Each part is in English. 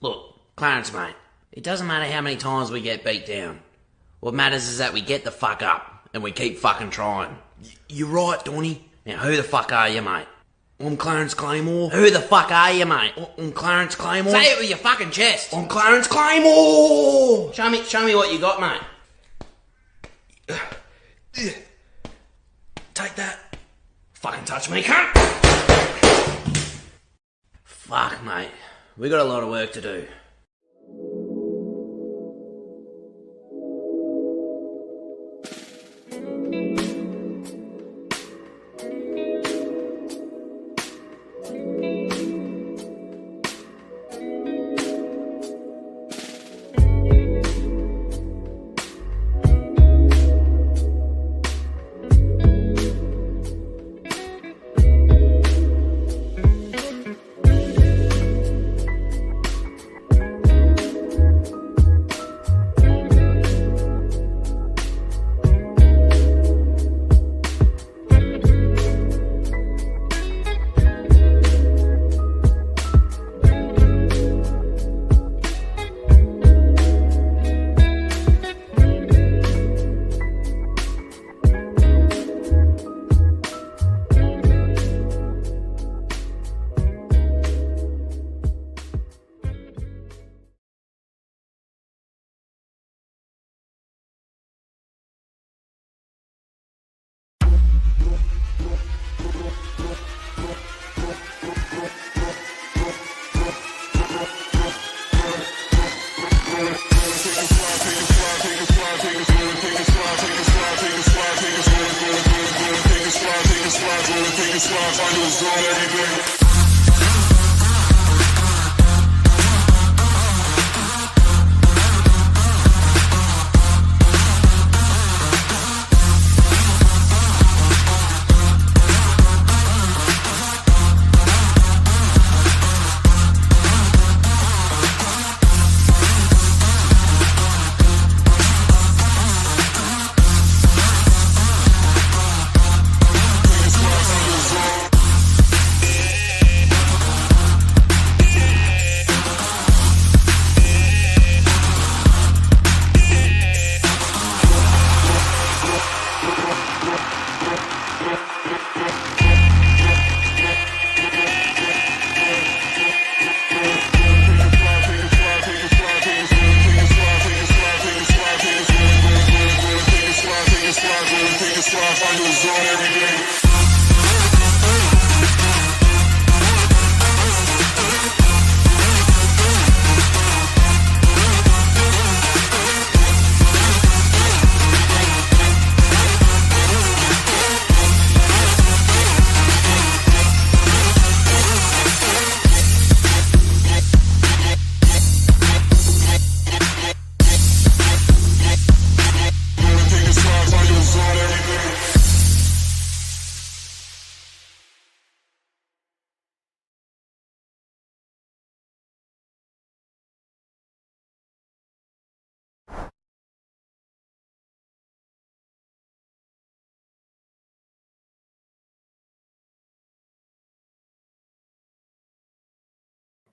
Look, Clarence, mate, it doesn't matter how many times we get beat down. What matters is that we get the fuck up and we keep fucking trying. You're right, Donny. Now, who the fuck are you, mate? I'm Clarence Claymore. Who the fuck are you, mate? I'm Clarence Claymore. Say it with your fucking chest. I'm Clarence Claymore. Show me what you got, mate. Take that. Fucking touch me, cunt. Fuck, mate. We got a lot of work to do.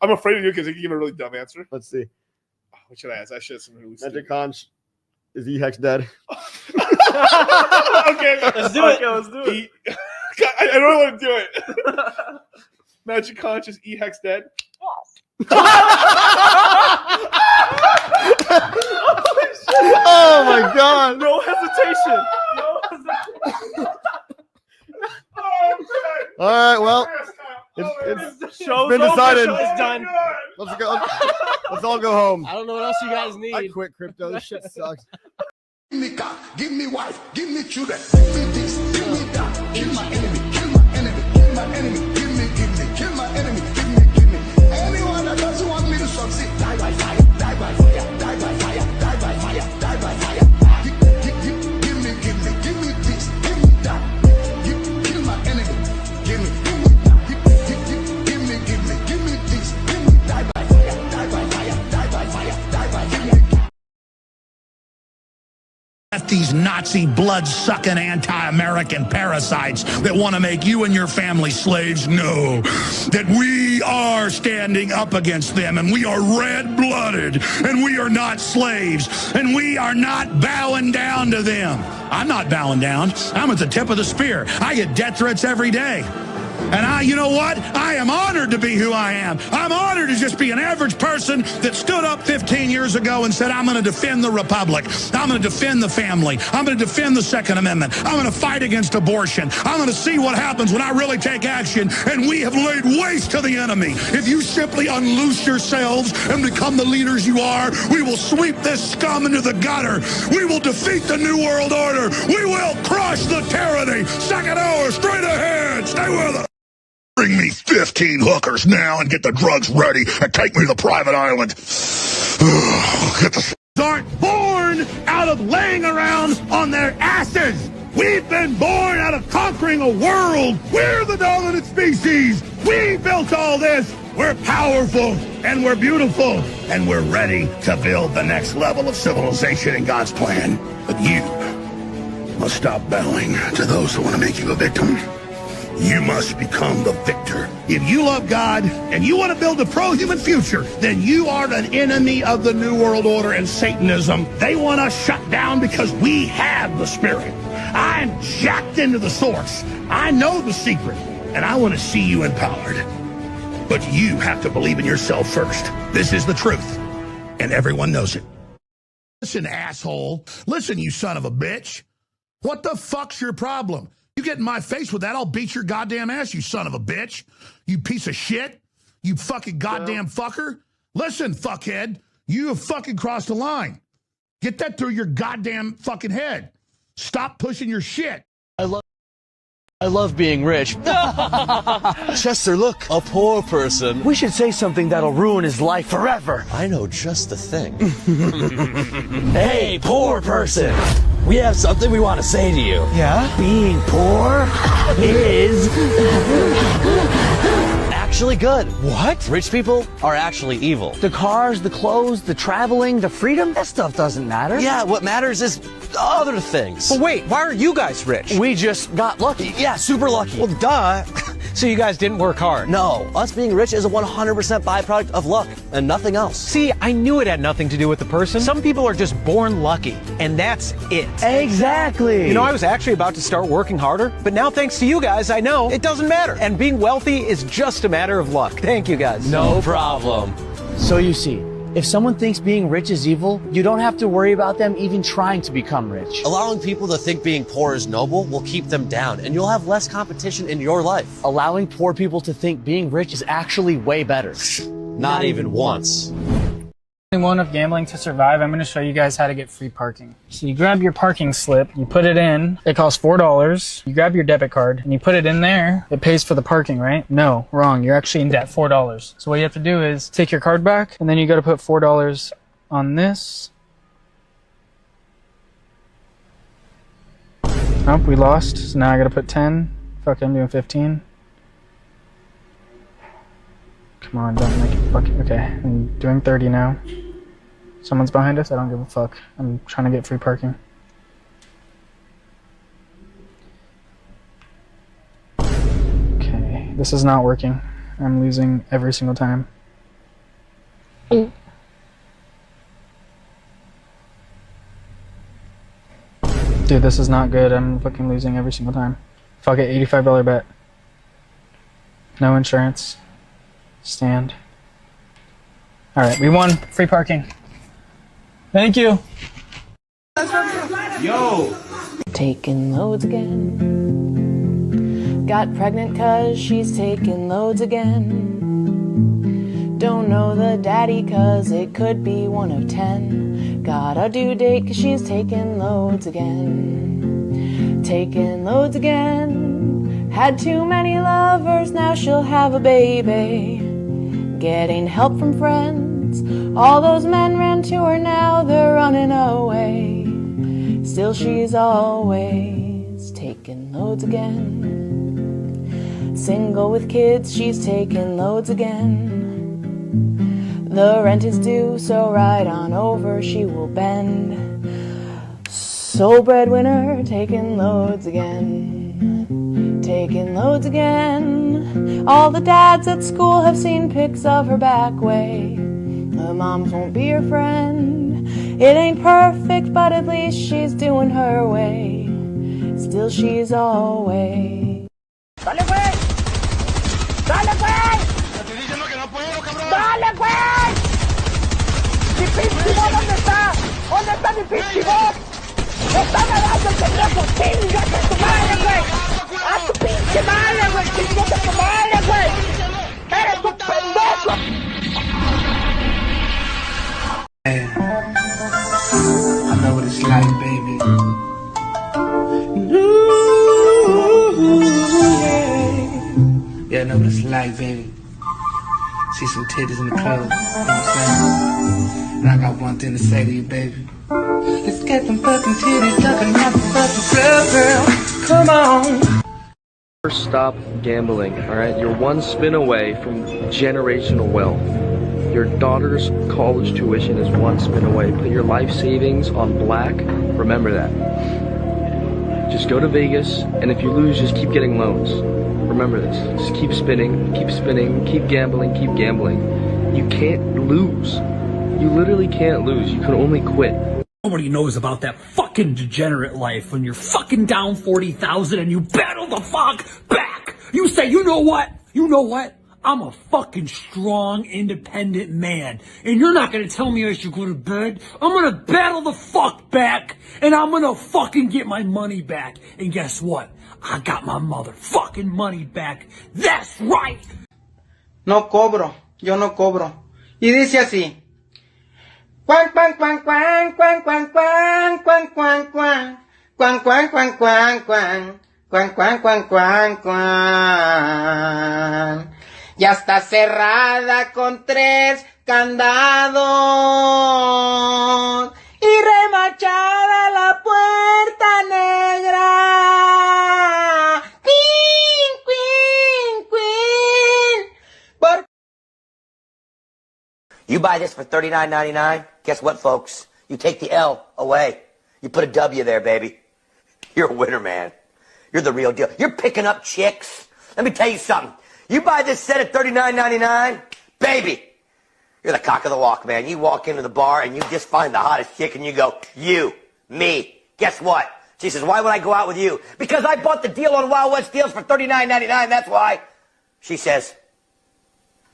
I'm afraid of you because you can give a really dumb answer. Let's see. Oh, what should I ask? I should have something really Magic stupid. Conch, is E-Hex dead? Okay, Let's do it. Let's do it. I don't want to do it. Magic Conch, is E-Hex dead? Oh my god! No hesitation. No hesitation. All right, well, it's Show's been over, decided. show's done. Let's go. Let's all go home. I don't know what else you guys I need. quit crypto. This shit sucks. Give me car, give me wife, give me children, give me this, give me that, kill my enemy, kill my enemy, kill my enemy, give me, kill my enemy, give me. Anyone that doesn't want me to succeed, die by fire, die by fire, die by fire, die by fire, die by fire. Give me this, give me that, kill my enemy, give me that, give me this, give me, die by fire, die by fire, die by fire, die by fire. these Nazi blood-sucking anti-American parasites that want to make you and your family slaves know that we are standing up against them, and we are red-blooded, and we are not slaves, and we are not bowing down to them. I'm not bowing down. I'm at the tip of the spear. I get death threats every day. And you know what? I am honored to be who I am. I'm honored to just be an average person that stood up 15 years ago and said, I'm going to defend the Republic. I'm going to defend the family. I'm going to defend the Second Amendment. I'm going to fight against abortion. I'm going to see what happens when I really take action. And we have laid waste to the enemy. If you simply unloose yourselves and become the leaders you are, we will sweep this scum into the gutter. We will defeat the New World Order. We will crush the tyranny. Second hour, straight ahead. Stay with us. Bring me 15 hookers now and get the drugs ready and take me to the private island. Get the aren't born out of laying around on their asses. We've been born out of conquering a world. We're the dominant species. We built all this. We're powerful and we're beautiful and we're ready to build the next level of civilization in God's plan. But you must stop bowing to those who want to make you a victim. You must become the victor. If you love God and you want to build a pro-human future, then you are an enemy of the New World Order and Satanism. They want us shut down because we have the spirit. I'm jacked into the source. I know the secret, and I want to see you empowered. But you have to believe in yourself first. This is the truth, and everyone knows it. Listen, asshole. Listen, you son of a bitch. What the fuck's your problem? You get in my face with that, I'll beat your goddamn ass, you son of a bitch. You piece of shit. You fucking goddamn fucker. Listen, fuckhead, you have fucking crossed the line. Get that through your goddamn fucking head. Stop pushing your shit. I love being rich. Chester, look, a poor person. We should say something that'll ruin his life forever. I know just the thing. Hey, poor person. We have something we want to say to you. Yeah? Being poor is actually good. What? Rich people are actually evil. The cars, the clothes, the traveling, the freedom, that stuff doesn't matter. Yeah, what matters is other things. But wait, why are you guys rich? We just got lucky. Yeah, super lucky. Well, duh. So you guys didn't work hard? No, us being rich is a 100% byproduct of luck and nothing else. See, I knew it had nothing to do with the person. Some people are just born lucky, and that's it. Exactly. You know, I was actually about to start working harder, but now thanks to you guys, I know it doesn't matter. And being wealthy is just a matter of luck. Thank you guys. No problem. So you see, if someone thinks being rich is evil, you don't have to worry about them even trying to become rich. Allowing people to think being poor is noble will keep them down, and you'll have less competition in your life. Allowing poor people to think being rich is actually way better. Not even once. Well enough gambling to survive, I'm going to show you guys how to get free parking. So you grab your parking slip, you put it in, it costs $4. You grab your debit card and you put it in there, it pays for the parking, right? No, wrong, you're actually in debt, $4. So what you have to do is take your card back and then you got to put $4 on this. Oh, we lost, so now I got to put 10. Fuck, I'm doing 15. Come on, don't make it fucking... Okay, I'm doing 30 now. Someone's behind us? I don't give a fuck. I'm trying to get free parking. Okay, this is not working. I'm losing every single time. Dude, this is not good. I'm fucking losing every single time. Fuck it, $85 bet. No insurance. Stand. Alright, we won. Free parking. Thank you. Yo! Taking loads again. Got pregnant cause she's taking loads again. Don't know the daddy cause it could be one of 10. Got a due date cause she's taking loads again. Taking loads again. Had too many lovers, now she'll have a baby. Getting help from friends. All those men ran to her, now they're running away. Still she's always taking loads again. Single with kids, she's taking loads again. The rent is due, so right on over she will bend. So Sole breadwinner, taking loads again. Taking loads again. All the dads at school have seen pics of her back way. The moms won't be her friend. It ain't perfect, but at least she's doing her way. Still she's always. ¡Dale, güey! ¡Dale, güey! ¡Dale, güey! ¡Mi pinche bot, ¿dónde está? ¿Dónde está mi pinche bot? ¡Me está ganando el pendejo! ¡Chinga a tu madre, güey! ¡A tu pinche madre, güey! ¡Chinga a tu madre, güey! ¡Eres un pendejo! I know what it's like, baby. Yeah, I know what it's like, baby. See some titties in the club, you know what I'm saying? And I got one thing to say to you, baby. Let's get them fucking titties up and have the fucking club, girl. Come on. First, stop gambling, alright? You're one spin away from generational wealth. Your daughter's college tuition is one spin away. Put your life savings on black. Remember that. Just go to Vegas, and if you lose, just keep getting loans. Remember this. Just keep spinning, keep gambling, keep gambling. You can't lose. You literally can't lose. You can only quit. Nobody knows about that fucking degenerate life when you're fucking down 40,000 and you battle the fuck back. You say, you know what? You know what? I'm a fucking strong, independent man. And you're not gonna tell me I should go to bed. I'm gonna battle the fuck back. And I'm gonna fucking get my money back. And guess what? I got my motherfucking money back. That's right. No cobro. Yo no cobro. Y dice así. Cuan, cuan, cuan, cuan, cuan, cuan, cuan, cuan, cuan, cuan. Cuan, cuan, cuan, cuan, cuan. Cuan, cuan, cuan, cuan, cuan. Ya está cerrada con 3 candados y remachada la puerta negra. Queen, queen, queen. You buy this for $39.99, guess what, folks? You take the L away. You put a W there, baby. You're a winner, man. You're the real deal. You're picking up chicks. Let me tell you something. You buy this set at $39.99, baby, you're the cock of the walk, man. You walk into the bar and you just find the hottest chick and you go, you, me. Guess what? She says, why would I go out with you? Because I bought the deal on Wild West Deals for $39.99, that's why. She says,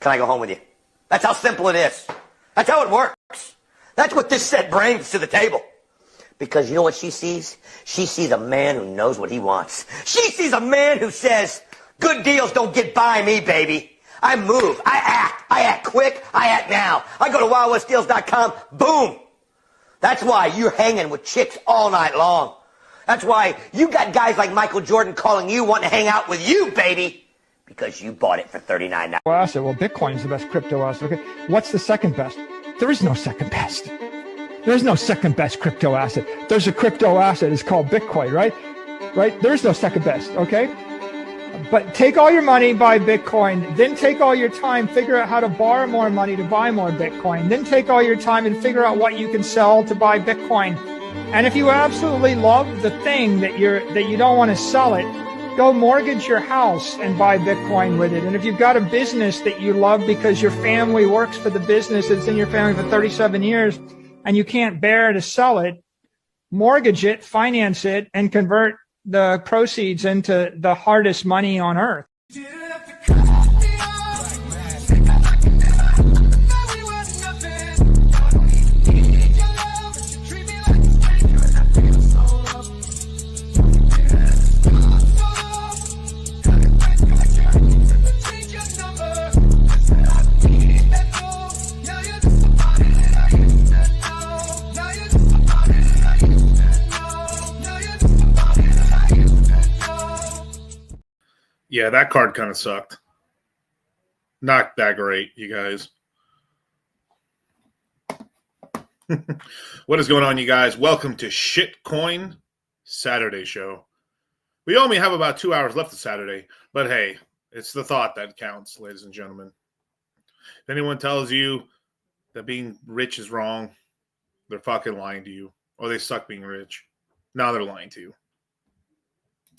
can I go home with you? That's how simple it is. That's how it works. That's what this set brings to the table. Because you know what she sees? She sees a man who knows what he wants. She sees a man who says, good deals don't get by me, baby. I move. I act quick. I act now. I go to wildwestdeals.com. Boom. That's why you're hanging with chicks all night long. That's why you got guys like Michael Jordan calling you, wanting to hang out with you, baby. Because you bought it for $39. Asset. Well, Bitcoin is the best crypto asset. Okay. What's the second best? There is no second best. There's no second best crypto asset. There's a crypto asset. It's called Bitcoin, right? Right? There's no second best. Okay. But take all your money, buy Bitcoin, then take all your time, figure out how to borrow more money to buy more Bitcoin, then take all your time and figure out what you can sell to buy Bitcoin. And if you absolutely love the thing that you don't want to sell it, go mortgage your house and buy Bitcoin with it. And if you've got a business that you love because your family works for the business that's in your family for 37 years and you can't bear to sell it, mortgage it, finance it, and convert the proceeds into the hardest money on earth. Yeah, that card kind of sucked. Not that great, you guys. What is going on, you guys? Welcome to Shitcoin Saturday show. We only have about 2 hours left of Saturday, but hey, it's the thought that counts, ladies and gentlemen. If anyone tells you that being rich is wrong, they're fucking lying to you, or they suck being rich. Now they're lying to you.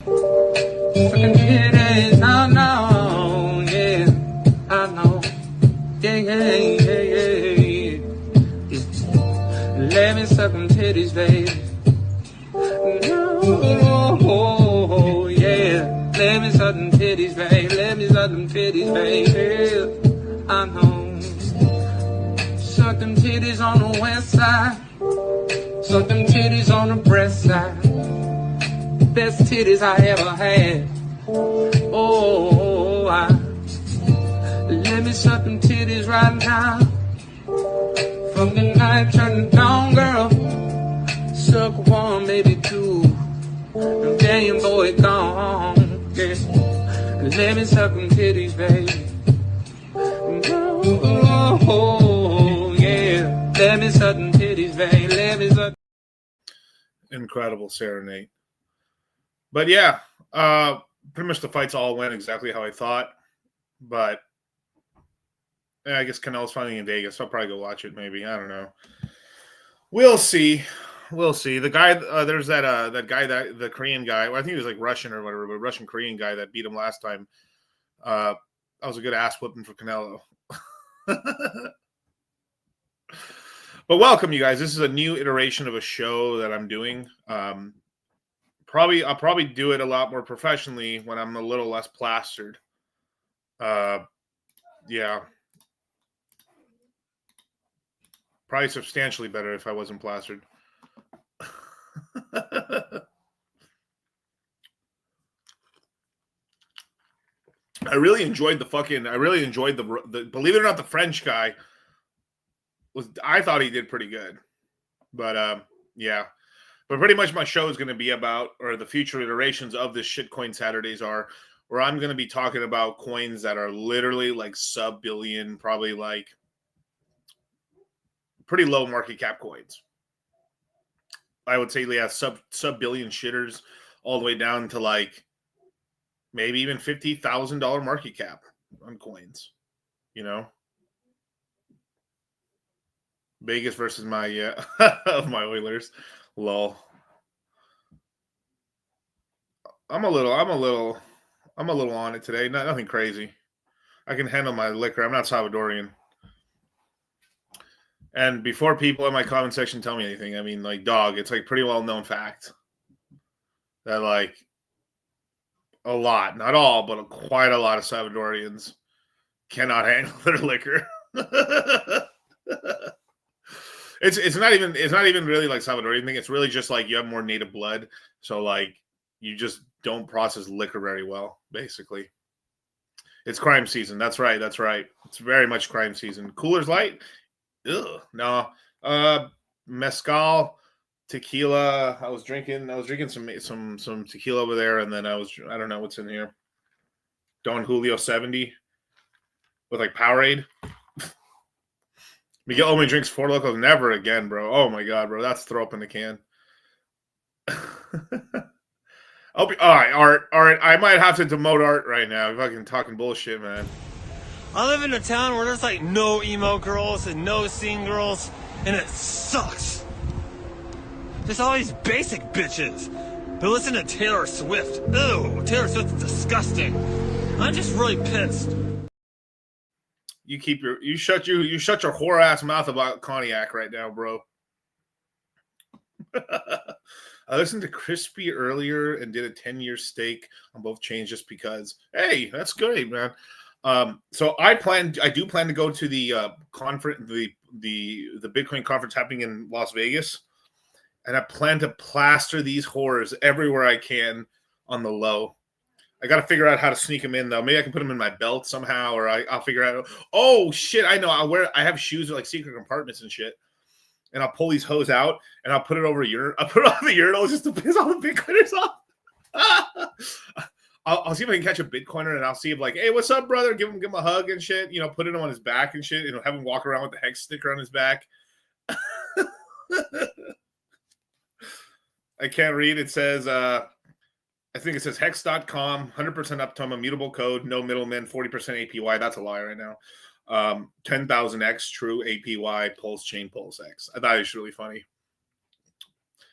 Sucking titties, I know, yeah, I know, yeah. Let me suck them titties, baby. Oh, yeah. Let me suck them titties, baby. Let me suck them titties, baby. I know. Suck them titties on the west side. Suck them titties on the breast side. Best titties I ever had. Oh, let me suck them titties right now. From the night turn to dawn, girl. Suck one, maybe two. And damn boy gone. Yeah. Let me suck them titties, baby. Oh, yeah. Let me suck them titties, baby. Let me suck. Incredible serenade. But yeah, pretty much the fights all went exactly how I thought. But yeah, I guess Canelo's fighting in Vegas. I'll probably go watch it. Maybe, I don't know. We'll see. We'll see. The guy, there's that guy, that the Korean guy. Well, I think he was like Russian or whatever, but Russian Korean guy that beat him last time. That was a good ass whipping for Canelo. But welcome, you guys. This is a new iteration of a show that I'm doing. I'll probably do it a lot more professionally when I'm a little less plastered. Yeah. Probably substantially better if I wasn't plastered. I really enjoyed the believe it or not, the French guy I thought he did pretty good. But yeah. But pretty much my show is going to be about, or the future iterations of this Shitcoin Saturdays are, where I'm going to be talking about coins that are literally like sub-billion, probably like pretty low market cap coins. I would say, yeah, sub-billion shitters all the way down to like maybe even $50,000 market cap on coins, you know? Vegas versus my my Oilers. Lol. I'm a little on it today. Nothing crazy. I can handle my liquor. I'm not Salvadorian. And before people in my comment section tell me anything, I mean, like, dog, it's like pretty well known fact that like a lot, not all, but quite a lot of Salvadorians cannot handle their liquor. It's not even really like Salvadorian thing. It's really just like you have more native blood, so like you just don't process liquor very well. Basically, it's crime season. That's right. It's very much crime season. Coolers Light, ugh, no. Mezcal, tequila. I was drinking some tequila over there, and then I don't know what's in here. Don Julio 70 with like Powerade. Miguel only drinks Four Locos. Never again, bro. Oh my god, bro. That's throw up in the can. All right, Art. I might have to demote Art right now. I'm fucking talking bullshit, man. I live in a town where there's like no emo girls and no scene girls, and it sucks. There's all these basic bitches who listen to Taylor Swift. Ew, Taylor Swift's disgusting. I'm just really pissed. You shut your whore ass mouth about cognac right now, bro. I listened to Crispy earlier and did a 10-year stake on both chains just because. Hey, that's great, man. So I do plan to go to the conference, the Bitcoin conference happening in Las Vegas, and I plan to plaster these whores everywhere I can on the low. I got to figure out how to sneak them in, though. Maybe I can put them in my belt somehow, or I'll figure out. Oh shit! I know. I have shoes with like secret compartments and shit, and I'll pull these hoes out and I'll put it over I'll put it on the urinal just to piss all the Bitcoiners off. I'll see if I can catch a Bitcoiner, and I'll see if like, hey, what's up, brother? Give him a hug and shit. You know, put it on his back and shit. You know, have him walk around with the hex sticker on his back. I can't read. It says. I think it says hex.com, 100% uptime, immutable code, no middleman, 40% APY. That's a lie right now. 10,000x, true APY, pulse chain, pulse X. I thought it was really funny.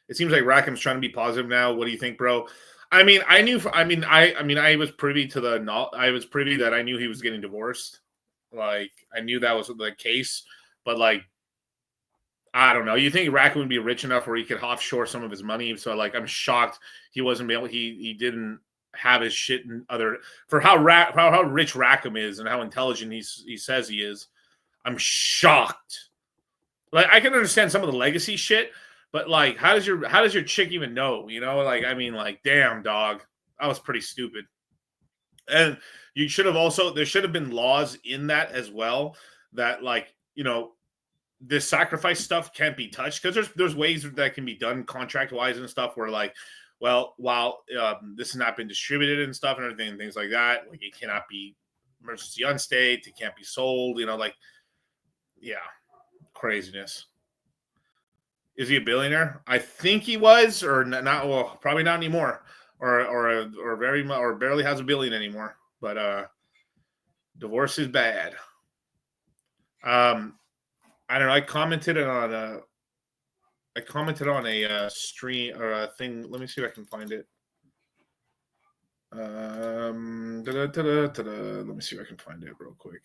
It seems like Rackham's trying to be positive now. What do you think, bro? I mean, I was privy to that I knew he was getting divorced. Like, I knew that was the case, but like, I don't know. You think Rackham would be rich enough where he could offshore some of his money? So like, I'm shocked he wasn't able. He didn't have his shit in other for how rich Rackham is and how intelligent he says he is. I'm shocked. Like, I can understand some of the legacy shit, but like, how does your chick even know? You know, like, I mean, like, damn, dog, that was pretty stupid. And you should have also, there should have been laws in that as well that, like, you know, this sacrifice stuff can't be touched, because there's ways that can be done contract wise and stuff where, like, well, while this has not been distributed and stuff and everything and things like that, like, it cannot be emergency unstate, it can't be sold, you know, like, yeah, craziness. Is he a billionaire? I think he was, or not. Well, probably not anymore, or barely has a billion anymore. But divorce is bad. I don't know. I commented on a stream or a thing. Let me see if I can find it. Let me see if I can find it real quick.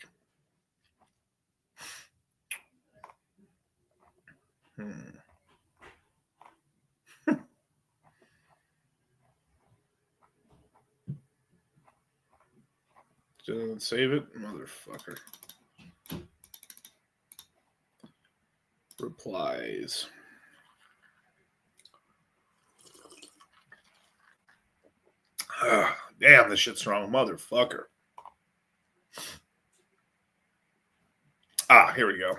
Didn't save it, motherfucker. Replies. Damn, this shit's wrong, motherfucker. Here we go.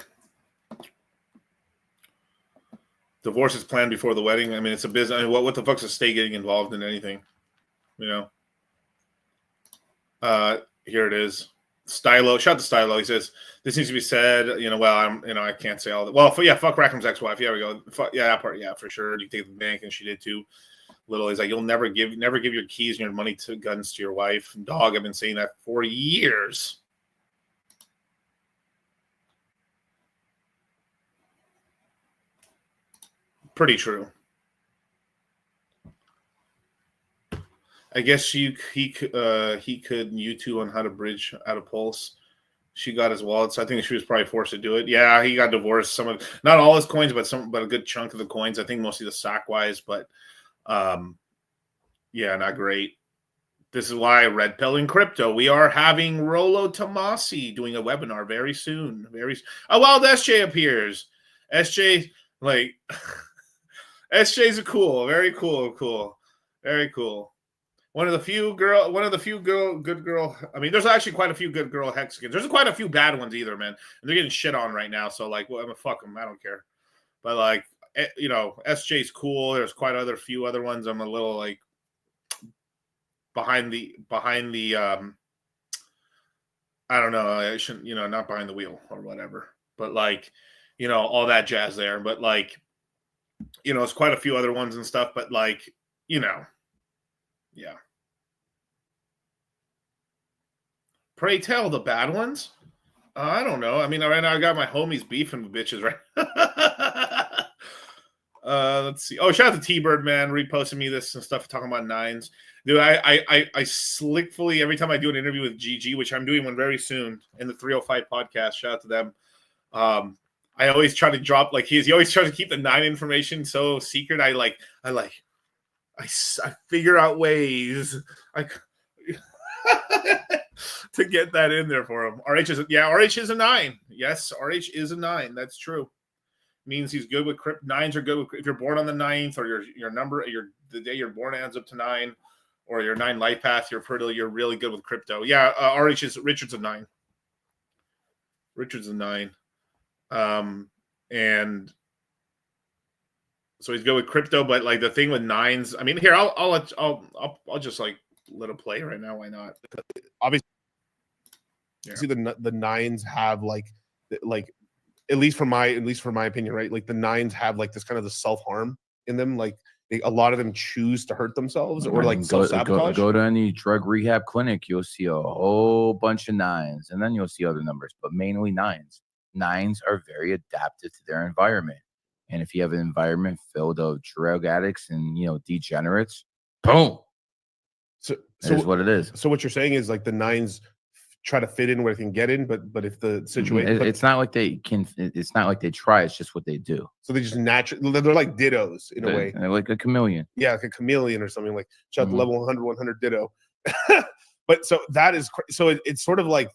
Divorce is planned before the wedding. I mean, it's a business. I mean, what the fuck's the state getting involved in anything? You know? Here it is. Stylo, shout out to Stylo. He says, this needs to be said. You know, well, I can't say all that. Well, fuck Rackham's ex-wife. Yeah, we go. Yeah, that part. Yeah, for sure. You take the bank, and she did too. Little, he's like, you'll never give your keys and your money to guns to your wife. Dog, I've been saying that for years. Pretty true. I guess he could YouTube on how to bridge out of Pulse. She got his wallet, so I think she was probably forced to do it. Yeah, he got divorced. Not all his coins, but a good chunk of the coins. I think mostly the stock wise, but yeah, not great. This is why Red Pill in Crypto. We are having Rollo Tomasi doing a webinar very soon. Wild SJ appears. SJ, like, SJ's very cool. Very cool. One of the few good girl. I mean, there's actually quite a few good girl hexagons. There's quite a few bad ones either, man. And they're getting shit on right now. So like, well, I'm gonna fuck them. I don't care. But like, you know, SJ's cool. There's quite a few other ones. I'm a little like behind the. I don't know. I shouldn't, you know, not behind the wheel or whatever. But like, you know, all that jazz there. But like, you know, it's quite a few other ones and stuff. But like, you know. Yeah. Pray tell, the bad ones? I don't know. I mean, right now I got my homies beefing with bitches, right? Let's see. Oh, shout out to T-Bird, man, reposting me this and stuff, talking about nines. Dude, I slickfully, every time I do an interview with GG, which I'm doing one very soon in the 305 podcast, shout out to them. I always try to drop, like, he always tries to keep the nine information so secret. I figure out ways to get that in there for him. RH is a 9. Yes, RH is a 9. That's true. Means he's good with crypto. Nines are good with, if you're born on the 9th or your number, the day you're born adds up to 9, or your 9 life path, you're really good with crypto. Yeah, Richard's a 9. Richard's a 9. And so he's good with crypto, but like the thing with nines, I mean, here I'll just like let it play right now. Why not? Obviously, see the nines have like at least from my opinion, right? Like the nines have like this kind of the self-harm in them. Like a lot of them choose to hurt themselves or like self-sabotage. Go to any drug rehab clinic, you'll see a whole bunch of nines, and then you'll see other numbers, but mainly nines. Nines are very adapted to their environment. And if you have an environment filled of drug addicts and, you know, degenerates, boom. So It is what it is. So what you're saying is like the nines try to fit in where they can get in, but if the situation, It's not like they can. It's not like they try. It's just what they do. so they just naturally, they're like dittos in a way. They're like a chameleon. Yeah, like a chameleon or something. Like shout out to level 100 ditto. But so that is so it's sort of like,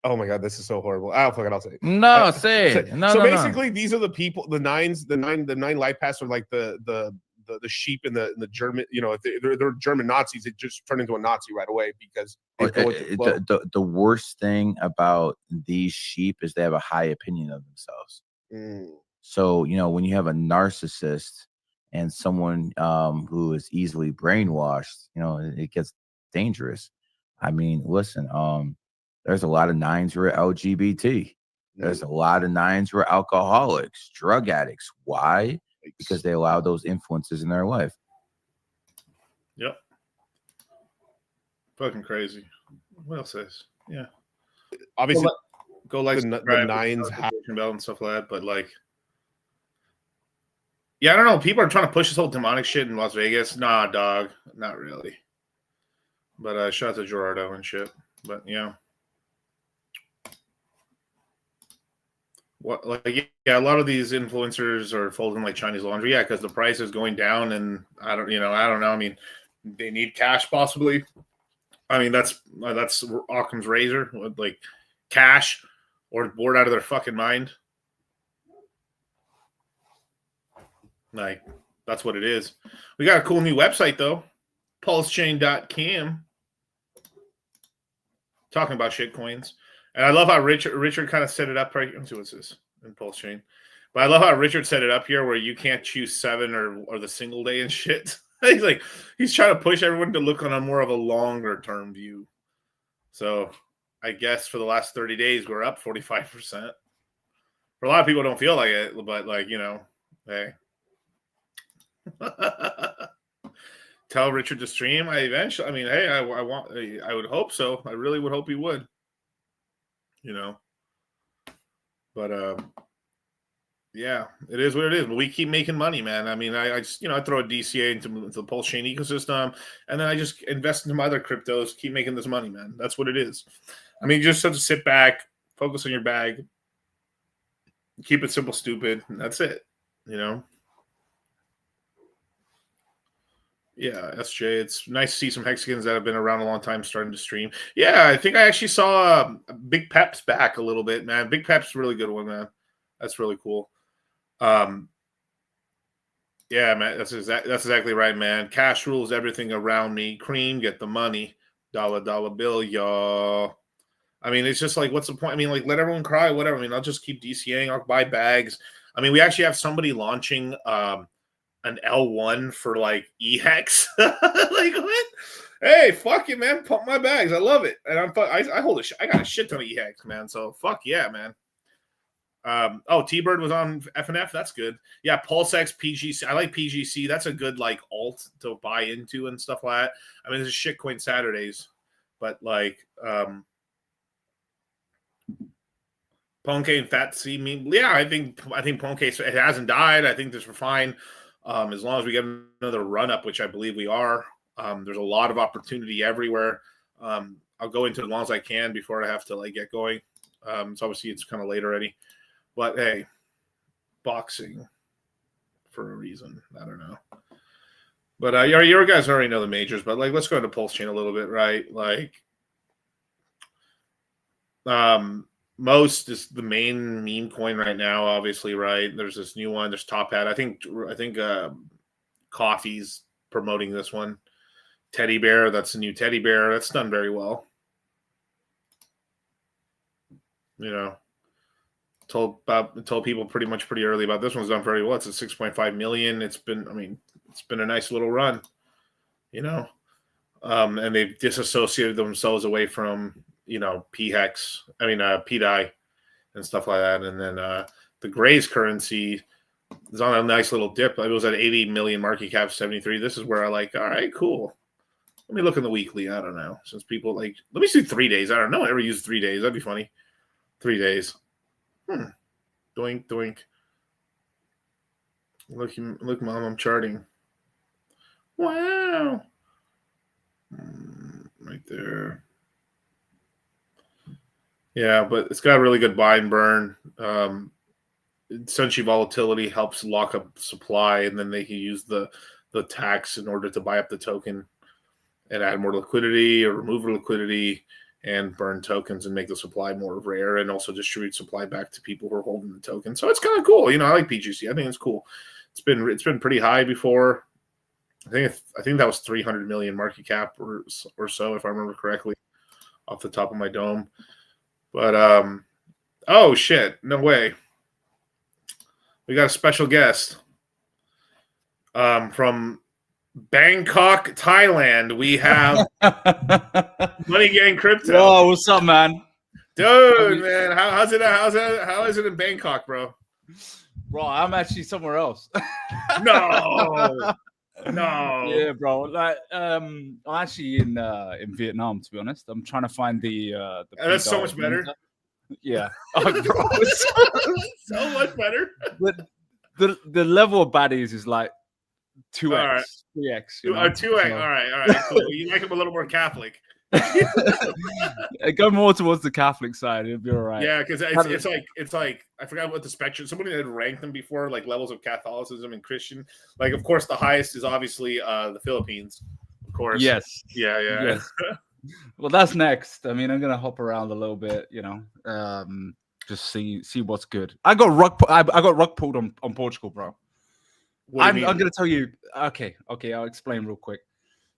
oh my god, this is so horrible. Oh fuck it, I'll say it. No, say it. No, so no, basically, these are the people. The nine life paths are like the sheep in the German. You know, if they're German Nazis, it just turned into a Nazi right away because they go with the flow. The worst thing about these sheep is they have a high opinion of themselves. So, you know, when you have a narcissist and someone who is easily brainwashed, you know, it gets dangerous. I mean, listen, there's a lot of nines who are LGBT. There's a lot of nines who are alcoholics, drug addicts. Why? Because they allow those influences in their life. Yep. Fucking crazy. What else is? Yeah. Obviously, go like the nines have bell and stuff like that, but like, yeah, I don't know. People are trying to push this whole demonic shit in Las Vegas. Nah, dog, not really. But shout out to Gerardo and shit. But yeah. What, like, yeah, a lot of these influencers are folding like Chinese laundry. Yeah, because the price is going down, and I don't know. I mean, they need cash possibly. I mean, that's Occam's razor, like cash or bored out of their fucking mind. Like, that's what it is. We got a cool new website though, pulsechain.com, talking about shitcoins. And I love how Richard kind of set it up right. Let's see what's this in Pulse Chain. But I love how Richard set it up here where you can't choose 7 or the single day and shit. he's trying to push everyone to look on a more of a longer term view. So I guess for the last 30 days we're up 45%. For a lot of people don't feel like it, but like, you know, hey. Tell Richard to stream. Hey, I would hope so. I really would hope he would. You know, but yeah, it is what it is. But we keep making money, man. I mean, I just, you know, I throw a DCA into the Pulse Chain ecosystem, and then I just invest into my other cryptos, keep making this money, man. That's what it is. I mean, you just have to sit back, focus on your bag, keep it simple, stupid, and that's it. You know. Yeah, SJ, it's nice to see some Hexagons that have been around a long time starting to stream. Yeah, I think I actually saw Big Pep's back a little bit, man. Big Pep's a really good one, man. That's really cool. Yeah, man, that's exactly right, man. Cash rules everything around me. Cream, get the money. Dollar bill, y'all. I mean, it's just like, what's the point? I mean, like, let everyone cry, whatever. I mean, I'll just keep DCAing. I'll buy bags. I mean, we actually have somebody launching an L1 for like EHEX. Like, what? Hey, fuck it, man. Pump my bags. I love it. And I hold I got a shit ton of EHEX, man. So fuck yeah, man. T-Bird was on FNF. That's good. Yeah, PulseX, PGC. I like PGC. That's a good like alt to buy into and stuff like that. I mean, this is Shitcoin Saturdays, but like Ponke and Fat C. Yeah, I think Ponke, it hasn't died. I think this we're fine. As long as we get another run up, which I believe we are. There's a lot of opportunity everywhere. I'll go into it as long as I can before I have to like get going. So obviously it's kind of late already, but hey, boxing for a reason. I don't know. But your guys already know the majors, but like, let's go into Pulse Chain a little bit, right? Like, most is the main meme coin right now, obviously, right? There's this new one. There's Top Hat. I think Coffee's promoting this one. Teddy Bear. That's the new Teddy Bear. That's done very well. You know, told people pretty early about this one's done very well. It's at 6.5 million. It's been a nice little run. You know, and they've disassociated themselves away from, you know, PHEX, PDI and stuff like that. And then the Gray's currency is on a nice little dip. It was at 80 million market cap, 73. This is where I like, all right, cool. Let me look in the weekly. I don't know. Since people like, let me see 3 days. I don't know. I never use 3 days. That'd be funny. 3 days. Doink. Look, Mom, I'm charting. Wow. Right there. Yeah, but it's got a really good buy and burn. Essentially, volatility helps lock up supply, and then they can use the tax in order to buy up the token and add more liquidity or remove liquidity and burn tokens and make the supply more rare, and also distribute supply back to people who are holding the token. So it's kind of cool. I like PGC. I think it's cool. It's been pretty high before. I think that was 300 million market cap or so, if I remember correctly, off the top of my dome. But oh shit, no way. We got a special guest from Bangkok, Thailand. We have Money Gang Crypto. Oh, what's up, man? Dude, man, how is it in Bangkok, bro? Bro, I'm actually somewhere else. No. Yeah, bro. Like, I'm actually in Vietnam, to be honest. I'm trying to find the that's so much better. Yeah. Oh, bro, so much better. The level of baddies is like 2x, right. 3x. 2x. All right, cool. You like him a little more Catholic. Go more towards the Catholic side, it'll be all right. Yeah, because it's like I forgot what the spectrum. Somebody had ranked them before, like levels of Catholicism and Christian. Like, of course, the highest is obviously the Philippines. Of course. Yes. Yeah. Yes. Well, that's next. I mean, I'm gonna hop around a little bit, just see what's good. I got rug pulled on Portugal, bro. I'm gonna tell you. Okay, I'll explain real quick.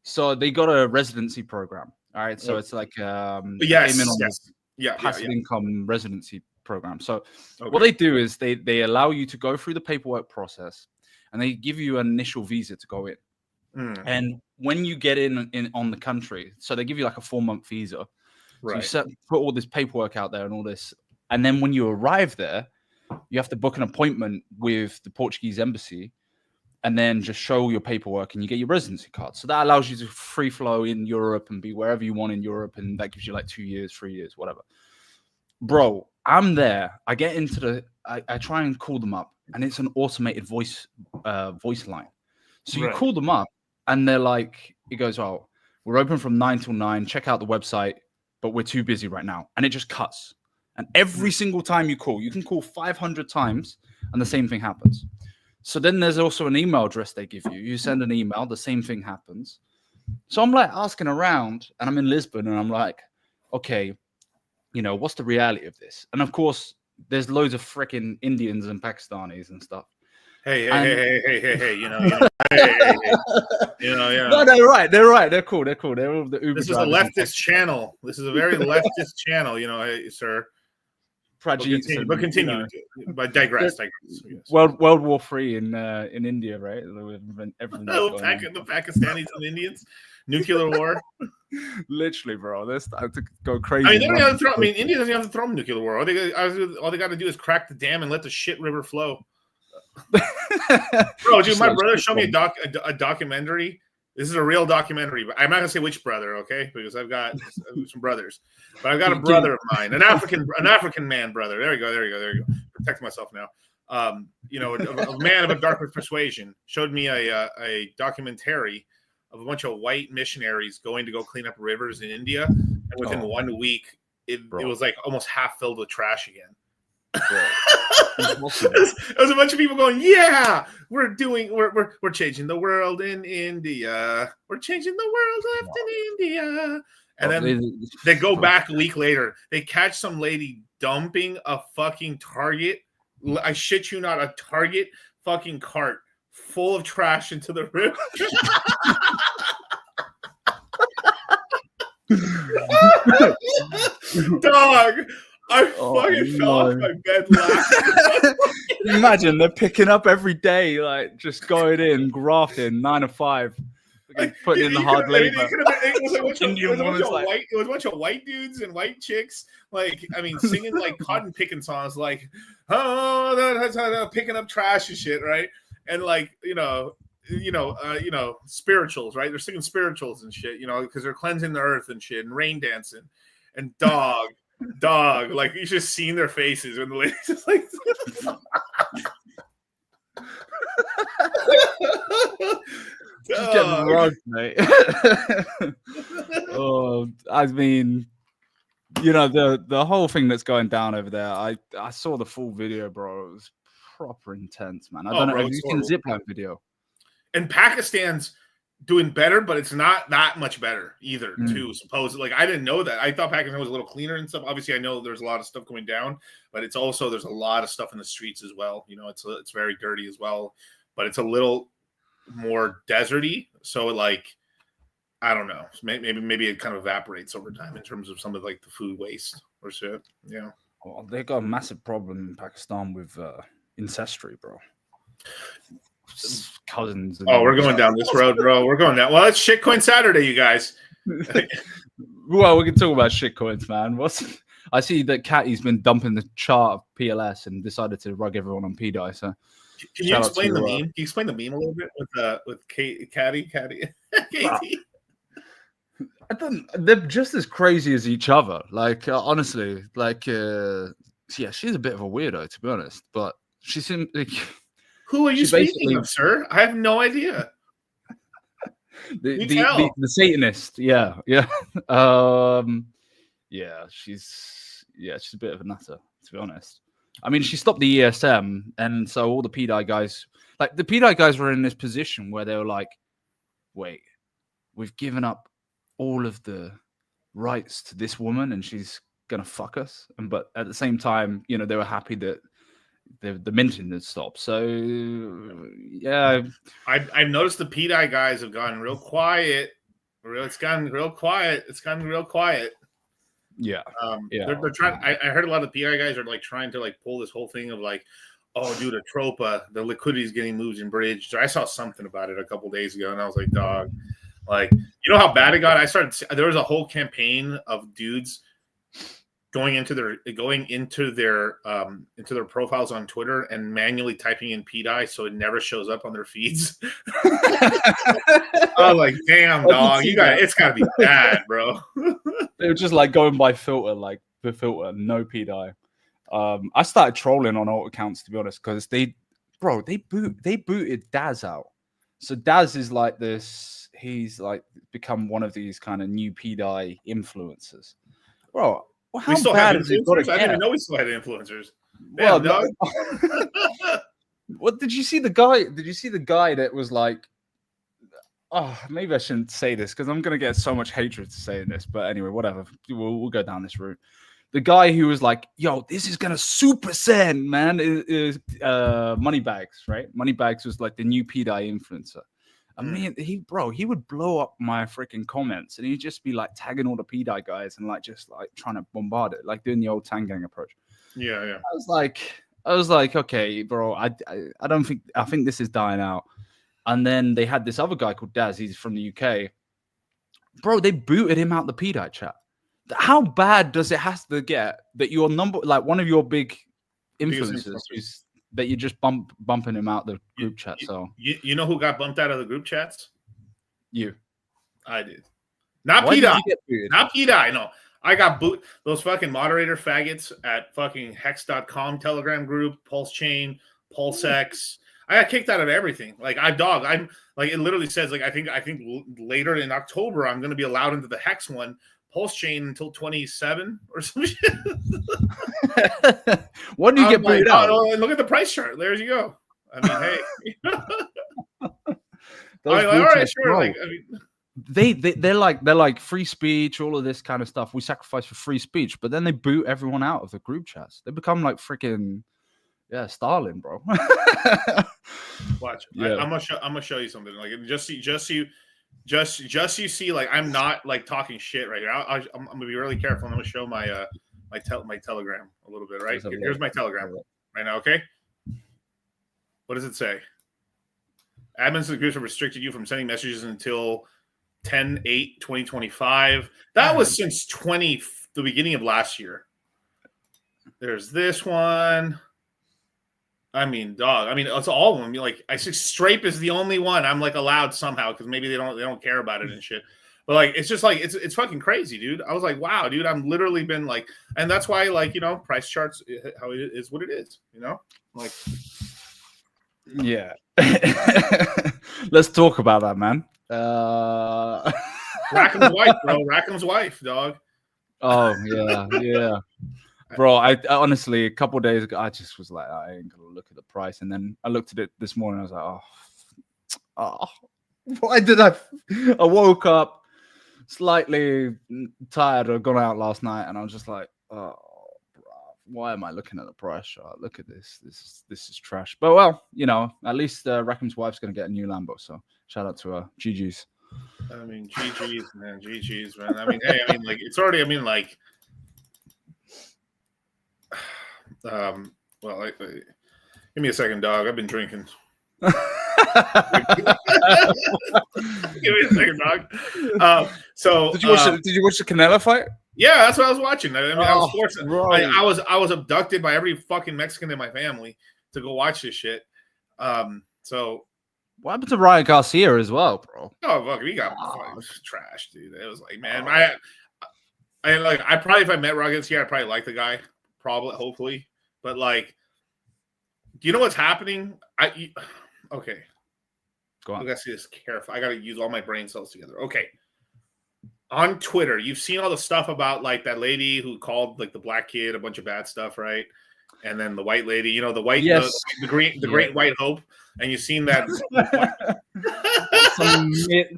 So they got a residency program. All right, so it's like passive income residency program. So what they do is they allow you to go through the paperwork process, and they give you an initial visa to go in. And when you get in on the country, so they give you like a 4-month visa. Right. So you put all this paperwork out there and all this, and then when you arrive there, you have to book an appointment with the Portuguese embassy, and then just show your paperwork, and you get your residency card. So that allows you to free flow in Europe and be wherever you want in Europe, and that gives you like 2 years, 3 years, whatever. Bro, I'm there. I get into I try and call them up, and it's an automated voice line. So you call them up, and they're like, it goes, oh, we're open from 9 till 9. Check out the website, but we're too busy right now. And it just cuts. And every single time you call, you can call 500 times, and the same thing happens. So then there's also an email address they give you. You send an email, the same thing happens. So I'm like asking around, and I'm in Lisbon, and I'm like, okay, what's the reality of this? And of course, there's loads of freaking Indians and Pakistanis and stuff. Hey, No, they're right. They're cool. They're all the Uber. This is a leftist channel. This is a very leftist channel, sir. But continue. But digress. Yes. World War III in India, right? The Pakistanis and Indians, nuclear war. Literally, bro. They're starting to go crazy. India doesn't have to throw them nuclear war. All they got to do is crack the dam and let the shit river flow. Bro, dude, my brother showed me a documentary. This is a real documentary, but I'm not gonna say which brother, okay? Because I've got some brothers, but I've got a brother of mine, an African man brother. There you go. Protect myself now. A man of a darker persuasion showed me a documentary of a bunch of white missionaries going to go clean up rivers in India, and within 1 week, it was like almost half filled with trash again. It was a bunch of people going, yeah, we're changing the world in India. We're changing the world left in India. And then they go back a week later. They catch some lady dumping a fucking Target. I shit you not, a Target fucking cart full of trash into the river. Dog. I fucking fell off my bed laughing. Imagine they're picking up every day, like just going in, grafting 9 to 5, putting in the hard labor. It was a bunch of white dudes and white chicks, singing like cotton picking songs, like picking up trash and shit, right? And spirituals, right? They're singing spirituals and shit, because they're cleansing the earth and shit, and rain dancing, and dog, like you just seen their faces when the ladies just like Just getting rugged, mate. Oh, I mean, you know, the whole thing that's going down over there. I saw the full video, bro. It was proper intense, man. I don't know. Bro, Have you seen Zipline video? And Pakistan's doing better, but it's not that much better either, too, supposedly. Like, I didn't know that. I thought Pakistan was a little cleaner and stuff. Obviously, I know there's a lot of stuff going down, but it's also, there's a lot of stuff in the streets as well. You know, it's very dirty as well, but it's a little more deserty. So, like, I don't know. Maybe it kind of evaporates over time in terms of some of, like, the food waste or shit. Yeah. Well, they got a massive problem in Pakistan with ancestry, bro. Cousins. Oh, we're going down this road, bro. We're going down. Well, it's Shitcoin Saturday, you guys. Well, we can talk about shitcoins, man. I see that Catty's been dumping the chart of PLS and decided to rug everyone on PDI. So, can you explain the meme? Can you explain the meme a little bit with Catty? Katie? I don't. They're just as crazy as each other. Like honestly, like yeah, she's a bit of a weirdo to be honest. But she seems like. Who are you speaking of, sir? I have no idea. The Satanist, yeah. Yeah, she's a bit of a nutter, to be honest. I mean, she stopped the ESM, and so all the PDI guys, like the PDI guys, were in this position where they were like, "Wait, we've given up all of the rights to this woman, and she's gonna fuck us." But at the same time, you know, they were happy that the minting had stopped. So yeah, I've noticed the PDI guys have gotten real quiet. It's gotten real quiet. Yeah. They're trying. I heard a lot of PDI guys are like trying to like pull this whole thing of like, oh, dude, a trope, the liquidity is getting moved and bridged. I saw something about it a couple days ago, and I was like, dog, like, you know how bad it got? There was a whole campaign of dudes going into their profiles on Twitter and manually typing in PDI so it never shows up on their feeds. I was like, damn, dog, it's gotta be bad, bro. They were just like going by filter, like the filter, no PDI. I started trolling on alt accounts, to be honest, because they booted Daz out. So Daz is like this, he's like become one of these kind of new PDI influencers. Bro, well, how bad is it? I didn't even know we still had influencers. Well, no. What did you see the guy? Did you see the guy that was like, oh, maybe I shouldn't say this because I'm gonna get so much hatred to saying this. But anyway, whatever. We'll go down this route. The guy who was like, "Yo, this is gonna super send, man," is Moneybags, right? Moneybags was like the new PDI influencer. I mean, he would blow up my freaking comments, and he'd just be like tagging all the PDI guys and like just like trying to bombard it, like doing the old Tangang approach. Yeah. I was like, okay, bro, I think this is dying out. And then they had this other guy called Daz. He's from the UK. Bro, they booted him out the PDI chat. How bad does it have to get that your one of your big influencers is that you're just bumping him out the group chat? So you know who got bumped out of the group chats? You. I did. Not PDI. Not PDI. No. I got boot those fucking moderator faggots at fucking hex.com Telegram group, Pulse Chain, PulseX. I got kicked out of everything. Like I'm like, it literally says like I think later in October I'm gonna be allowed into the Hex one. Pulse Chain until 27 or some shit. What do you get booted out? Look at the price chart. There you go. I mean, hey. All right, sure. Like, I mean, they're like free speech, all of this kind of stuff. We sacrifice for free speech, but then they boot everyone out of the group chats. They become like freaking Stalin, bro. Watch. Yeah. I'm gonna show you something. Like just you see, like I'm not like talking shit right here. I'm gonna be really careful. I'm gonna show my my Telegram a little bit. Right here's my Telegram right now. Okay, what does it say? Admins of the groups have restricted you from sending messages until 10/8/2025. That was since the beginning of last year. There's this one. I mean, dog. I mean, it's all of them. Like, I see Strape is the only one I'm like allowed somehow because maybe they don't care about it and shit. But like, it's just like it's fucking crazy, dude. I was like, wow, dude. I'm literally been like, and that's why, like, you know, price charts, how it is what it is, you know, like. Yeah. Let's talk about that, man. Rackham's wife, bro. Rackham's wife, dog. Oh yeah, yeah, bro. I honestly, a couple of days ago, I just was like, I ain't gonna look at the price, and then I looked at it this morning. I was like, oh, why did I? I woke up slightly tired. I'd gone out last night, and I was just like, oh, bro, why am I looking at the price chart? Look at this. This is trash. But well, you know, at least Rackham's wife's gonna get a new Lambo. So shout out to her. GG's. I mean, GG's, man. GG's, man. I mean, hey, I mean, like, it's already, I mean, like, well, give me a second, dog. I've been drinking. Give me a second, dog. So, did you watch the Canelo fight? Yeah, that's what I was watching. I mean, I was forced. Right. I was abducted by every fucking Mexican in my family to go watch this shit. So. What happened to Ryan Garcia as well, bro? Oh, fuck, he got trash, dude. It was like, man, I probably, if I met Ryan Garcia, I'd probably like the guy, probably, hopefully. But like, do you know what's happening? Okay, go on. I gotta see this careful. I gotta use all my brain cells together. Okay, on Twitter, you've seen all the stuff about like that lady who called like the black kid a bunch of bad stuff, right? And then the white lady, you know, the white, yes. the great white hope. And you've seen that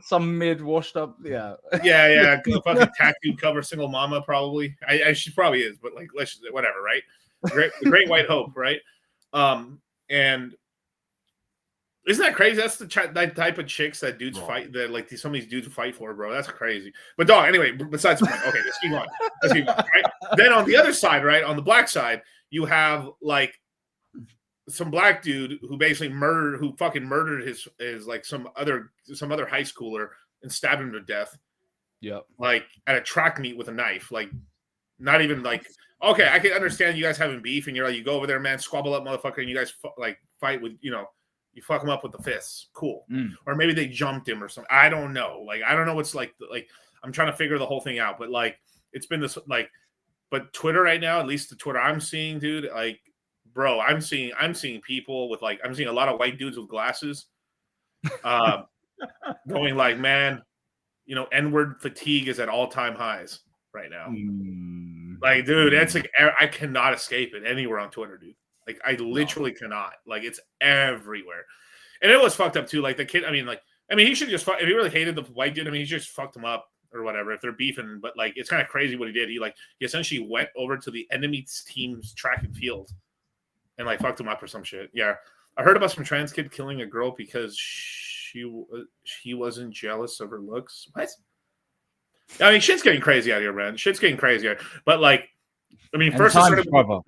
some mid washed up, yeah, fucking tattoo cover single mama probably. She probably is, but like let's whatever, right? The great white hope, right? And isn't that crazy? That's that type of chicks that dudes fight, that like some of these dudes fight for, bro. That's crazy. But dog, anyway, besides the point, okay, let's keep going. Right? Then on the other side, right, on the black side, you have like some black dude who basically fucking murdered his like some other high schooler and stabbed him to death. Yep. Like at a track meet with a knife. Like not even like, okay, I can understand you guys having beef and you're like, you go over there, man, squabble up, motherfucker, and you guys like fight with, you know, you fuck him up with the fists. Cool. Or maybe they jumped him or something. I don't know. Like, I don't know what's like I'm trying to figure the whole thing out, but like it's been this like, but Twitter right now, at least the Twitter I'm seeing, dude, like, bro, I'm seeing people with like, I'm seeing a lot of white dudes with glasses going like, man, you know, N-word fatigue is at all-time highs right now. Like, dude, that's like, I cannot escape it anywhere on Twitter, dude. Like, I literally cannot. Like, it's everywhere. And it was fucked up too. Like the kid, I mean, he should just, if he really hated the white dude, I mean, he just fucked him up or whatever, if they're beefing. But like, it's kind of crazy what he did. He essentially went over to the enemy team's track and field and like fucked him up or some shit. Yeah, I heard about some trans kid killing a girl because she wasn't jealous of her looks. What? I mean, shit's getting crazy out here, man. Shit's getting crazy out here. But like, I mean, first it started going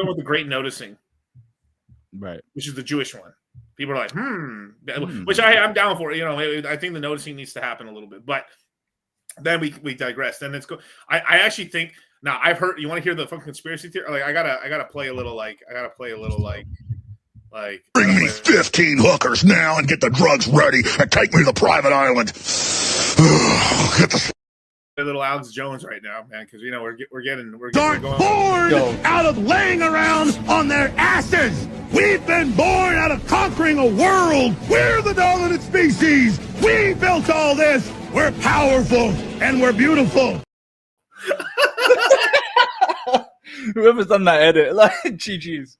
with the Great Noticing, right? Which is the Jewish one. People are like, which I'm down for. You know, I think the noticing needs to happen a little bit, but then we digress. Then it's go. I actually think. Now I've heard. You want to hear the fucking conspiracy theory? Like I gotta play a little like. Bring me 15 hookers now and get the drugs ready and take me to the private island. Get the little Alex Jones right now, man, because you know we're going out of laying around on their asses. We've been born out of conquering a world. We're the dominant species. We built all this. We're powerful and we're beautiful. Whoever's done that edit, like GG's.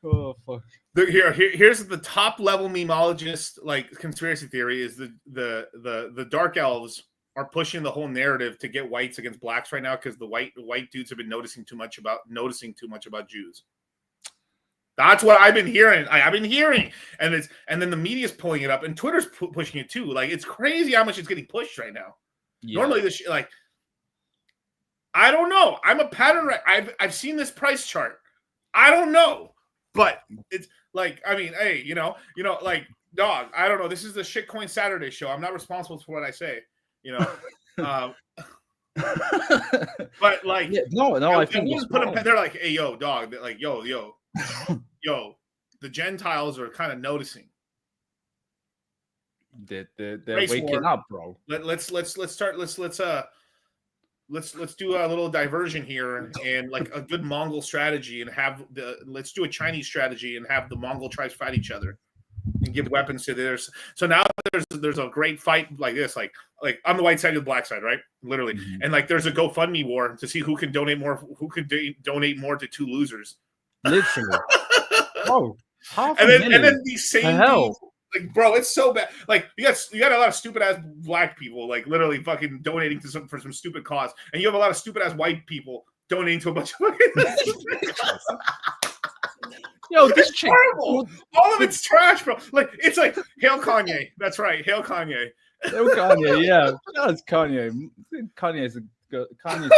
Oh fuck. Here's the top level memologist like conspiracy theory is the dark elves are pushing the whole narrative to get whites against blacks right now because the white dudes have been noticing too much about Jews. That's what I've been hearing. I've been hearing, and then the media's pulling it up, and Twitter's pushing it too. Like it's crazy how much it's getting pushed right now. Yeah. Normally, this like I don't know. I'm a pattern. I've seen this price chart. I don't know, but it's like I mean, hey, you know, like dog. I don't know. This is the Shitcoin Saturday show. I'm not responsible for what I say. You know, but like, yeah, no, I think they're like, hey, yo, dog, they're like, yo, the Gentiles are kind of noticing. They're waking up, bro. Let's let's do a little diversion here and like a good Mongol strategy, and let's do a Chinese strategy and have the Mongol tribes fight each other and give weapons to theirs. So now there's a great fight like this, like on the white side of the black side, right? Literally, and like there's a GoFundMe war to see who can donate more, donate more to two losers. Literally. Oh, and then these same dudes, like, bro, it's so bad. Like you got a lot of stupid ass black people, like literally fucking donating to for some stupid cause, and you have a lot of stupid ass white people donating to a bunch of fucking. Yo, this chick, horrible. All of it's trash, bro. Like it's like hail Kanye. That's right, hail Kanye. Hail Kanye, yeah, that's Kanye. Kanye's a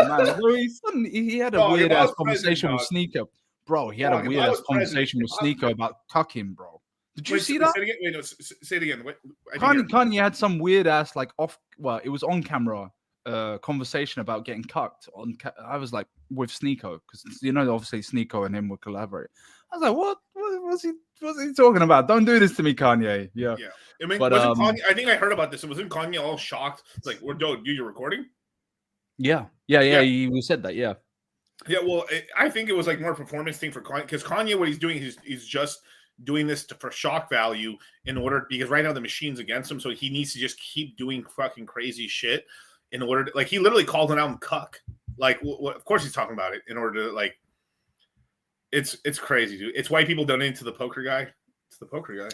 man. He had a weird ass conversation with Sneaker, bro. He had a weird ass conversation with Sneaker about cucking, bro. Did you see that? Say it again. Wait, no, say it again. Wait, Kanye had some weird ass like it was on camera conversation about getting cucked. I was like with Sneeko, because obviously Sneeko and him would collaborate. I was like, what? What's he talking about? Don't do this to me, Kanye. Yeah. I mean, wasn't Kanye, I think I heard about this. Wasn't Kanye all shocked? It's like, you're recording? Yeah. He said that. Yeah. Yeah. Well, I think it was like more a performance thing for Kanye, because Kanye, what he's doing, he's just doing this for shock value because right now the machine's against him, so he needs to just keep doing fucking crazy shit in order to, like, he literally called an album cuck. Like, of course he's talking about it in order to, like, it's crazy, dude. It's white people donating to the poker guy. It's the poker guy.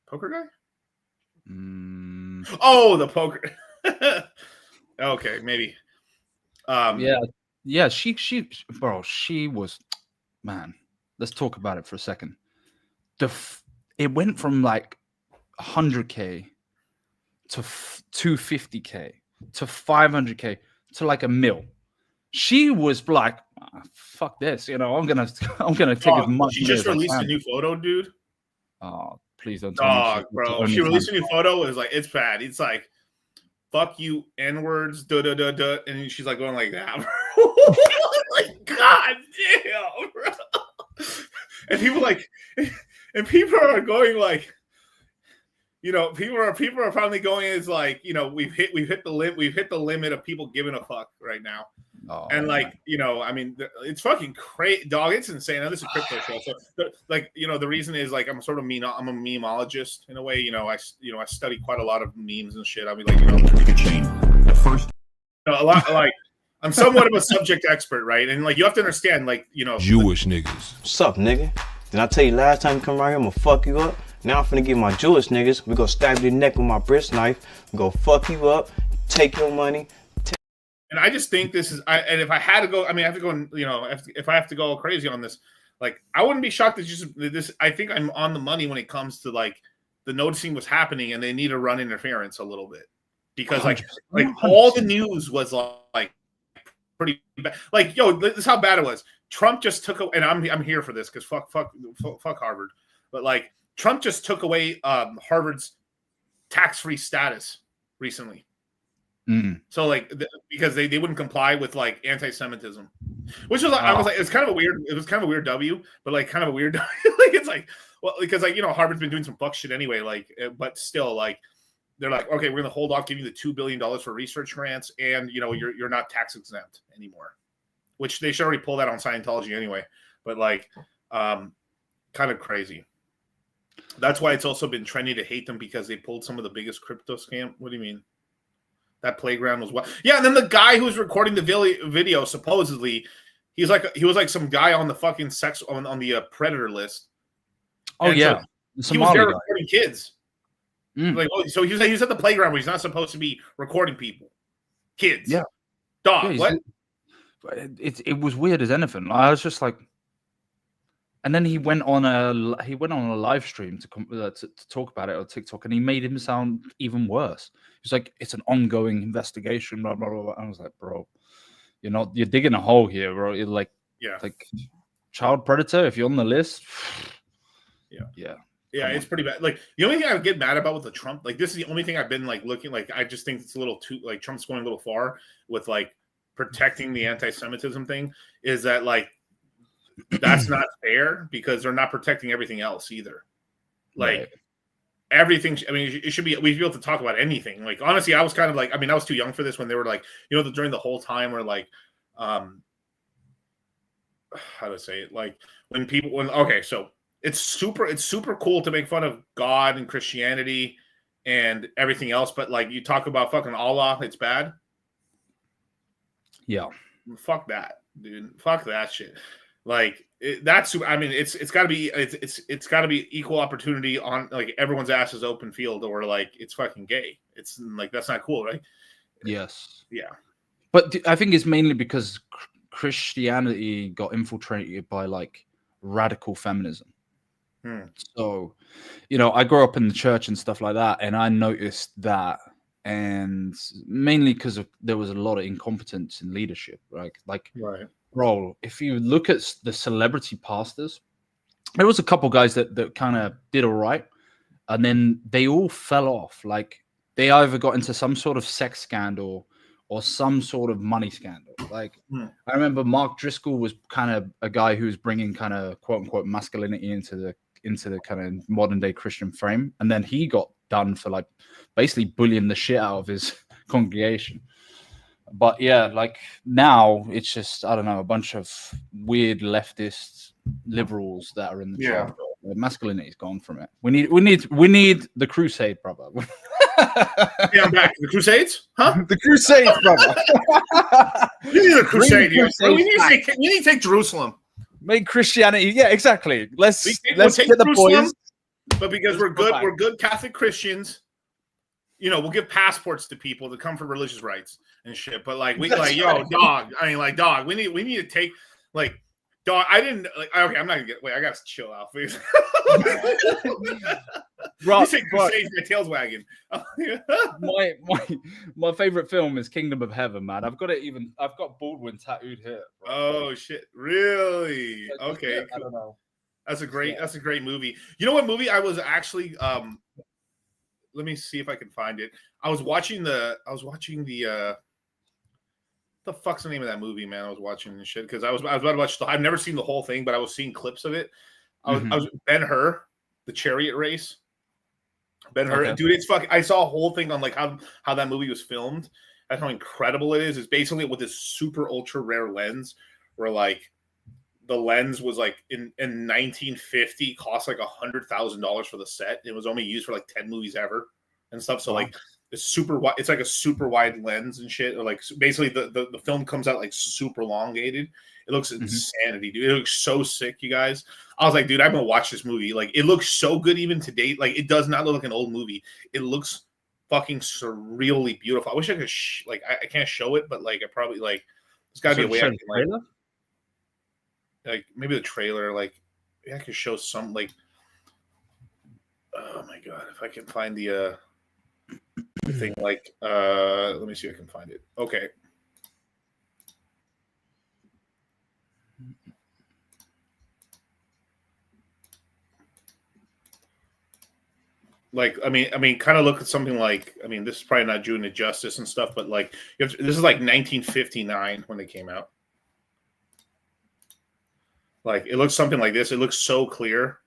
Poker guy? Oh, the poker. Okay, maybe. Yeah. She was, man. Let's talk about it for a second. It went from like 100K to 250K to 500K to like $1 million. She was like, "Fuck this," I'm gonna take as much. She just released a new photo, dude. Oh, please don't tell me, bro. She released a new photo. It's like, it's bad. It's like, fuck you, N-words, and she's like going like that. Like, god damn, bro. And people are going like, people are finally going as like, we've hit the limit of people giving a fuck right now. Oh, and like, I mean, it's fucking crazy, dog. It's insane. Now, this is a crypto show, so like, the reason is like I'm a memeologist in a way. I study quite a lot of memes and shit. I mean, like, first, a lot, like, I'm somewhat of a subject expert, right? And like, you have to understand, like, Jewish niggas. What's up, nigga? Did I tell you last time you come around here, I'm gonna fuck you up? Now I'm finna get my Jewish niggas. We gonna stab your neck with my wrist knife. We gonna fuck you up, take your money. And I just think this is, and if I had to go, I mean, I have to go, if I have to go crazy on this, like, I wouldn't be shocked that this, I think I'm on the money when it comes to like the noticing what's happening, and they need to run interference a little bit, because like all the news was like pretty bad. Like, yo, this is how bad it was. Trump just took, and I'm here for this because fuck Harvard, but like Trump just took away Harvard's tax-free status recently. So like because they wouldn't comply with like anti-Semitism, which was like, I was like, it was kind of a weird W, but like kind of a weird W. Like, it's like, well, because like, Harvard's been doing some fuck shit anyway, like, but still, like, they're like, okay, we're gonna hold off giving you the $2 billion for research grants, and you're not tax exempt anymore, which they should already pull that on Scientology anyway. But like, kind of crazy. That's why it's also been trendy to hate them, because they pulled some of the biggest crypto scam. What do you mean? That playground was what? Yeah, and then the guy who was recording the video, supposedly, he was like some guy on the fucking on the predator list. Oh, and yeah, so he was there recording kids. Like, so he was at the playground where he's not supposed to be recording people, kids. Yeah, dog. Yeah, what? It was weird as anything. I was just like, and then he went on a live stream to talk about it on TikTok, and he made him sound even worse. He's like, it's an ongoing investigation, blah blah blah. I was like, bro, you're digging a hole here, bro. You're like, like child predator if you're on the list. Yeah. It's pretty bad. Like, the only thing I would get mad about with the Trump, like, this is the only thing I've been like looking, like, I just think it's a little too, like, Trump's going a little far with like protecting the anti-Semitism thing, is that like that's not fair, because they're not protecting everything else either. Like, everything. I mean, it should be. We'd be able to talk about anything. Like honestly, I was kind of like. I mean, I was too young for this when they were like, during the whole time where like, how to say it? Like so it's super cool to make fun of God and Christianity and everything else, but like you talk about fucking Allah, it's bad. Yeah. Fuck that, dude. Fuck that shit. Like that's. I mean, it's got to be it's got to be equal opportunity on like everyone's ass is open field, or like it's fucking gay. It's like that's not cool, right? Yes. Yeah. But I think it's mainly because Christianity got infiltrated by like radical feminism. So, I grew up in the church and stuff like that, and I noticed that, and mainly because there was a lot of incompetence in leadership, right? Like, right. Bro, if you look at the celebrity pastors, there was a couple guys that kind of did all right, and then they all fell off. Like, they either got into some sort of sex scandal or some sort of money scandal. Like, I remember Mark Driscoll was kind of a guy who was bringing kind of quote unquote masculinity into the kind of modern day Christian frame, and then he got done for like basically bullying the shit out of his congregation. But yeah, like now it's just, I don't know, a bunch of weird leftist liberals that are in the church. Masculinity is gone from it. We need the crusade, brother. Yeah, I'm back. The Crusades? Huh? The Crusades, brother. We need a crusade. We need to take Jerusalem. Make Christianity. Yeah, exactly. Let's take get the Jerusalem, boys. But because we're good Catholic Christians, we'll give passports to people to come for religious rights and shit. But like dog. I mean, like, dog. We need to take like. Dog, I didn't like. Okay, I'm not gonna get. Wait, I gotta chill out, please. You say Crusades, my tail's wagging. my favorite film is Kingdom of Heaven, man. I've got Baldwin tattooed here. Bro. Oh shit! Really? Okay. I don't know. That's a great movie. You know what movie I was actually? Let me see if I can find it. I was watching the. The fuck's the name of that movie, man? I was watching this shit because I was about to watch. I've never seen the whole thing, but I was seeing clips of it. I was Ben-Hur, the chariot race. Ben-Hur, Okay. dude, it's fucking. I saw a whole thing on like how that movie was filmed. That's how incredible it is. It's basically with this super ultra rare lens, where like the lens was like in 1950 cost like $100,000 for the set. It was only used for like 10 movies ever and stuff. So like. It's super wide. It's like a super wide lens and shit. Or like basically the film comes out like super elongated. It looks insanity, dude. It looks so sick, you guys. I was like, dude, I'm gonna watch this movie. Like, it looks so good even today. Like, it does not look like an old movie. It looks fucking surreally beautiful. I wish I could I can't show it, but like I probably like there's gotta be a way I can like maybe the trailer. Like I could show some like. Oh my god, if I can find the thing like let me see if I can find it. Okay. Like I mean kind of look at something like this is probably not doing it justice and stuff, but like this is like 1959 when they came out. Like it looks something like this. It looks so clear.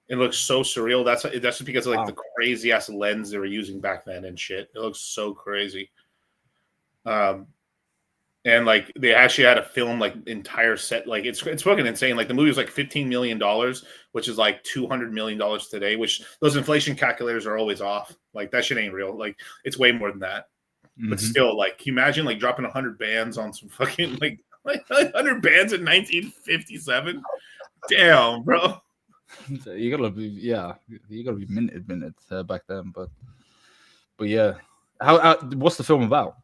It looks so surreal. That's just because of like the crazy ass lens they were using back then and shit. It looks so crazy. And like they actually had to film like entire set. Like it's fucking insane. Like the movie was like $15 million, which is like $200 million today. Which those inflation calculators are always off. Like that shit ain't real. Like it's way more than that. But still, like, can you imagine like dropping 100 bands on some fucking like 100 bands in 1957? Damn, bro. You gotta be minted back then, but yeah. How what's the film about?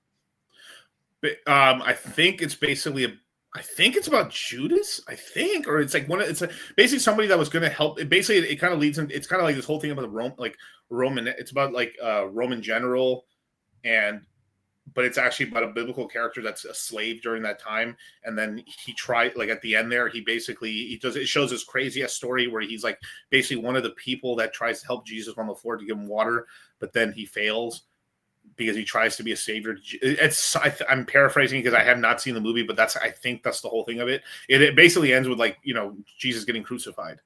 I think it's basically it's about Judas. I think, or it's like it's basically somebody that was going to help. It kind of leads in. It's kind of like this whole thing about the Roman. It's about like a Roman general, but it's actually about a biblical character that's a slave during that time. And then he tried, like at the end there, it shows this crazy ass story where he's like basically one of the people that tries to help Jesus on the floor to give him water, but then he fails because he tries to be a savior. I'm paraphrasing because I have not seen the movie, but I think that's the whole thing of it. It basically ends with like, Jesus getting crucified.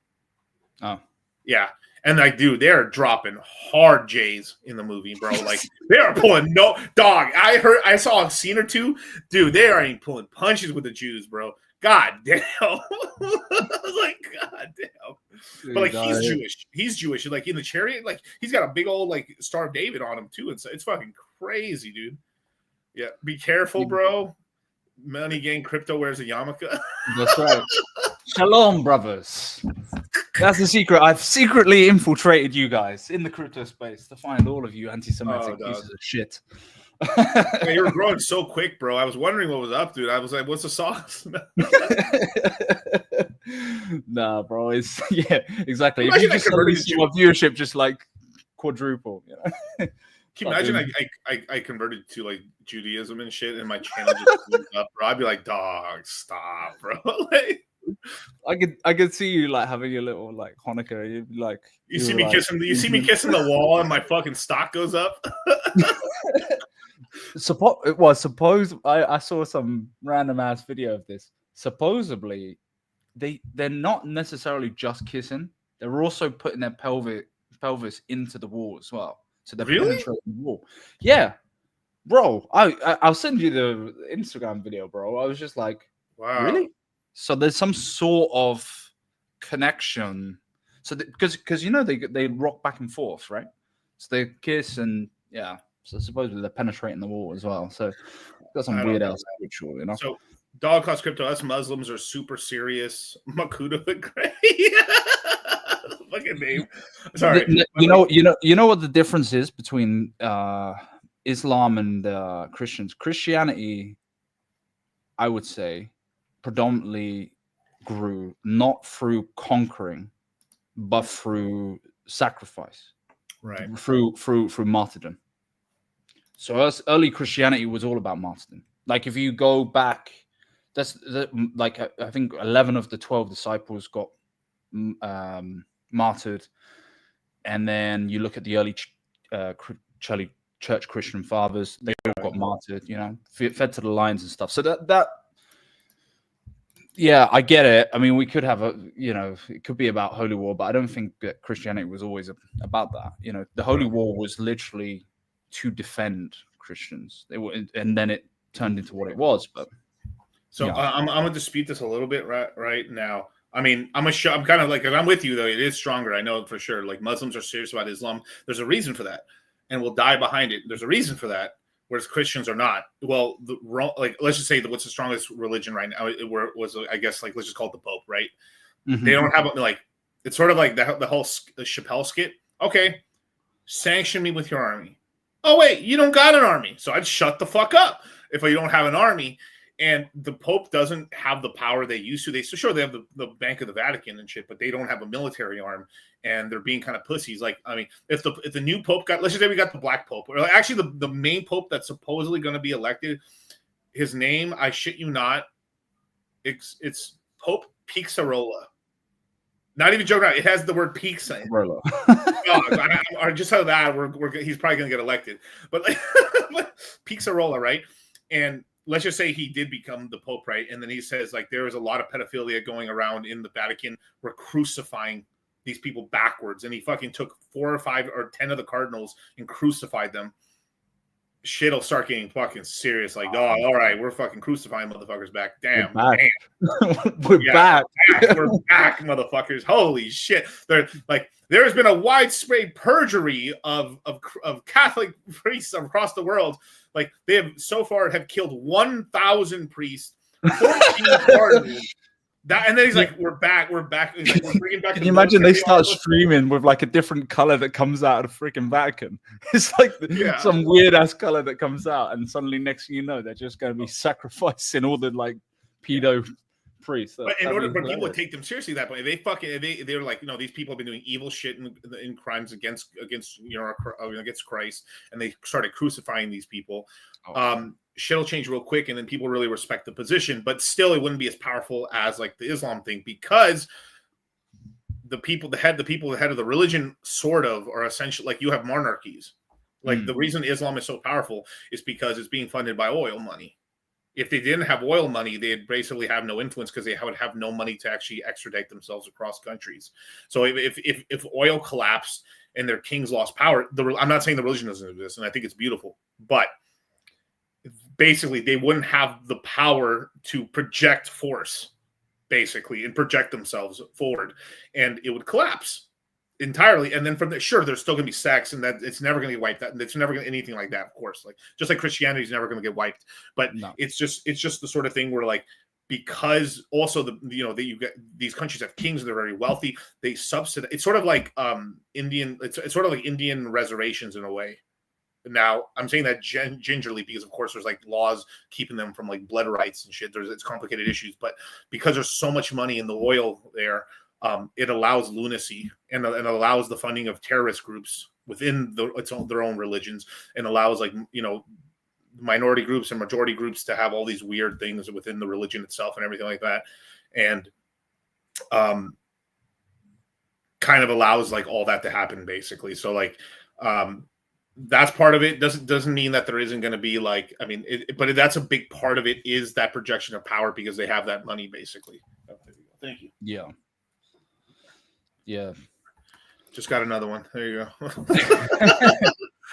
Oh, yeah. And like, dude, they're dropping hard J's in the movie, bro. Like, they are pulling no dog. I saw a scene or two, dude. They are even pulling punches with the Jews, bro. God damn. I was like, God damn. Dude, but like, he's Jewish. He's Jewish. Like in the chariot, like he's got a big old like Star of David on him too. It's fucking crazy, dude. Yeah, be careful, bro. Money Gang Crypto wears a yarmulke. That's right. Shalom, brothers. That's the secret. I've secretly infiltrated you guys in the crypto space to find all of you anti-Semitic pieces of shit. Man, you were growing so quick, bro. I was wondering what was up, dude. I was like, what's the sauce? Nah, bro. It's exactly. If Imagine you just suddenly see my viewership just like quadruple, you know. Can you imagine I converted to like Judaism and shit and my channel just blew up, bro? I'd be like, dog, stop, bro. Like, I could see you like having your little like Hanukkah. You'd be like, you see me kissing the wall and my fucking stock goes up. Suppose I saw some random ass video of this. Supposedly, they're not necessarily just kissing; they're also putting their pelvis into the wall as well. So they're penetrating the wall. Yeah, bro. I'll send you the Instagram video, bro. I was just like, wow, really? So there's some sort of connection. So because you know they rock back and forth, right? So they kiss and yeah. So supposedly they're penetrating the wall as well. So got some weird ass ritual, you know. So Dog Cost Crypto, us Muslims are super serious. Makuda the Great. Fucking name. Sorry. You know what the difference is between Islam and Christians? Christianity, I would say, predominantly grew not through conquering, but through sacrifice, right? Through martyrdom. So early Christianity was all about martyrdom. Like if you go back, like I think 11 of the 12 disciples got martyred, and then you look at the early church Christian fathers, they all got martyred. You know, fed to the lions and stuff. So that. Yeah, I get it. I mean, we could have it could be about holy war, but I don't think that Christianity was always about that. You know, the holy war was literally to defend Christians. And then it turned into what it was. But so I'm gonna dispute this a little bit right now. I mean, I'm kind of like, I'm with you though. It is stronger, I know for sure. Like Muslims are serious about Islam. There's a reason for that, and we'll die behind it. There's a reason for that. Whereas Christians are not. Well, let's just say that what's the strongest religion right now? I guess like let's just call it the Pope, right? Mm-hmm. They don't have like, it's sort of like the whole Chappelle skit. Okay, sanction me with your army. Oh wait, you don't got an army, so I'd shut the fuck up if you don't have an army. And the Pope doesn't have the power they used to. They have the Bank of the Vatican and shit, but they don't have a military arm, and they're being kind of pussies. Like, I mean, if the new Pope let's just say we got the Black Pope, or actually the main Pope that's supposedly going to be elected, his name, I shit you not, it's Pope Pixarola. Not even joking around. It has the word peaks in it. Or just how that he's probably going to get elected, but like Pixarola, right? And let's just say he did become the Pope, right? And then he says, like, there is a lot of pedophilia going around in the Vatican. We're crucifying these people backwards. And he fucking took 4 or 5 or 10 of the cardinals and crucified them. Shit'll start getting fucking serious. Like, oh, all right, we're fucking crucifying motherfuckers back. Damn. We're back. We're back, motherfuckers. Holy shit. There's been a widespread perjury of Catholic priests across the world. Like, they have so far have killed 1,000 priests, 14 cardinals. And then he's like, we're back. We're bringing back. Can you imagine they start streaming with like a different color that comes out of the freaking Vatican? It's like some weird ass color that comes out, and suddenly next thing you know, they're just going to be sacrificing all the like pedo priests. But in order for people to take them seriously, that point, they're like, these people have been doing evil shit in crimes against Christ, and they started crucifying these people. Shit'll change real quick, and then people really respect the position, but still it wouldn't be as powerful as like the Islam thing, because the head of the religion sort of are essentially like, you have monarchies. Like the reason Islam is so powerful is because it's being funded by oil money. If they didn't have oil money, they'd basically have no influence because they would have no money to actually extradite themselves across countries. So if oil collapsed and their kings lost power, I'm not saying the religion doesn't exist, and I think it's beautiful, but basically they wouldn't have the power to project force, basically, and project themselves forward, and it would collapse entirely. And then from there, sure, there's still going to be sex, and that it's never going to get wiped out. It's never going to anything like that, of course. Like just like Christianity is never going to get wiped, but it's just the sort of thing where like because also that you get these countries have kings and they're very wealthy, they subsidize. It's sort of like Indian. It's sort of like Indian reservations in a way. Now I'm saying that gingerly because of course there's like laws keeping them from like blood rights and shit. It's complicated issues, but because there's so much money in the oil there. It allows lunacy and allows the funding of terrorist groups within their own religions, and allows minority groups and majority groups to have all these weird things within the religion itself and everything like that, and kind of allows like all that to happen basically. So like that's part of it. Doesn't mean that there isn't going to be like but that's a big part of it is that projection of power because they have that money basically. Thank you. Yeah. Yeah. Just got another one. There you go.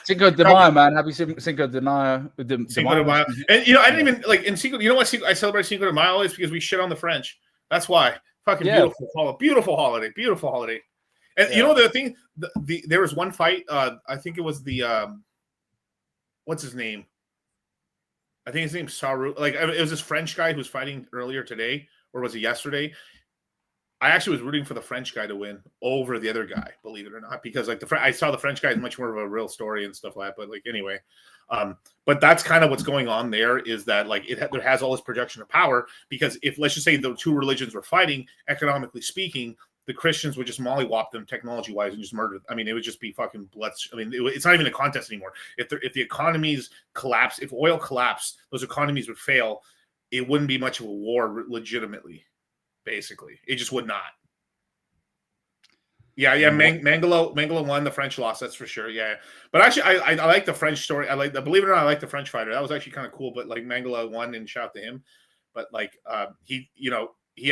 Cinco de Mayo, man. Happy Cinco de Mayo. Cinco de Mayo. And I didn't even like in Cinco. You know what I celebrate Cinco de Mayo is because we shit on the French. That's why. Fucking beautiful holiday. And you know the thing. There was one fight. I think it was the what's his name? I think his name's Saru. Like it was this French guy who was fighting earlier today, or was it yesterday? I actually was rooting for the French guy to win over the other guy, believe it or not, because like I saw the French guy is much more of a real story and stuff like that. But like anyway, but that's kind of what's going on there is that like there has all this projection of power because if let's just say the two religions were fighting, economically speaking, the Christians would just mollywop them technology wise and just murder. I mean, it would just be fucking blood. I mean, it's not even a contest anymore. If the economies collapse, if oil collapsed, those economies would fail. It wouldn't be much of a war legitimately. Basically, it just would not. Yeah. Mangala won. The French lost. That's for sure. Yeah, but actually, I like the French story. Believe it or not, I like the French fighter. That was actually kind of cool. But like Mangala won, and shout to him. But like he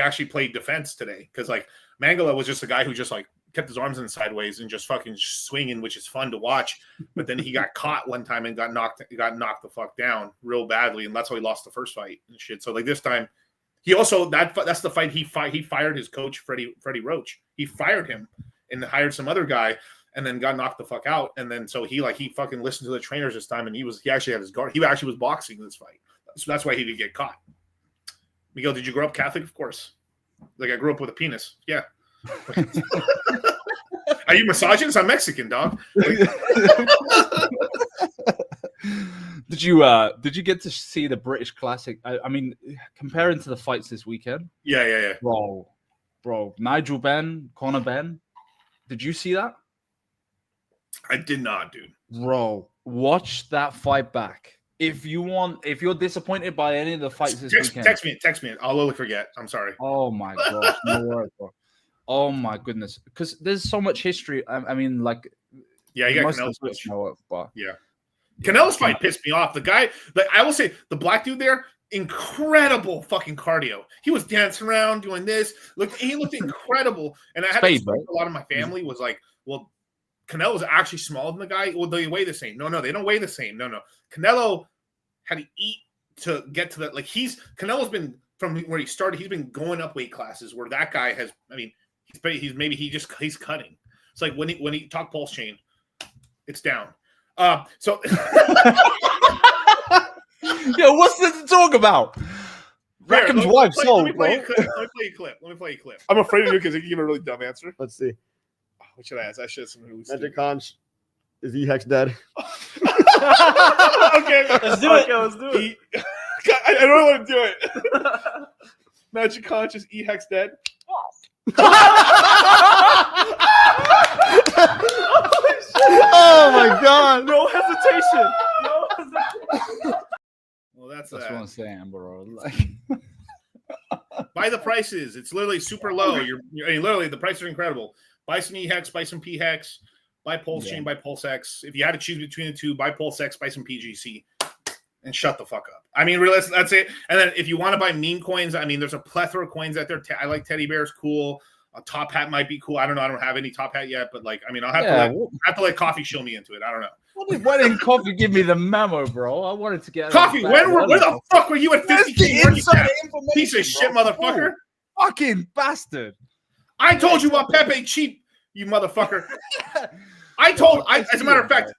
actually played defense today because like Mangala was just a guy who just like kept his arms in sideways and just fucking swinging, which is fun to watch. But then he got caught one time and got knocked the fuck down real badly, and that's why he lost the first fight and shit. So like this time. He also that's the fight he fired his coach Freddie Roach. He fired him and hired some other guy and then got knocked the fuck out. And then so he fucking listened to the trainers this time and he actually had his guard. He actually was boxing this fight. So that's why he didn't get caught. Miguel, did you grow up Catholic? Of course. Like I grew up with a penis. Yeah. Are you misogynist? I'm Mexican, dog. Did you get to see the British Classic? I mean, comparing to the fights this weekend. Yeah. Bro, Nigel Benn, Conor Benn. Did you see that? I did not, dude. Bro, watch that fight back. If you're disappointed by any of the fights this weekend, text me. I'll literally forget. I'm sorry. Oh my gosh, no worries, bro. Oh my goodness, because there's so much history. I mean, like, yeah, you got most Canelo's of us know it, but yeah. Canelo's fight pissed me off. The guy, like I will say, the black dude there, incredible fucking cardio. He was dancing around doing this. Look, he looked incredible. And I had a lot of my family was like, well, Canelo's actually smaller than the guy. Well, they weigh the same. No, they don't weigh the same. No. Canelo had to eat to get to that. Like Canelo's been from where he started. He's been going up weight classes where that guy has. I mean, he's cutting. It's like when he talk pulse chain, it's down. So yo, what's this to talk about? Rackham's wife sold. Let me play a clip. I'm afraid to do because you give a really dumb answer. Let's see. Oh, what should I ask? I should have some really Magic Conch, is E-Hex dead? Okay, let's do it. I don't want to do it. Magic Conch, is E-Hex dead? Oh my god! No hesitation. Well, that's what I'm saying, bro. Like, buy the prices. It's literally super low. I mean, literally, the prices are incredible. Buy some E-Hex, buy some P-Hex, buy Pulse Chain, buy Pulse X. If you had to choose between the two, buy Pulse X, buy some PGC. and shut the fuck up. I mean, really, that's it. And then if you want to buy meme coins, I mean, there's a plethora of coins out there. I like teddy bears, cool. A top hat might be cool. I don't know. I don't have any top hat yet, but like, I mean, I'll have to let Coffee show me into it. I don't know. Why didn't Coffee give me the memo, bro? I wanted to get Coffee. Where the fuck were you at 50K market cap? Piece of shit, motherfucker. Fucking bastard. I told you about Pepe cheap, you motherfucker. As a matter of fact,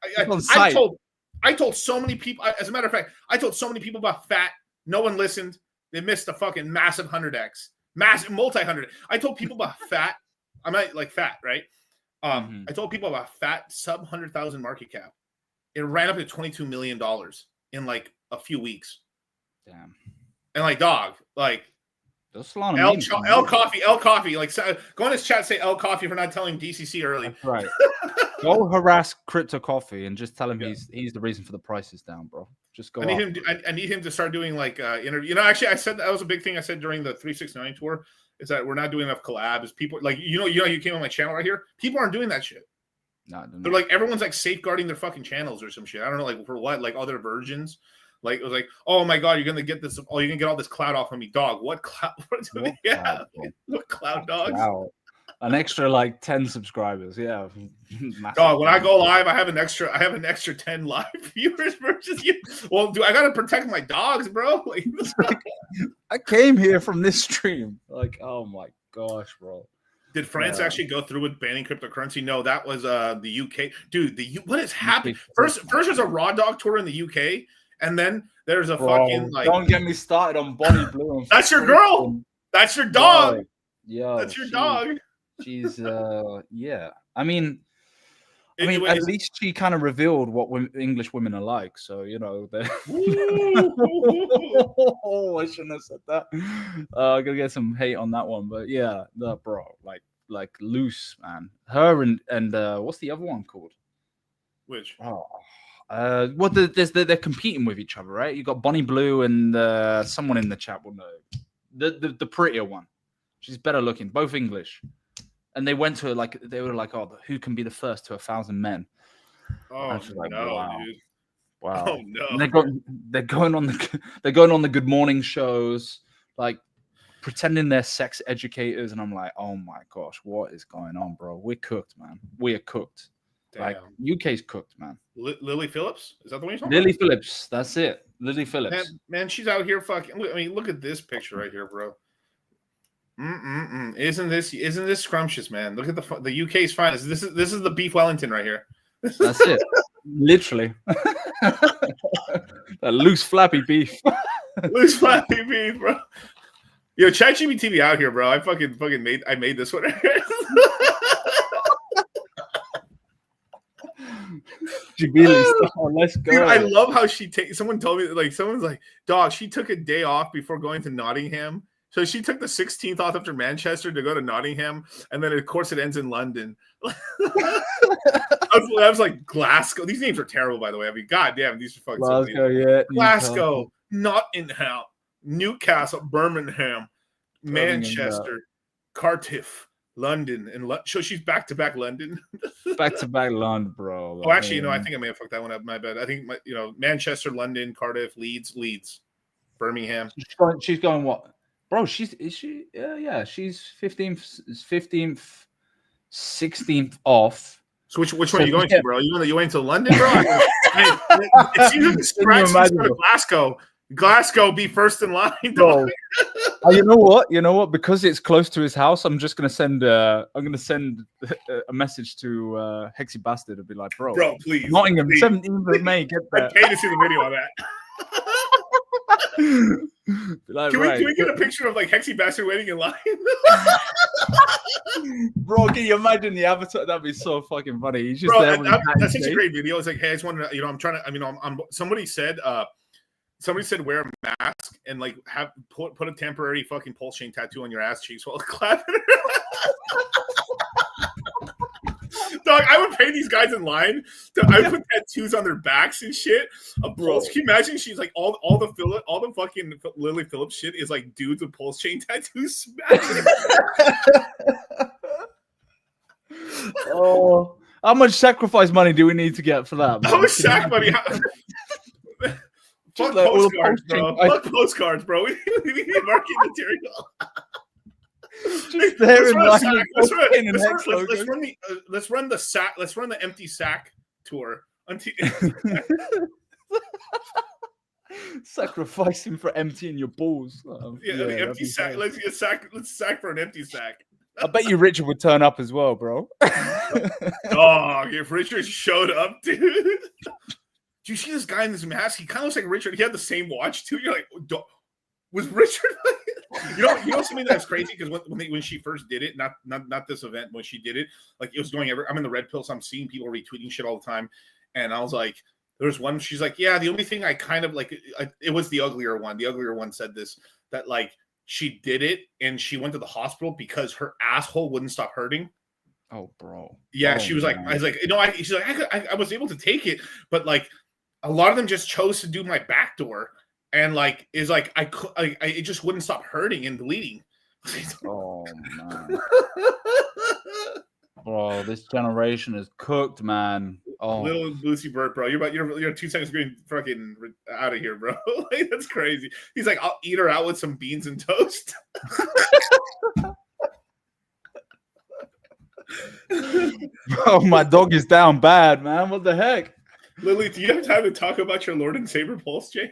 I told so many people. As a matter of fact, I told so many people about fat. No one listened. They missed the fucking massive 100x, massive multi-100. I told people about fat. I might like fat, right? I told people about fat sub 100,000 market cap. It ran up to $22 million in like a few weeks. Damn. And like, dog, like. That's a lot of L Coffee. Like, go on his chat, say L Coffee for not telling DCC early. That's right. Go harass Crypto Coffee and just tell him he's the reason for the prices down, bro. Just go. I need him to start doing like interview. You know, actually, I said that was a big thing I said during the 369 tour is that we're not doing enough collabs. People like you came on my channel right here. People aren't doing that shit. No, they're like everyone's like safeguarding their fucking channels or some shit. I don't know, like for what? Like other versions. Like it was like, oh my god, you're gonna get this. Oh, you're gonna get all this cloud off of me, dog. What cloud? What cloud, dog? Wow. An extra like 10 subscribers, yeah. Dog, when I go live, I have an extra 10 live viewers versus you. Well, I gotta protect my dogs, bro. Like, I came here from this stream. Like, oh my gosh, bro. Did France actually go through with banning cryptocurrency? No, that was the UK. Dude, what is happening? First there's a Raw Dog tour in the UK. And then there's a fucking like. Don't get me started on Bonnie Blue. That's your girl. That's your dog. Yeah, that's your dog. She's yeah. I mean, at least she kind of revealed what English women are like. So you know, oh, I shouldn't have said that. I'm gonna get some hate on that one, but yeah, bro, like loose, man. Her and what's the other one called? Which? Oh. Well, they're competing with each other, right? You got Bonnie Blue and someone in the chat will know the prettier one. She's better looking, both English, and they went to they were like, oh, who can be the first to 1,000 men? Oh like, no, wow. dude! Wow. Oh no! And they're going on the good morning shows, like pretending they're sex educators, and I'm like, oh my gosh, what is going on, bro? We're cooked, man. We are cooked. Damn. Like UK's cooked, man. Lily Phillips? Is that the one you're talking Lily about? Phillips, that's it. Lily Phillips. Man, she's out here fucking. I mean, look at this picture right here, bro. Isn't this scrumptious, man? Look at the UK's finest. This is the beef Wellington right here. That's it. Literally. That loose flappy beef. Loose flappy beef, bro. Yo, ChatGPT out here, bro. I fucking made this one. Let's go. Dude, I love how someone told me, like, someone's like, dog, she took a day off before going to Nottingham. So she took the 16th off after Manchester to go to Nottingham, and then of course it ends in London. I was like, Glasgow. These names are terrible, by the way. I mean, goddamn, these are fucking Glasgow, yeah. Glasgow, Nottingham, Newcastle, Birmingham, Manchester, Cardiff, London, and so she's back to back London. Back to back London, bro. Oh, actually, I think I may have fucked that one up. My bad. I think Manchester, London, Cardiff, Leeds, Birmingham. She's going what? Bro, she's 15th, 16th off. So which one are you going to, bro? You went to London, bro? It seems like the scratch to Glasgow. Glasgow be first in line, bro. You know what? Because it's close to his house, I'm just gonna send. I'm gonna send a message to Hexy Bastard and be like, bro, please, Nottingham, 17th of May, get there. I'd pay to see the video on that. Can we get a picture of like Hexy Bastard waiting in line? Bro, can you imagine the avatar? That'd be so fucking funny. He's just that's such a great video. It's like, hey, I just wanted to, I'm trying to. Somebody said wear a mask and like put a temporary fucking pulse chain tattoo on your ass cheeks while clapping. Dog, I would pay these guys in line I would put tattoos on their backs and shit. Bro, can you imagine? She's like all the fucking Lily Phillips shit is like dudes with pulse chain tattoos smashing. Oh, how much sacrifice money do we need to get for that? How much sack money? Fuck like all the postcards, bro. posting- Fuck postcards, bro. We need marketing material. Just there in line with fucking and let's Hex run the sack. Let's run the empty sack tour. Sacrificing for emptying your balls. Yeah, the empty sack. Let's get sack. Let's sack for an empty sack. I bet you Richard would turn up as well, bro. Dog, if Richard showed up, dude. Do you see this guy in this mask? He kind of looks like Richard. He had the same watch too. You're like, was Richard? you know something that's crazy because when she first did it, not this event, when she did it, like it was going everywhere. I'm in the red pill, so I'm seeing people retweeting shit all the time, and I was like, there was one. She's like, yeah, the only thing I kind of like, it was the uglier one. The uglier one said this, that like she did it and she went to the hospital because her asshole wouldn't stop hurting. Oh, bro. Yeah, oh, she was like, I was like, she's like, I was able to take it, but like a lot of them just chose to do my back door, and like is like it just wouldn't stop hurting and bleeding. Oh man. Bro, this generation is cooked, man. Oh, little Lucy Burt, bro. You're 2 seconds being fucking out of here, bro. Like, that's crazy. He's like, I'll eat her out with some beans and toast. Bro, my dog is down bad, man. What the heck? Lily, do you have time to talk about your Lord and Savior Pulse chain?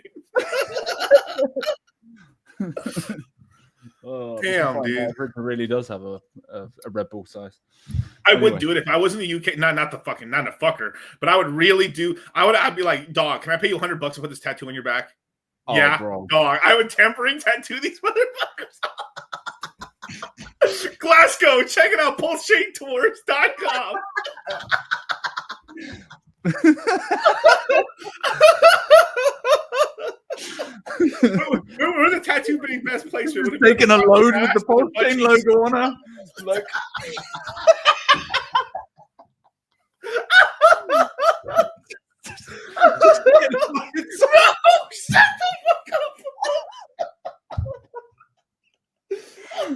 Oh, damn, dude. Richard really does have a Red Bull size. I would do it if I was in the UK. Not a fucker, but I would really do. I'd be like, dog, can I pay you $100 to put this tattoo on your back? Oh, yeah, bro. Dog. I would tempering tattoo these motherfuckers. Glasgow, check it out, pulsechaintours.com. We're the tattoo being best place. Taking a load with the Pulse Chain logo on her. Like, shut the fuck up.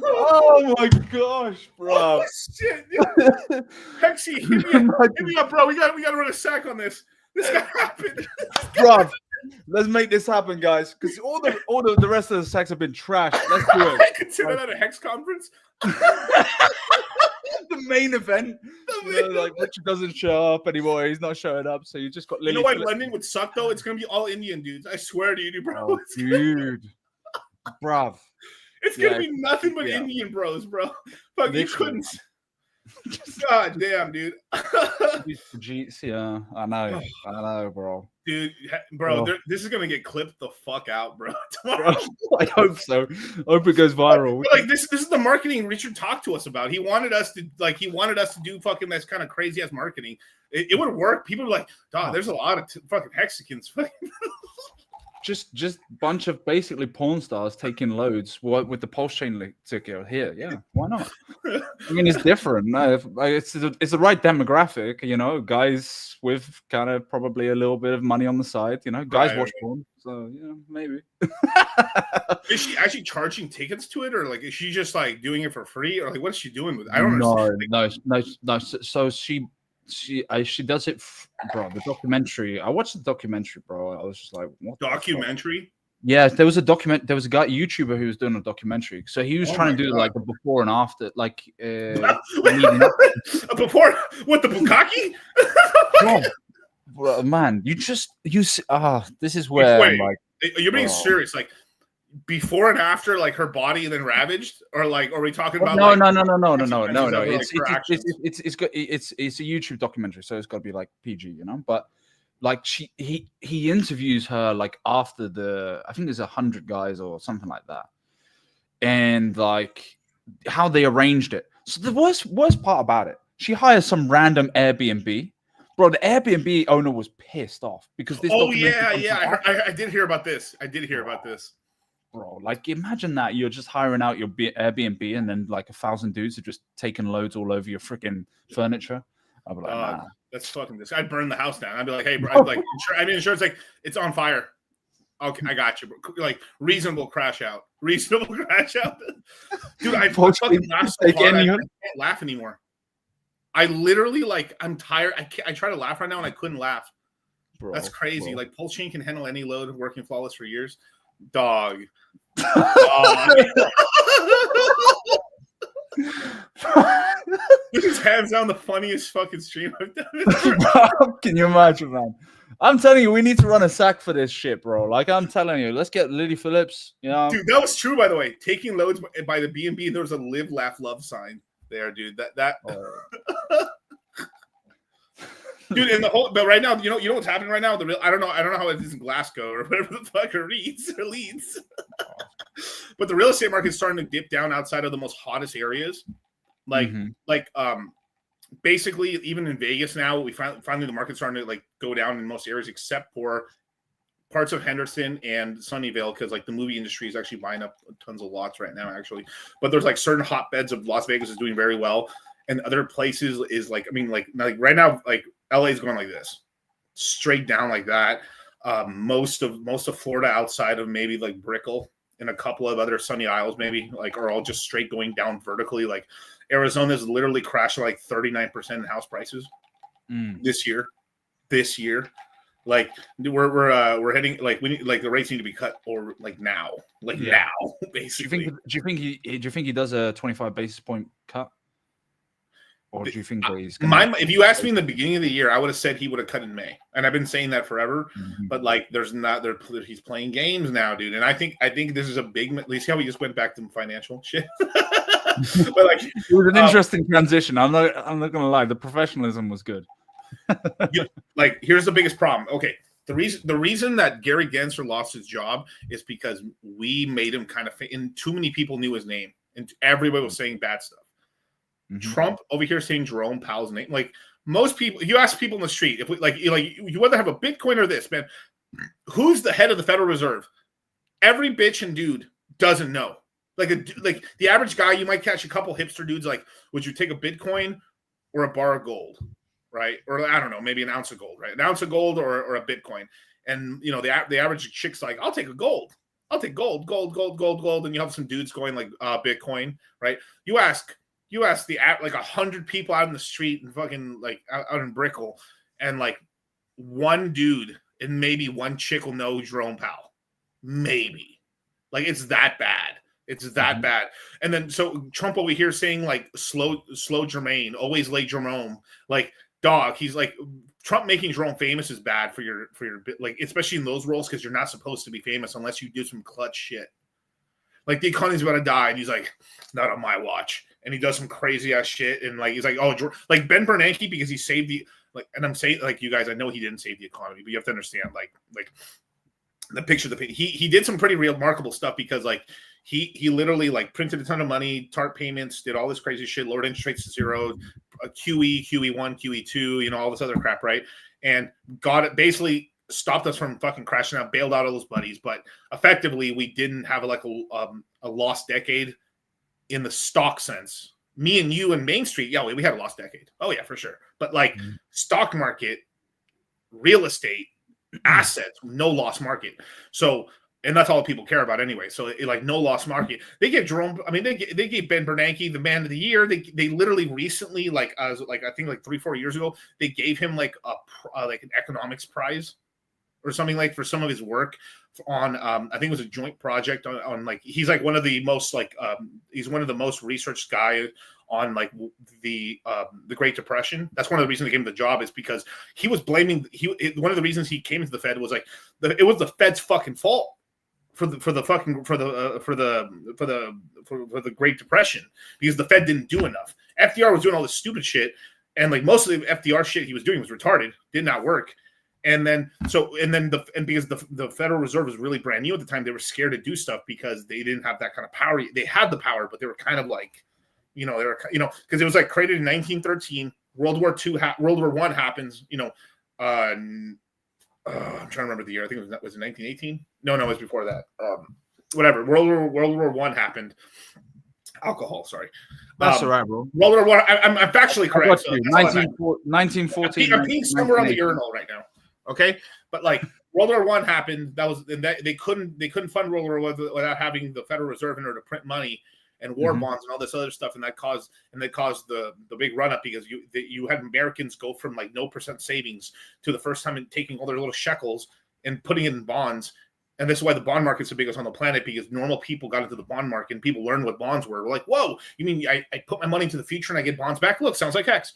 Oh my gosh, bro. Oh, shit. Hexy, hit me up, bro. We got to run a sack on this. This got happened. Bro, let's make this happen, guys. Because all the rest of the sacks have been trashed. Let's do it. I consider that a Hex conference. The main event. Like Richard doesn't show up anymore. He's not showing up, so you just got Lily. You know why London would suck though? It's gonna be all Indian dudes. I swear to you, bro. Oh, dude, bruv. It's gonna be nothing but Indian bros, bro. Fuck, you couldn't. God damn, dude. Yeah, I know, bro. Dude, bro, this is gonna get clipped the fuck out, bro. Bro, I hope so. I hope it goes viral. But like this is the marketing Richard talked to us about. He wanted us to do fucking this kind of crazy ass marketing. It would work. People were like, dog, there's a lot of fucking Hexicans. Just bunch of basically porn stars taking loads with the Pulse Chain ticket here. Yeah, why not? I mean, it's different. No, it's the right demographic, you know. Guys with kind of probably a little bit of money on the side, you know. Guys watch porn, so yeah, maybe. Is she actually charging tickets to it, or like is she just like doing it for free, or like what is she doing with it? I don't understand. No. So she does it, bro. The documentary. I watched the documentary, bro. I was just like, what? Documentary? Yeah, there was a document. There was a guy, YouTuber, who was doing a documentary. So he was trying to do like the before and after, like before what, the bukkake? Bro, man, this is where Wait, I'm like, you're being serious, like before and after, like her body then ravaged, or like are we talking about? No. Like, It's a YouTube documentary, so it's got to be like PG, you know. But like he interviews her like after I think there's 100 guys or something like that, and like how they arranged it. So the worst part about it, she hires some random Airbnb. Bro, the Airbnb owner was pissed off because this. Oh yeah, I did hear about this. Bro, like imagine that you're just hiring out your Airbnb and then like 1,000 dudes are just taking loads all over your freaking furniture. I'd be like, nah. That's fucking this. I'd burn the house down. I'd be like, hey, bro, I'd like, insurance, like it's on fire. Okay, I got you, bro. Like reasonable crash out. Dude, I fucking laugh so hard. I can't laugh anymore. I literally like I'm tired. I try to laugh right now and I couldn't laugh. That's crazy. bro. Like Pulse Chain can handle any load, working flawless for years. Dog. This is hands down the funniest fucking stream I've done. Can you imagine, man? I'm telling you, we need to run a sack for this shit, bro. Like I'm telling you, let's get Lily Phillips. You know, Dude, that was true, by the way. Taking loads by the B&B, there was a live, laugh, love sign there, dude. That. Dude, and the whole, but right now, you know what's happening right now. I don't know how it is in Glasgow or whatever the fuck it Leeds. But the real estate market is starting to dip down outside of the most hottest areas, basically even in Vegas now. We finally the market's starting to like go down in most areas except for parts of Henderson and Sunnyvale, because like the movie industry is actually buying up tons of lots right now, actually. But there's like certain hotbeds of Las Vegas is doing very well, and other places is like right now like LA is going like this, straight down like that. Most of Florida, outside of maybe like Brickell and a couple of other sunny isles, maybe like are all just straight going down vertically. Like Arizona is literally crashing like 39% in house prices this year. Like we're heading like we need like the rates need to be cut or like now, now basically. Do you think he does a 25 basis point cut? Or do you think that he's gonna... If you asked me in the beginning of the year, I would have said he would have cut in May, and I've been saying that forever. But like, he's playing games now, dude. And I think this is a big. See how we just went back to financial shit. But like, it was an interesting transition. I'm not gonna lie. The professionalism was good. Like, here's the biggest problem. Okay, the reason that Gary Gensler lost his job is because we made him kind of, and too many people knew his name, and everybody was saying bad stuff. Trump over here saying Jerome Powell's name. Like most people, you ask people in the street, if we like you whether have a Bitcoin or this, man, who's the head of the Federal Reserve? Every bitch and dude doesn't know. Like the average guy, you might catch a couple hipster dudes like, would you take a Bitcoin or a bar of gold, right? Or I don't know, maybe an ounce of gold, right? An ounce of gold or a Bitcoin. And you know the average chick's like, I'll take a gold. I'll take gold. And you have some dudes going like Bitcoin, right? You ask the like 100 people out in the street and fucking like out in Brickell, and like one dude and maybe one chick will know Jerome Powell. Maybe. Like it's that bad. It's that bad. And then so Trump over here saying like slow Jermaine, always late Jerome. Like dog, he's like Trump making Jerome famous is bad for your like, especially in those roles, because you're not supposed to be famous unless you do some clutch shit. Like the economy's about to die, and he's like, not on my watch. And he does some crazy ass shit, and like he's like, oh, like Ben Bernanke, because he saved the like, and I'm saying like, you guys, I know he didn't save the economy, but you have to understand like the picture, he did some pretty remarkable stuff, because like he literally like printed a ton of money, TARP payments, did all this crazy shit, lowered interest rates to zero, QE1, QE2, you know, all this other crap, right? And got it basically. Stopped us from fucking crashing out, bailed out all those buddies, but effectively we didn't have like a lost decade in the stock sense. Me and you and Main Street, yeah, we had a lost decade. Oh yeah, for sure. But like stock market, real estate, assets, no lost market. So, and that's all people care about anyway. So like no lost market. They gave Jerome. I mean, they gave Ben Bernanke the Man of the Year. They literally recently, like I think like 3-4 years ago, they gave him like like an economics prize or something, like for some of his work on I think it was a joint project on like, he's like one of the most like he's one of the most researched guy on like the Great Depression. That's one of the reasons they gave him the job, is because he was blaming one of the reasons he came into the Fed was like it was the Fed's fucking fault for the Great Depression, because the Fed didn't do enough. FDR was doing all this stupid shit, and like most of the FDR shit he was doing was retarded, did not work. And then because the Federal Reserve was really brand new at the time, they were scared to do stuff because they didn't have that kind of power. They had the power, but they were kind of like, you know, because it was like created in 1913. World War I happens. You know, I'm trying to remember the year. I think was it 1918? No, it was before that. Whatever. World War I happened. Alcohol, sorry. That's all right, bro. World War I. I'm factually correct. So 1914. I'm peeing somewhere on the urinal right now. Okay, but like World War I happened. That was, and they couldn't fund World War I without having the Federal Reserve in order to print money. and war Mhm. bonds and all this other stuff, and that caused the big run up because you had Americans go from like no percent savings to the first time in taking all their little shekels and putting it in bonds. And this is why the bond market's the biggest on the planet, because normal people got into the bond market and people learned what bonds were. We're like, whoa, you mean I put my money into the future and I get bonds back? Look, sounds like X.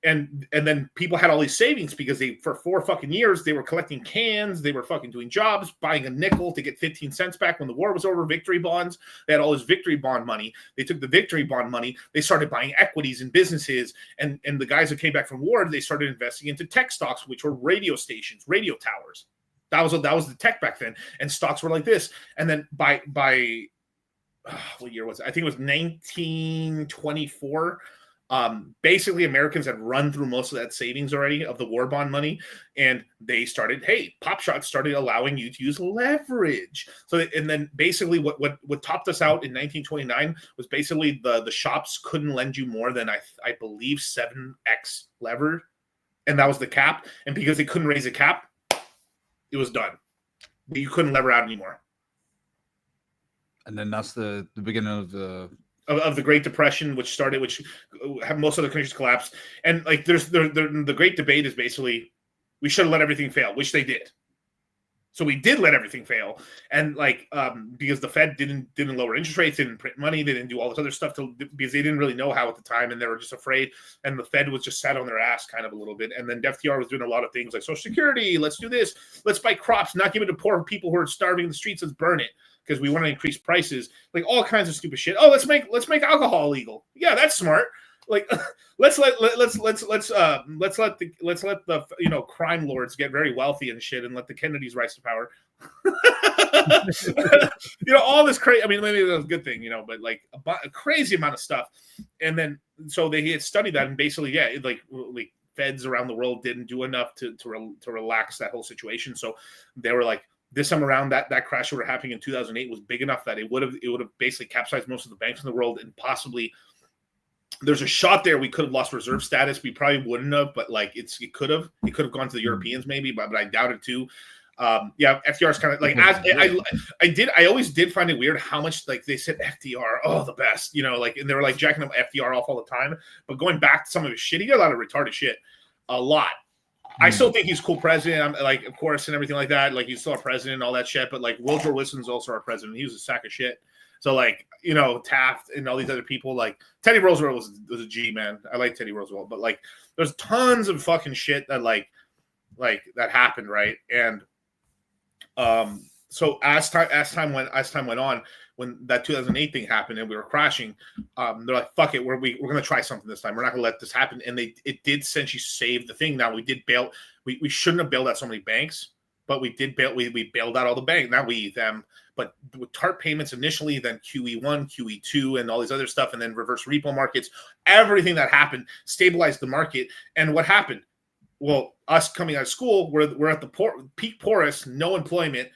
And then people had all these savings because for 4 fucking years they were collecting cans, they were fucking doing jobs, buying a nickel to get 15 cents back when the war was over, victory bonds. They had all this victory bond money. They took the victory bond money, they started buying equities in businesses, and the guys that came back from war, they started investing into tech stocks, which were radio stations, radio towers. That was the tech back then, and stocks were like this. And then by what year was it? I think it was 1924. Basically, Americans had run through most of that savings already of the war bond money, and they started. Hey, Pop Shot started allowing you to use leverage. So, and then basically, what topped us out in 1929 was basically the shops couldn't lend you more than I believe 7x lever, and that was the cap. And because they couldn't raise a cap, it was done. You couldn't lever out anymore. And then that's the beginning of the Great Depression, which have most of the countries collapsed. And like the great debate is basically we should have let everything fail, which they did. So we did let everything fail, and because the Fed didn't lower interest rates, they didn't print money, they didn't do all this other stuff because they didn't really know how at the time, and they were just afraid. And the Fed was just sat on their ass kind of a little bit. And then FDR was doing a lot of things like Social Security. Let's do this. Let's buy crops, not give it to poor people who are starving in the streets. Let's burn it because we want to increase prices. Like all kinds of stupid shit. Oh, let's make alcohol illegal. Yeah, that's smart. Like let's let the crime lords get very wealthy and shit, and let the Kennedys rise to power. All this crazy. I mean, maybe that's a good thing, but like a crazy amount of stuff. And then so they had studied that, and basically, yeah, like feds around the world didn't do enough to relax that whole situation. So they were like, this time around, that crash that were happening in 2008 was big enough that it would have basically capsized most of the banks in the world, and possibly. There's a shot there we could have lost reserve status. We probably wouldn't have, but like it could have gone to the Europeans maybe, but I doubt it too. FDR is kind of like I always did find it weird how much like they said FDR, the best, and they were like jacking up FDR off all the time. But going back to some of his shit, he got a lot of retarded shit, a lot. I still think he's a cool president. I'm like, of course, and everything like that. Like he's still our president and all that shit. But like Woodrow Wilson's also our president. He was a sack of shit. So like, Taft and all these other people, like Teddy Roosevelt was a G, man. I like Teddy Roosevelt, but like there's tons of fucking shit that like that happened, right? And so as time went on, when that 2008 thing happened and we were crashing, they're like, fuck it, we're gonna try something this time. We're not gonna let this happen. And it did essentially save the thing. Now we did bail. We shouldn't have bailed out so many banks, but we did bail. We bailed out all the banks. Not we, them. But with TARP payments initially, then QE1, QE2, and all these other stuff, and then reverse repo markets, everything that happened stabilized the market. And what happened? Well, us coming out of school, we're at the peak poorest, no employment.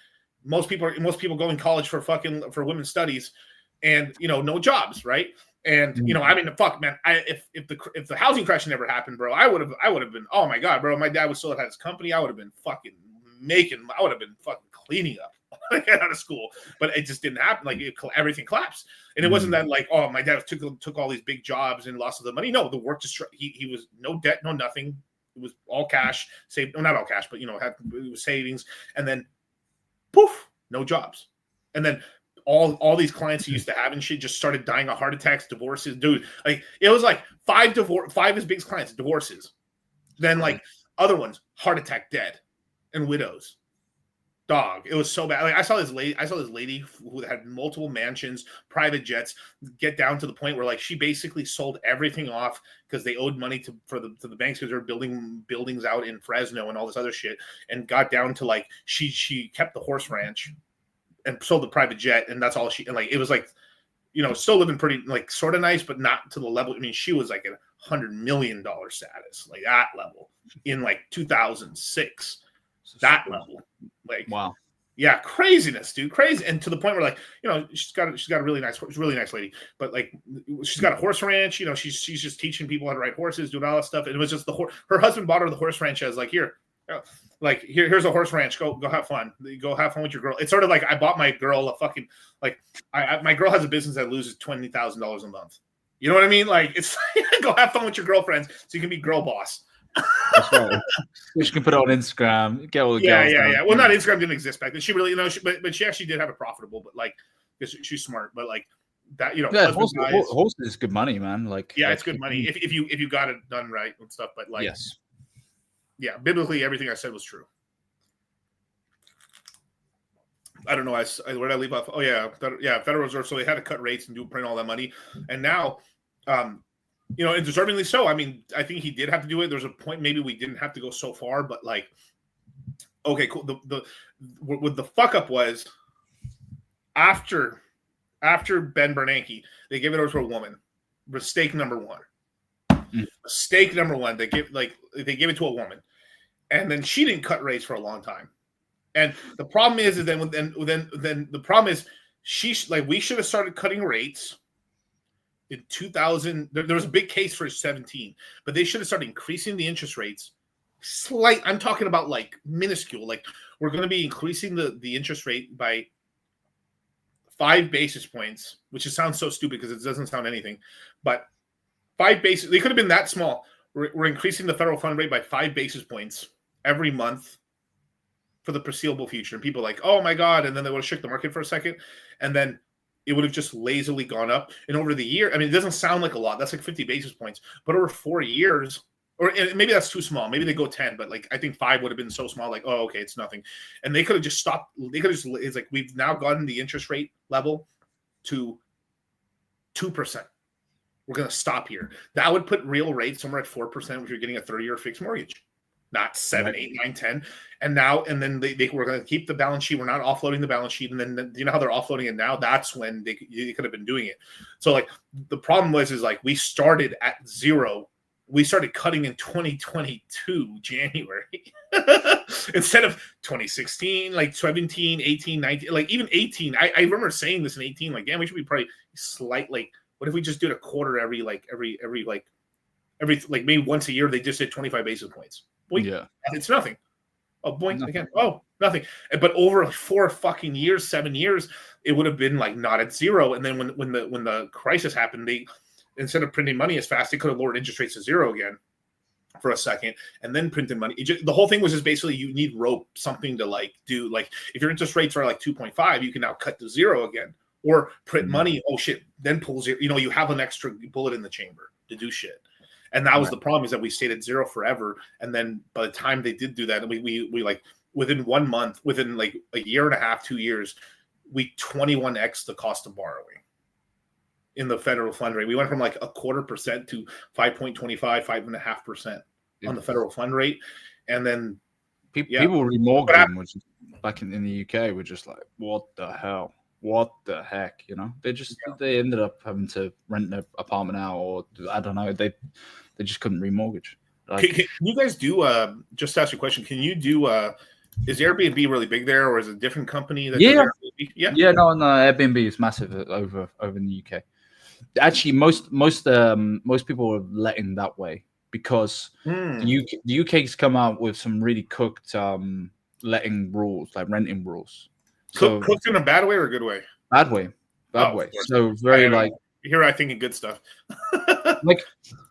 Most people going to college for women's studies, and no jobs, right? And I mean, fuck, man. If the housing crash never happened, bro, I would have been. Oh my god, bro, my dad would still have had his company. I would have been fucking cleaning up. Get out of school, but it just didn't happen. Like everything collapsed, and it wasn't that like, oh, my dad took all these big jobs and lost all the money. No, the work just he was no debt, no nothing. It was all cash, saved. No, not all cash, but it was savings, and then poof, no jobs, and then all these clients he used to have and shit just started dying of heart attacks, divorces, dude. Like it was like 5 of his biggest clients divorces, then like other ones heart attack, dead, and widows. Dog, it was so bad. Like I saw this lady who had multiple mansions, private jets, get down to the point where like she basically sold everything off because they owed money to the banks because they were building buildings out in Fresno and all this other shit, and got down to like she kept the horse ranch and sold the private jet, and that's all she, and like it was like still living pretty like sort of nice, but not to the level. I mean, she was like a $100 million status, like that level in like 2006. That level, like wow, yeah, craziness, dude, crazy, and to the point where like she's got a really nice lady, but like she's got a horse ranch. She's just teaching people how to ride horses, doing all that stuff. And it was just her husband bought her the horse ranch as like, here, Like here's a horse ranch. Go have fun. Go have fun with your girl. It's sort of like I bought my girl a fucking like my girl has a business that loses $20,000 a month. You know what I mean? Like it's go have fun with your girlfriends so you can be girl boss. That's right. Which you can put it on Instagram. Get all the girls. Yeah. Well, not Instagram didn't exist back then. She really, but she actually did have it profitable. But like, because she's smart. But like that, Yeah, horse is good money, man. Like, it's good money if you got it done right and stuff. But like, yes, yeah, biblically everything I said was true. I don't know. Where did I leave off? Oh yeah, Federal Reserve. So they had to cut rates and print all that money, and now, and deservingly so. I mean, I think he did have to do it. There's a point maybe we didn't have to go so far, but like, okay, cool. What the fuck up was after Ben Bernanke, they gave it over to a woman. Mistake number one. Mistake number one. They gave it to a woman, and then she didn't cut rates for a long time. And the problem is then the problem is we should have started cutting rates in 2000. There was a big case for 17, but they should have started increasing the interest rates. I'm talking about like minuscule. Like we're going to be increasing the interest rate by 5 basis points, which sounds so stupid because it doesn't sound anything, but 5 basis. They could have been that small. We're increasing the federal fund rate by 5 basis points every month for the foreseeable future. And people are like, oh my God. And then they would have shook the market for a second. And then it would have just lazily gone up. And over the year, I mean, it doesn't sound like a lot. That's like 50 basis points. But over 4 years, or maybe that's too small. Maybe they go 10, but like I think 5 would have been so small, like, oh, okay, it's nothing. And they could have just stopped. It's like we've now gotten the interest rate level to 2%. We're going to stop here. That would put real rates somewhere at 4%, which you're getting a 30-year fixed mortgage. Not 7, 8, 9, 10. And then they were going to keep the balance sheet. We're not offloading the balance sheet. And then you know how they're offloading it now? That's when they could have been doing it. So like the problem is like we started at 0. We started cutting in 2022 January instead of 2016, like 17, 18, 19, like even 18. I remember saying this in 18, like, damn, we should be probably slightly. What if we just did a quarter every maybe once a year? They just did 25 basis points. Boink. Yeah, it's nothing. Oh, boink nothing. Again. Oh, nothing. But over 4 fucking years, 7 years, it would have been like not at 0. And then when the crisis happened, they instead of printing money as fast, they could have lowered interest rates to 0 again for a second, and then printed money. The whole thing was just basically you need rope, something to like do. Like if your interest rates are like 2.5, you can now cut to 0 again, or print money. Oh shit! Then pull 0. You have an extra bullet in the chamber to do shit. And that was the problem, is that we stayed at 0 forever. And then by the time they did do that, we like within 1 month, within like a year and a half, 2 years, we 21x the cost of borrowing in the federal fund rate. We went from like 0.25% to 5.25, 5.5% on the federal fund rate. And then people remortgaging, which back in the UK were just like, what the hell? What the heck? They ended up having to rent an apartment out, or I don't know. They just couldn't remortgage. Like, can you guys do just to ask you a question? Can you do is Airbnb really big there, or is it a different company that does Airbnb? No, Airbnb is massive over in the UK. Actually, most people are letting that way because the UK's come out with some really cooked letting rules, like renting rules. So, cooked in a bad way or a good way? Bad way. So very like here I think in good stuff. Like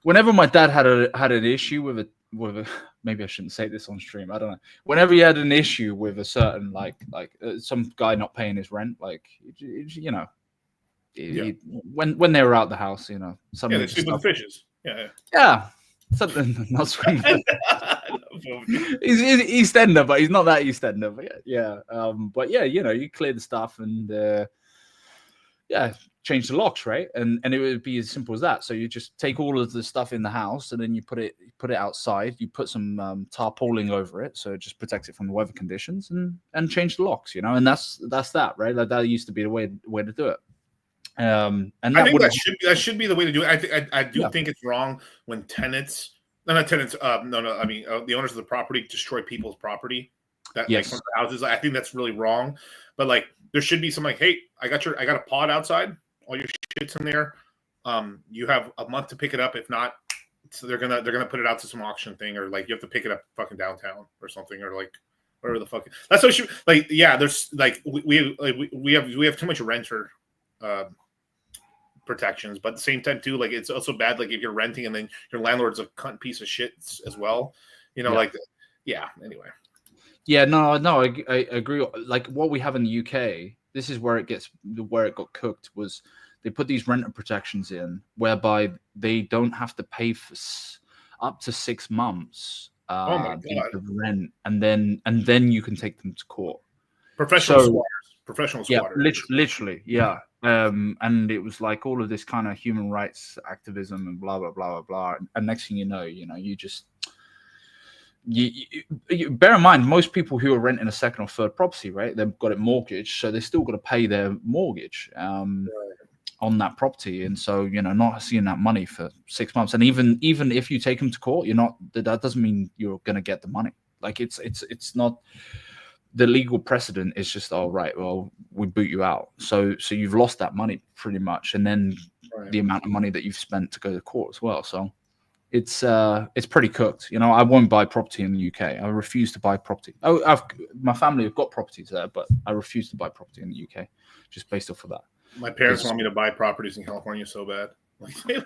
whenever my dad had an issue with a maybe I shouldn't say this on stream. I don't know. Whenever he had an issue with a certain like some guy not paying his rent, like when they were out the house, something. They sleep with the fishes. Yeah. Something not swimming. He's Eastender, but he's not that Eastender. But you clear the stuff and change the locks, right? And it would be as simple as that. So you just take all of the stuff in the house and then you put it outside. You put some tarpaulin over it, so it just protects it from the weather conditions, and change the locks. And that's that, right? Like that used to be the way to do it. And I think that should be the way to do it. I do think it's wrong when tenants, the owners of the property destroy people's property. Like from the houses. I think that's really wrong. But like there should be some like, hey, I got a pod outside, all your shit's in there. You have a month to pick it up. If not, so they're gonna put it out to some auction thing, or like you have to pick it up fucking downtown or something, or like whatever the fuck. That's what you like. Yeah, there's like we have too much renter protections, but at the same time too, like it's also bad like if you're renting and then your landlord's a cunt piece of shit as well. Anyway. Yeah, no, I agree. Like what we have in the UK, this is where it got cooked. Was they put these renter protections in whereby they don't have to pay for up to 6 months Oh my God. of rent, and then you can take them to court. Professional squatters. Yeah, literally, yeah. And it was like all of this kind of human rights activism and blah blah blah blah blah. And next thing you know, you just you bear in mind most people who are renting a second or third property, right? They've got it mortgaged, so they still got to pay their mortgage on that property, and so not seeing that money for 6 months. And even if you take them to court, that doesn't mean you're going to get the money. Like it's not. The legal precedent is just, all right, well, we boot you out. So you've lost that money pretty much. And then the amount of money that you've spent to go to court as well. So it's pretty cooked. I won't buy property in the UK. I refuse to buy property. My family have got properties there, but I refuse to buy property in the UK just based off of that. My parents want me to buy properties in California so bad. In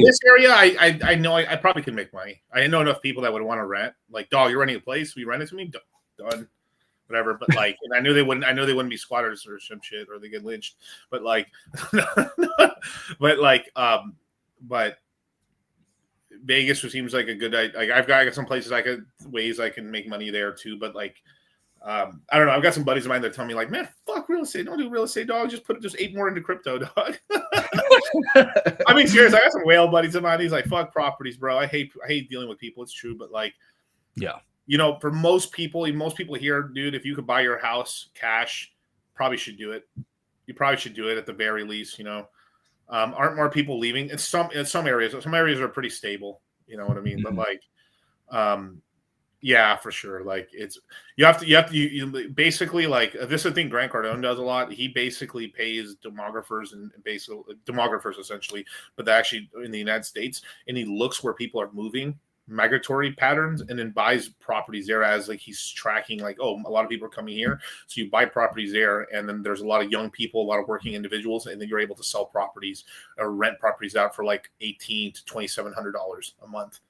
this area, I know I probably can make money. I know enough people that would want to rent. Like, dog, you're renting a place. Will you rent it to me? Done. Whatever. But like, and I knew they wouldn't be squatters or some shit, or they get lynched. But like, but Vegas seems like a good idea. Like, I got some places ways I can make money there too. But like, I don't know. I've got some buddies of mine that tell me like, man, fuck real estate. Don't do real estate, dog. Just 8 more into crypto, dog. I mean, serious. I got some whale buddies of mine. He's like, fuck properties, bro. I hate dealing with people. It's true, but like, yeah, for most people here, dude, if you could buy your house cash, probably should do it. You probably should do it at the very least. Aren't more people leaving? In some areas. Some areas are pretty stable. You know what I mean? Mm-hmm. But like, yeah, for sure. Like you have to basically, like, this is the thing Grant Cardone does a lot. He basically pays demographers essentially, but they're actually in the United States, and he looks where people are moving, migratory patterns, and then buys properties there as like he's tracking like, oh, a lot of people are coming here. So you buy properties there, and then there's a lot of young people, a lot of working individuals, and then you're able to sell properties or rent properties out for like $1,800 to $2,700 a month.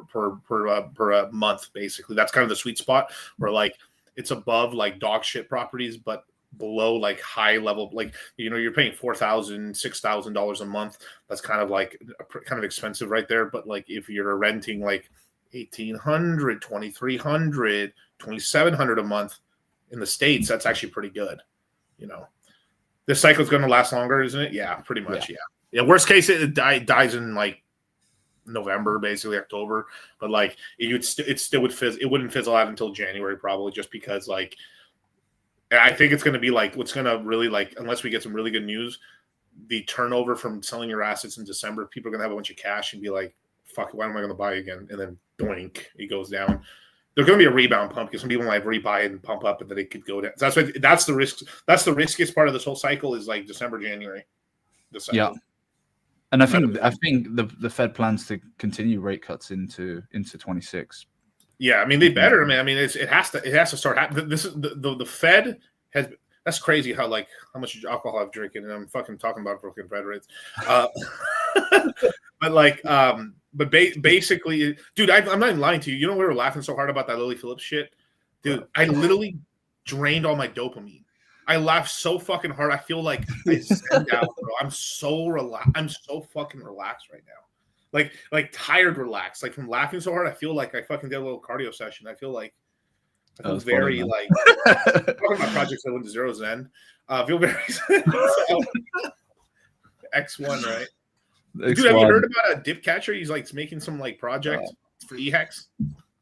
Per month, basically. That's kind of the sweet spot where like it's above like dog shit properties, but below like high level, like you're paying $4,000, $6,000 a month. That's kind of like kind of expensive right there. But like if you're renting like $1,800, $2,300, $2,700 a month in the States, that's actually pretty good. This cycle is going to last longer, isn't it? Yeah, pretty much. Yeah. Worst case, it dies in like November, basically October, but like it still would fizzle. It wouldn't fizzle out until January probably, just because like I think it's going to be like what's going to really, like, unless we get some really good news, the turnover from selling your assets in December, people are going to have a bunch of cash and be like, fuck, why am I going to buy again? And then doink, it goes down. There's going to be a rebound pump because some people might rebuy and pump up, and then it could go down. So that's the risk. That's the riskiest part of this whole cycle is like December, January. Yeah. And I think the Fed plans to continue rate cuts into 26. Yeah, I mean they better. I mean it has to start happening. This is the Fed has. That's crazy how much alcohol I've drinking, and I'm fucking talking about fucking Fed rates. But basically, dude, I'm not even lying to you. You know, we were laughing so hard about that Lily Phillips shit, dude. I literally drained all my dopamine. I laughed so fucking hard. I feel like I stand out, bro. I'm so relaxed. I'm so fucking relaxed right now. Like tired, relaxed. Like from laughing so hard, I feel like I fucking did a little cardio session. I feel very funny, talking about projects that went to zero's end. I feel very X1, right? X1. Dude, have you heard about a dip catcher? He's like making some like project for eHex.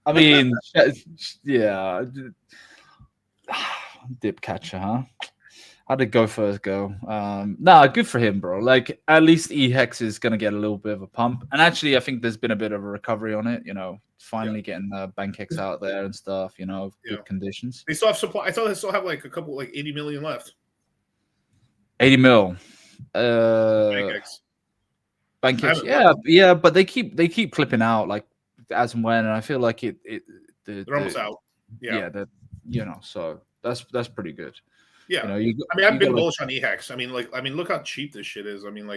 I mean, yeah. Dip catcher, huh? How did go first go? Good for him, bro. Like at least eHex is gonna get a little bit of a pump. And actually I think there's been a bit of a recovery on it, finally getting the BankX out there and stuff, good conditions. They still have supply. I thought they still have like a couple, like 80 million left. 80 mil. BankX. Bankers, yeah, but they keep clipping out like as and when, and I feel like they're almost out. Yeah, so that's pretty good. Yeah, you know, I mean, I've been bullish on EHEX. I mean, look how cheap this shit is. I mean,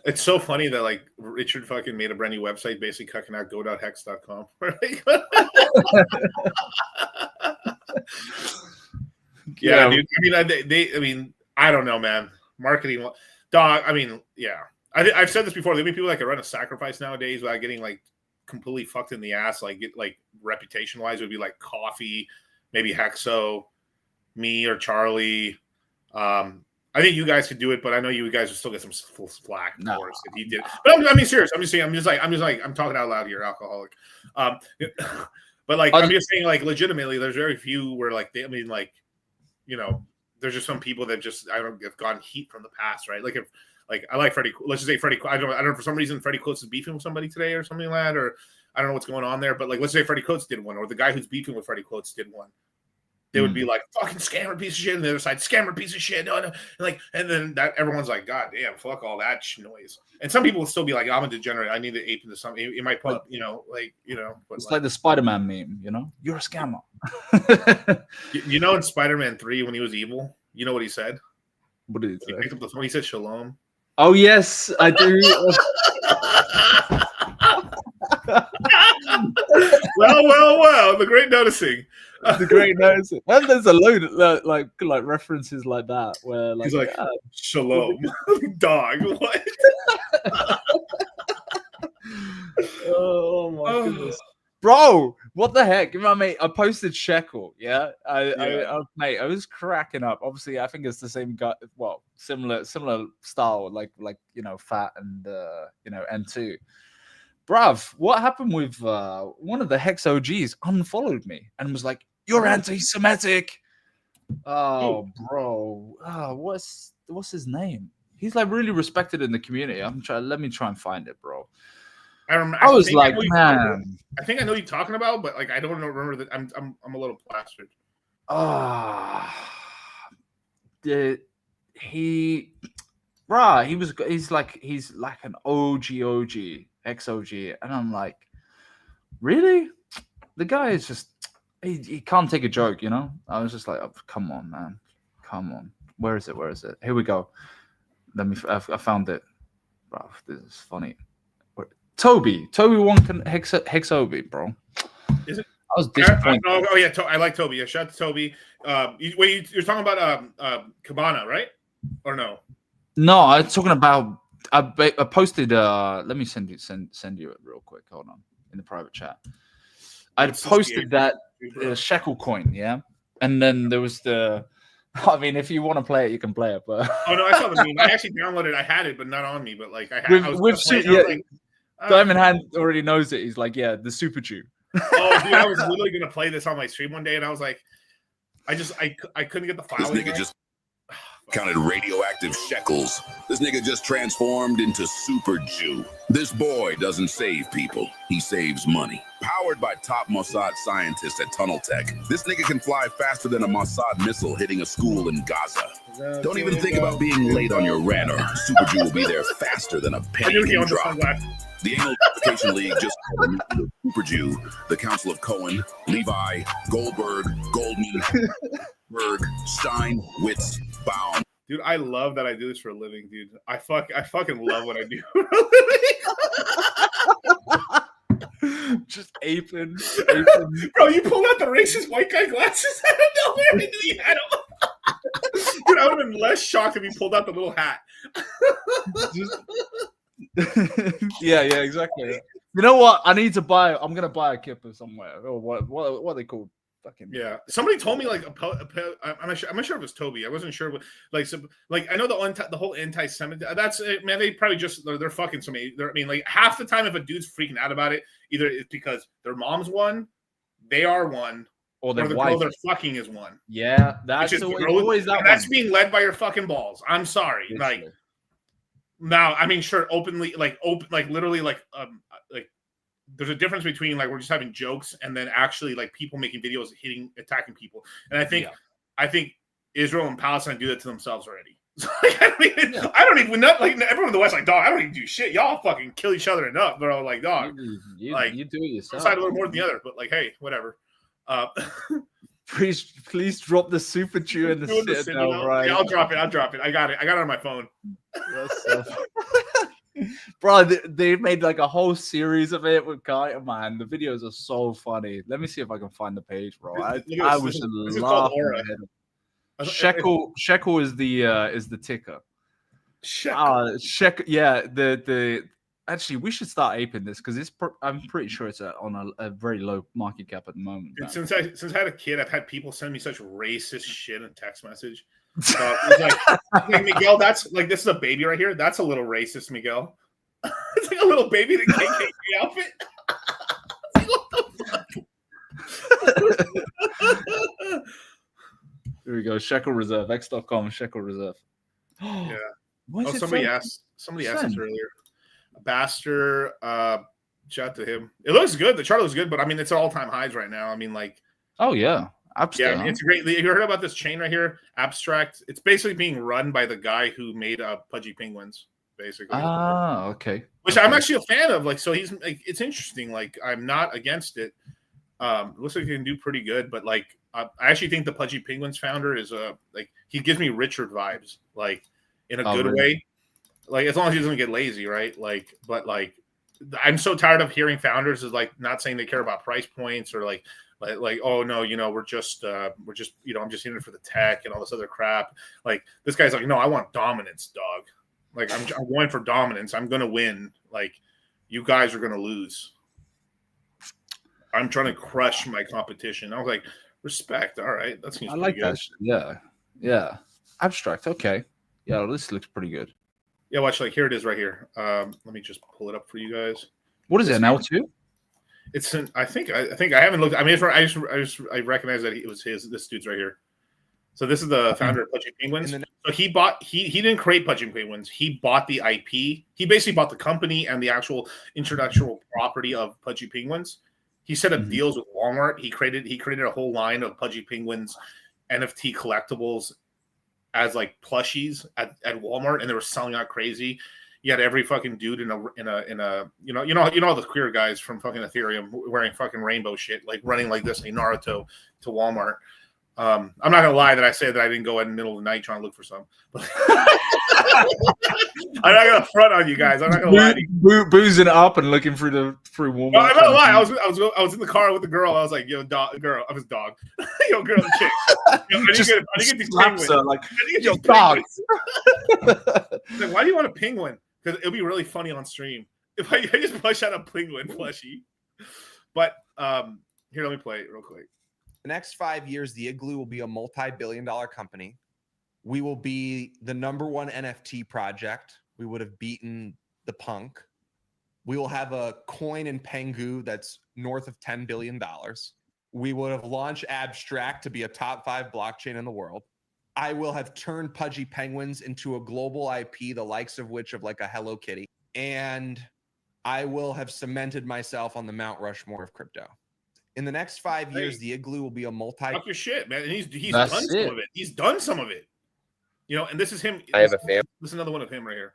it's so funny that like Richard fucking made a brand new website basically cucking out go.hex.com. Yeah, dude. I mean, I don't know, man. Marketing, dog. I mean, yeah. I've said this before. There are people that can run a sacrifice nowadays without getting like completely fucked in the ass. Like reputation wise, it would be like Coffee, maybe Hexo, me or Charlie. I think you guys could do it, but I know you guys would still get some full slack for us if you did. But I mean, serious. I'm just saying. I'm talking out loud here, alcoholic. But like, I'm just saying, like, legitimately, there's very few where like there's just some people that just have gotten heat from the past, right? Like if I like Freddie. Let's just say Freddie. I don't know. For some reason, Freddie Coates is beefing with somebody today or something like that, or I don't know what's going on there. But like, let's say Freddie Coates did one, or the guy who's beefing with Freddie Coates did one. They would be like, fucking scammer piece of shit, and the other side, scammer piece of shit. No. And then that everyone's like, God damn, fuck all that noise. And some people will still be like, I'm a degenerate. I need to ape into something. It might put, it's like the Spider-Man meme, you're a scammer. In Spider-Man 3, when he was evil, you know what he said? What did he say? He picked up the phone. He said, "Shalom." Oh yes, I do. well, the great noticing. The great noticing. And there's a load of like references like that where like, he's like, "Shalom, dog." What? Oh my goodness, bro! What the heck? Mate, I posted Shekel. Yeah, mate, I was cracking up. Obviously, I think it's the same guy. Well, similar style, like Fat and N2. Bruv, what happened with one of the Hex OGs unfollowed me and was like, "You're anti-Semitic." Oh, bro. What's his name? He's like really respected in the community. Let me try and find it, bro. I was like, man. I think I know what you're talking about, but like I don't remember that. I'm a little plastered. He's like an OG XOG, and I'm like, really? The guy is just he can't take a joke, I was just like, oh, come on, man, come on. Where is it? Here we go. I found it. Bro, this is funny. Toby Wonk Hexobi, bro. Is it? I was disappointed. I like Toby. Yeah, shout out to Toby. You're talking about Cabana, right? Or no? No, I'm talking about. I posted. Let me send you it real quick. Hold on, in the private chat. I posted that Shekel coin, yeah, and then there was the. I mean, if you want to play it, you can play it. But oh no, I saw the meme. I actually downloaded it. I had it, but not on me. But like I was Diamond Hand already knows it. He's like, yeah, the Super Jew. Oh, dude, I was literally gonna play this on my stream one day, and I was like, I couldn't get the file. This nigga just counted radioactive shekels. This nigga just transformed into Super Jew. This boy doesn't save people, he saves money. Powered by top Mossad scientists at Tunnel Tech, this nigga can fly faster than a Mossad missile hitting a school in Gaza. Don't even think about being late on your rant, or Super Jew will be there faster than a penny can drop. The Anal Advocacy League just called Super Jew, the Council of Cohen, Levi, Goldberg, Goldman, Berg, Stein, Witz, Baum. Dude, I love that I do this for a living, dude. I fucking love what I do. Just aping. Bro, you pulled out the racist white guy glasses out of nowhere and he had them. Dude, I would have been less shocked if he pulled out the little hat. Yeah, exactly. You know what? I'm gonna buy a kipper somewhere. Or what are they called? Fucking yeah. Somebody told me like I'm not sure if it was Toby. I wasn't sure. I know the whole anti-Semitic. That's man. They probably just they're fucking somebody. I mean, like half the time if a dude's freaking out about it, either it's because their mom's one, they are one, or the girl they're fucking is one. Yeah, that's always that. That's being led by your fucking balls. I'm sorry, literally. Like. Now, I mean, sure, openly, literally, there's a difference between like we're just having jokes and then actually like people making videos attacking people. And I think Israel and Palestine do that to themselves already. I don't even know. Like everyone in the West, like dog. I don't even do shit. Y'all fucking kill each other enough, bro. Like dog. You do it yourself. One side a little more than the other, but like, hey, whatever. Please drop the super chew in the Citadel, right? Yeah, I'll drop it. I got it on my phone. That's so bro, they made like a whole series of it with Kite. Man, the videos are so funny. Let me see if I can find the page, bro. I was laughing. Shekel is the ticker. Shekel, yeah. The actually, we should start aping this because I'm pretty sure it's on a very low market cap at the moment. Dude, since I had a kid, I've had people send me such racist shit in text message. It's like Miguel, that's like this is a baby right here. That's a little racist, Miguel. It's like a little baby in a KKK outfit. Here we go. Shekel Reserve. X.com. Shekel Reserve. Yeah. Somebody asked this earlier. Baster, shout out to him. It looks good. The chart looks good, but I mean, it's all-time highs right now. I mean, like, oh yeah, yeah. I mean, it's great. You heard about this chain right here, Abstract? It's basically being run by the guy who made Pudgy Penguins, basically. Ah, okay. Which I'm actually a fan of. Like, so he's like, it's interesting. Like, I'm not against it. Looks like he can do pretty good, but like, I actually think the Pudgy Penguins founder is like he gives me Richard vibes, like in a good way. Like as long as he doesn't get lazy, right? Like, but like, I'm so tired of hearing founders is like not saying they care about price points or like oh no, we're just I'm just in it for the tech and all this other crap. Like this guy's like, no, I want dominance, dog. Like I'm going for dominance. I'm gonna win. Like you guys are gonna lose. I'm trying to crush my competition. I was like, respect. All right, that seems. I like good. that. Yeah. Abstract. Okay. Yeah, this looks pretty good. Yeah, watch. Like here it is, right here. Let me just pull it up for you guys. What is it? An L2? It's an. I think I haven't looked. I mean, I recognize that it was his. This dude's right here. So this is the founder of Pudgy Penguins. So he bought. He didn't create Pudgy Penguins. He bought the IP. He basically bought the company and the actual intellectual property of Pudgy Penguins. He set up deals with Walmart. He created a whole line of Pudgy Penguins NFT collectibles as like plushies at Walmart, and they were selling out crazy. You had every fucking dude in a you know the queer guys from fucking Ethereum wearing fucking rainbow shit, like running like this, like Naruto to Walmart. I'm not gonna lie that I say that I didn't go in the middle of the night trying to look for some. I'm not gonna front on you guys. I'm not gonna lie to you. Boozing up and looking through Walmart. No, I'm not gonna lie. I was in the car with the girl. I was like, yo, girl, I was dog. Yo, girl, the chick. Yo, I didn't get these penguins. Like, yo, dog. Like, why do you want a penguin? Because it'll be really funny on stream if I just push out a penguin plushie. But here, let me play it real quick. The next 5 years, the Igloo will be a multi-billion-dollar company. We will be the #1 NFT project. We would have beaten the Punk. We will have a coin in Pengu that's north of $10 billion. We would have launched Abstract to be a top 5 blockchain in the world. I will have turned Pudgy Penguins into a global IP, the likes of which of like a Hello Kitty. And I will have cemented myself on the Mount Rushmore of crypto. In the next 5 years, the Igloo will be a multi. Fuck your shit, man. And he's done some of it. He's done some of it. And this is him. I have a family. This is another one of him right here.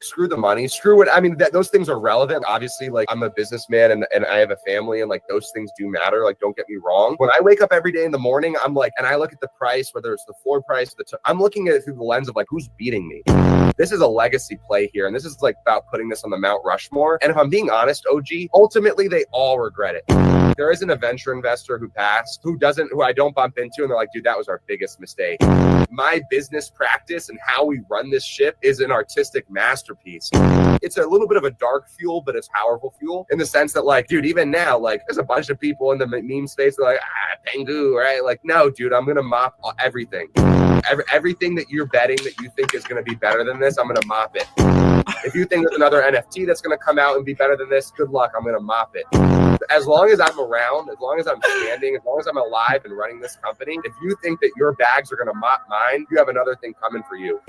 Screw the money. Screw it. I mean, those things are relevant. Obviously, like I'm a businessman and I have a family and like those things do matter. Like, don't get me wrong. When I wake up every day in the morning, I'm like, and I look at the price, whether it's the floor price, I'm looking at it through the lens of like, who's beating me? This is a legacy play here. And this is like about putting this on the Mount Rushmore. And if I'm being honest, OG, ultimately they all regret it. There isn't a venture investor who passed, who I don't bump into and they're like, dude, that was our biggest mistake. My business practice and how we run this ship is an artistic masterpiece. It's a little bit of a dark fuel, but it's powerful fuel in the sense that like, dude, even now, like there's a bunch of people in the meme space that are like, Pengu, right? Like, no, dude, I'm going to mop everything. Everything that you're betting that you think is going to be better than this, I'm going to mop it. If you think there's another NFT that's going to come out and be better than this, good luck. I'm going to mop it. As long as I'm around, as long as I'm standing, as long as I'm alive and running this company, if you think that your bags are going to mop mine, you have another thing coming for you.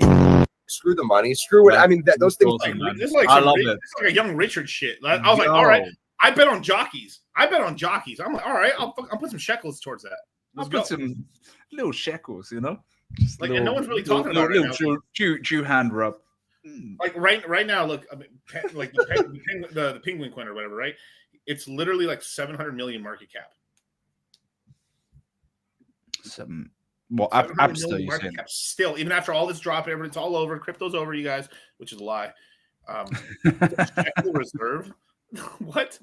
Screw the money. Screw it. I mean, those things. This is like I love it. This is like a young Richard shit. I was like, all right, I bet on jockeys. I'm like, all right, I'll put some shekels towards that. I'll put some little shekels, Like, and no one's really talking about it right now. Jew hand rub. Like right now, look, I mean, like the penguin coin or whatever, right? It's literally like 700 million market cap. Well, absolutely. Market cap still, even after all this drop, it's all over. Crypto's over, you guys, which is a lie. Reserve. What?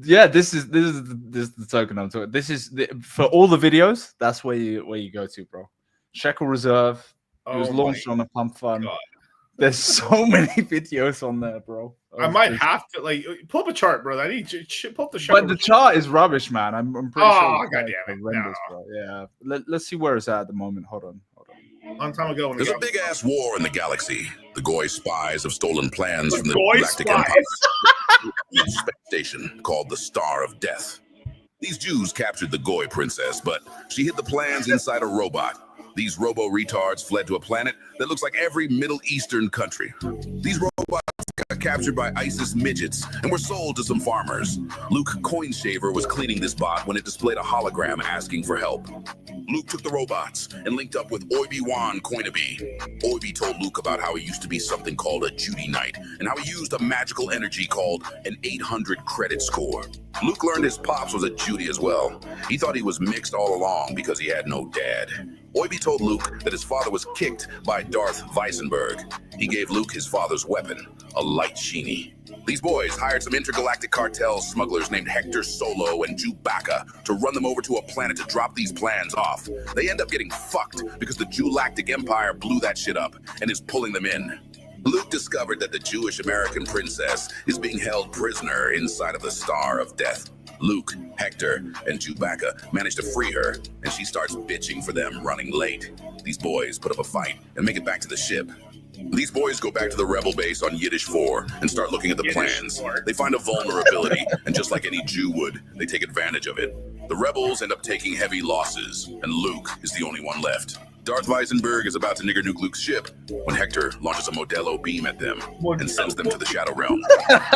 Yeah, this is the token I'm talking. This is for all the videos. That's where you go to, bro. Shekel Reserve. It was launched on a pump fund. God. There's so many videos on there, bro. I might have to like pull up a chart, bro. I need to pull up the Shekel. But the chart is rubbish, man. I'm pretty sure. Oh, goddamn it! No. Bro. Yeah. Let's see where it's at the moment. Hold on. Long time ago, when there's a big ass war in the galaxy. The Goy spies have stolen plans from the Galactic Empire space station called the Star of Death. These Jews captured the Goy princess, but she hid the plans inside a robot. These robo-retards fled to a planet that looks like every Middle Eastern country. These robots got captured by ISIS midgets and were sold to some farmers. Luke Coinshaver was cleaning this bot when it displayed a hologram asking for help. Luke took the robots and linked up with Obi-Wan Coinabee. Obi told Luke about how he used to be something called a Judy Knight and how he used a magical energy called an 800 credit score. Luke learned his pops was a Judy as well. He thought he was mixed all along because he had no dad. Oiby told Luke that his father was kicked by Darth Weissenberg. He gave Luke his father's weapon, a light sheeny. These boys hired some intergalactic cartel smugglers named Hector Solo and Chewbacca to run them over to a planet to drop these plans off. They end up getting fucked because the Galactic Empire blew that shit up and is pulling them in. Luke discovered that the Jewish American princess is being held prisoner inside of the Star of Death. Luke, Hector, and Chewbacca manage to free her, and she starts bitching for them running late. These boys put up a fight and make it back to the ship. These boys go back to the rebel base on Yiddish 4 and start looking at the plans. They find a vulnerability, and just like any Jew would, they take advantage of it. The rebels end up taking heavy losses, and Luke is the only one left. Darth Weissenberg is about to nigger nuke Luke's ship when Hector launches a Modelo beam at them and sends them to the Shadow Realm.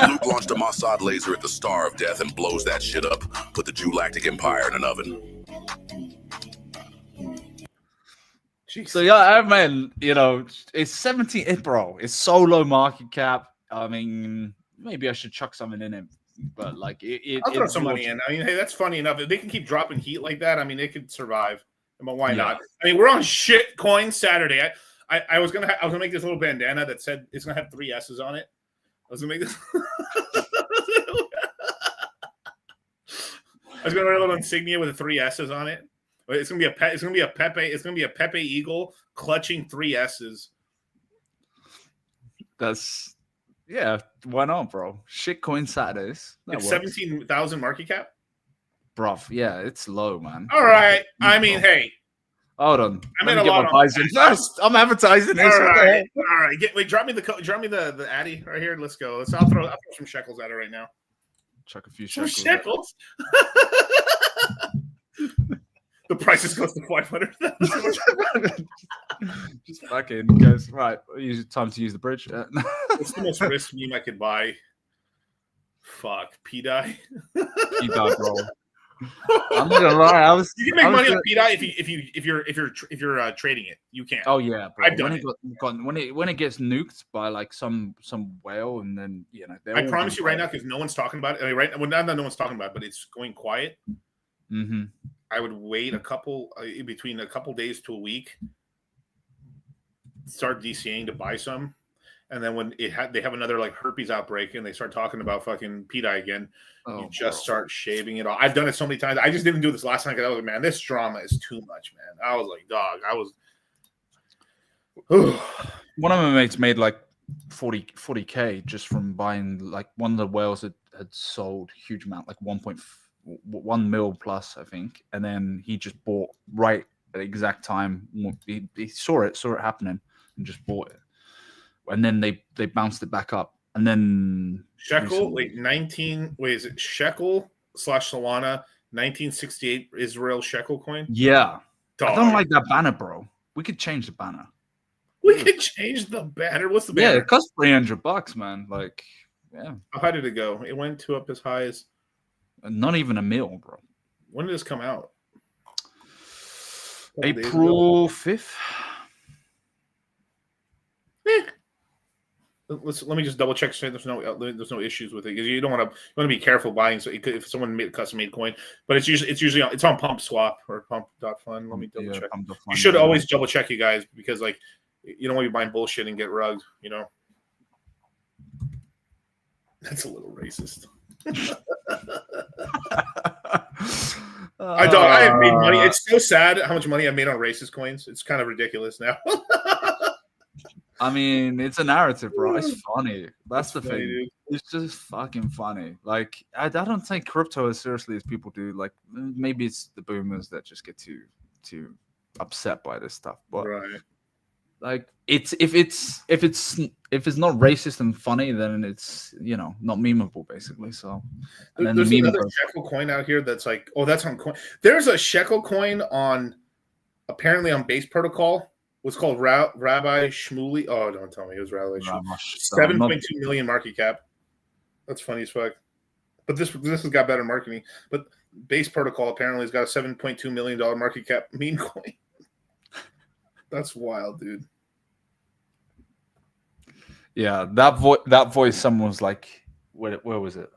Luke launched a Mossad laser at the Star of Death and blows that shit up, put the Galactic Empire in an oven. So yeah, man, you know, it's 17, bro. It's so low market cap. I mean, maybe I should chuck something in it, but like I'll throw some money in. I mean, hey, that's funny enough. If they can keep dropping heat like that, I mean, they could survive. But why not? I mean, we're on Shitcoin Saturday. I was gonna make this little bandana that said it's gonna have 3 S's on it. I was gonna make this. I was gonna write a little insignia with 3 S's on it. It's gonna be a Pepe Eagle clutching 3 S's. That's why not, bro? Shitcoin Saturdays. It's 17,000 market cap. Bruv, yeah, it's low, man. All right. I mean, hey. Hold on. I made a lot on first. I'm advertising this. All right. Drop me the Addy right here. Let's go. I'll throw some shekels at it right now. Chuck a few shekels. Shekels. The price is close to 500. Just fucking goes right. Time to use the bridge. What's the most risk meme I could buy? Fuck, P-Dye. P-Dye, bro. I'm not gonna lie. You can make money on P-Dye if you're trading it. You can. Oh yeah, bro. I've done it. When it gets nuked by like some whale, and then I promise you right now, because no one's talking about it. I mean, not that no one's talking about it, but it's going quiet. Mm-hmm. I would wait between a couple days to a week, start DCAing to buy some, and then when they have another like herpes outbreak and they start talking about fucking P-Dye again, you just start shaving it off. I've done it so many times. I just didn't do this last night because I was like, man, this drama is too much, man. I was like, dog, One of my mates made like 40K just from buying like one of the whales that had sold huge amount, like 1.1 mil plus, I think, and then he just bought right at the exact time. He saw it happening and just bought it, and then they bounced it back up, and then shekel is it shekel / Solana 1968 Israel shekel coin? Yeah, dog. I don't like that banner, bro. We could change the banner. We could change the banner. What's the banner? Yeah, it costs $300, man. Like, yeah. How high did it go? It went up as high as not even a mil, bro. When did this come out? April 5th. Let me just double check. So there's no issues with it because you want to be careful buying. So if someone made a custom made coin, but it's usually on Pump Swap or Pump.fun. Let me double check. You should always double check, you guys, because like you don't want to be buying bullshit and get rugged. You know, that's a little racist. I have made money. It's so sad how much money I've made on racist coins. It's kind of ridiculous now. I mean, it's a narrative, bro. It's funny. That's the funny, thing. dude. It's just fucking funny. Like, I don't take crypto as seriously as people do. Like, maybe it's the boomers that just get too upset by this stuff. But right. Like, if it's not racist and funny, then it's not memeable, basically. So, and then There's the meme another shekel coin out here that's like, oh, that's on coin. There's a shekel coin apparently on Base Protocol. What's called Rabbi Shmuley. Oh, don't tell me it was Rabbi Shmuley. 7.2 million market cap. That's funny as fuck. But this has got better marketing. But Base Protocol apparently has got a $7.2 million market cap meme coin. That's wild, dude. Yeah, that voice. Someone was like, where was it?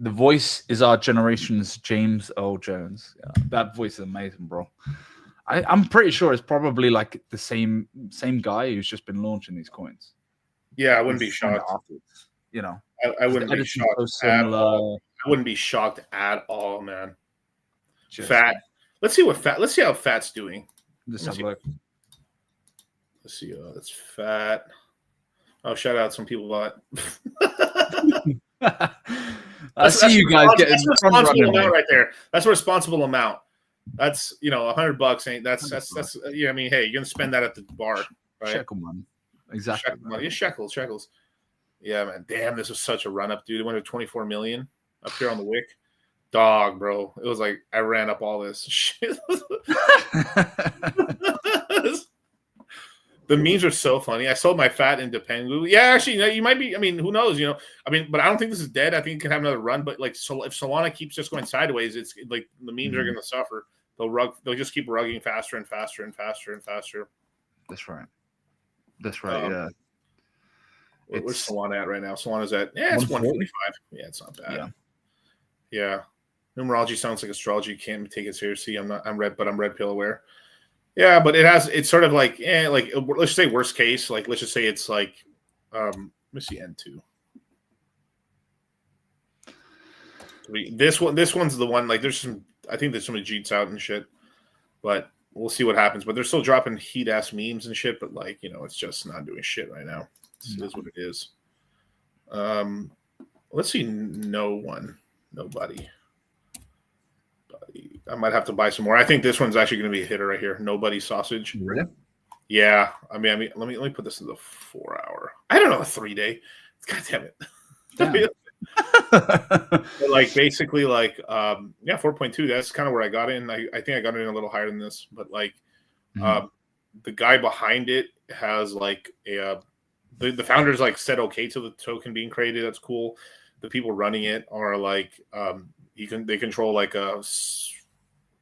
The voice is our generation's James Earl Jones. Yeah, that voice is amazing, bro. I'm pretty sure it's probably like the same guy who's just been launching these coins. Yeah, I wouldn't be shocked. I wouldn't be shocked. I wouldn't be shocked at all, man. Fat. Let's see how Fat's doing. Just have a look. Let's see. That's Fat. Oh, shout out some people bought. I see you guys getting that's a responsible amount right there. That's a responsible amount. That's $100 ain't that's I mean, hey, you're gonna spend that at the bar, right? Shekel money. Exactly. Shekel money. Yeah, shekels. Yeah, man. Damn, this was such a run up, dude. It went to 24 million up here on the wick. Dog, bro. It was like I ran up all this shit. The memes are so funny. I sold my fat into Pengu. Yeah, actually, you might be. I mean, who knows? But I don't think this is dead. I think it can have another run. But like, so if Solana keeps just going sideways, it's like the memes are going to suffer. They'll just keep rugging faster and faster and faster and faster. That's right. Yeah. Where's Solana at right now? Solana's at it's 145. Yeah, it's not bad. Yeah. Numerology sounds like astrology. You can't take it seriously. I'm red pill aware. Yeah, but it's sort of like let's say worst case, like let's just say it's like let me see N2. This one's the one, like I think there's some Jeets out and shit, but we'll see what happens. But they're still dropping heat ass memes and shit, but like, it's just not doing shit right now. It is what it is. Let's see nobody. I might have to buy some more. I think this one's actually going to be a hitter right here. Nobody sausage. Really? Yeah. I mean, let me put this in the 4 hour. I don't know, a 3 day. God damn it. Like basically, like 4.2. That's kind of where I got in. I think I got in a little higher than this, but like the guy behind it has like the founders like said okay to the token being created. That's cool. The people running it are like they control like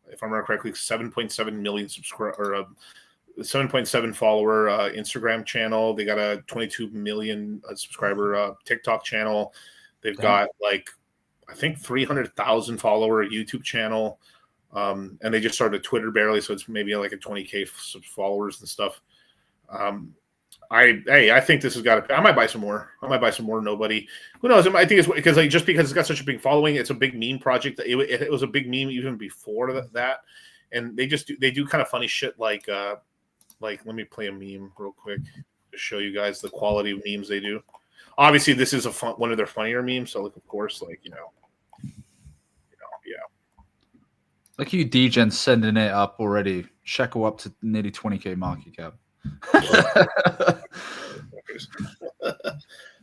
if I remember correctly, 7.7 million subscriber or 7.7 follower Instagram channel. They got a 22 million subscriber TikTok channel. They've got like I think 300,000 follower YouTube channel, and they just started Twitter barely, so it's maybe like a 20K followers and stuff. I think this has got to. I might buy some more. Nobody. Who knows? I think it's because just because it's got such a big following, it's a big meme project. It was a big meme even before that, and they do kind of funny shit like let me play a meme real quick to show you guys the quality of memes they do. Obviously, this is one of their funnier memes, so of course, yeah. Look at you, DGen, sending it up already. Shekel up to nearly 20K market cap.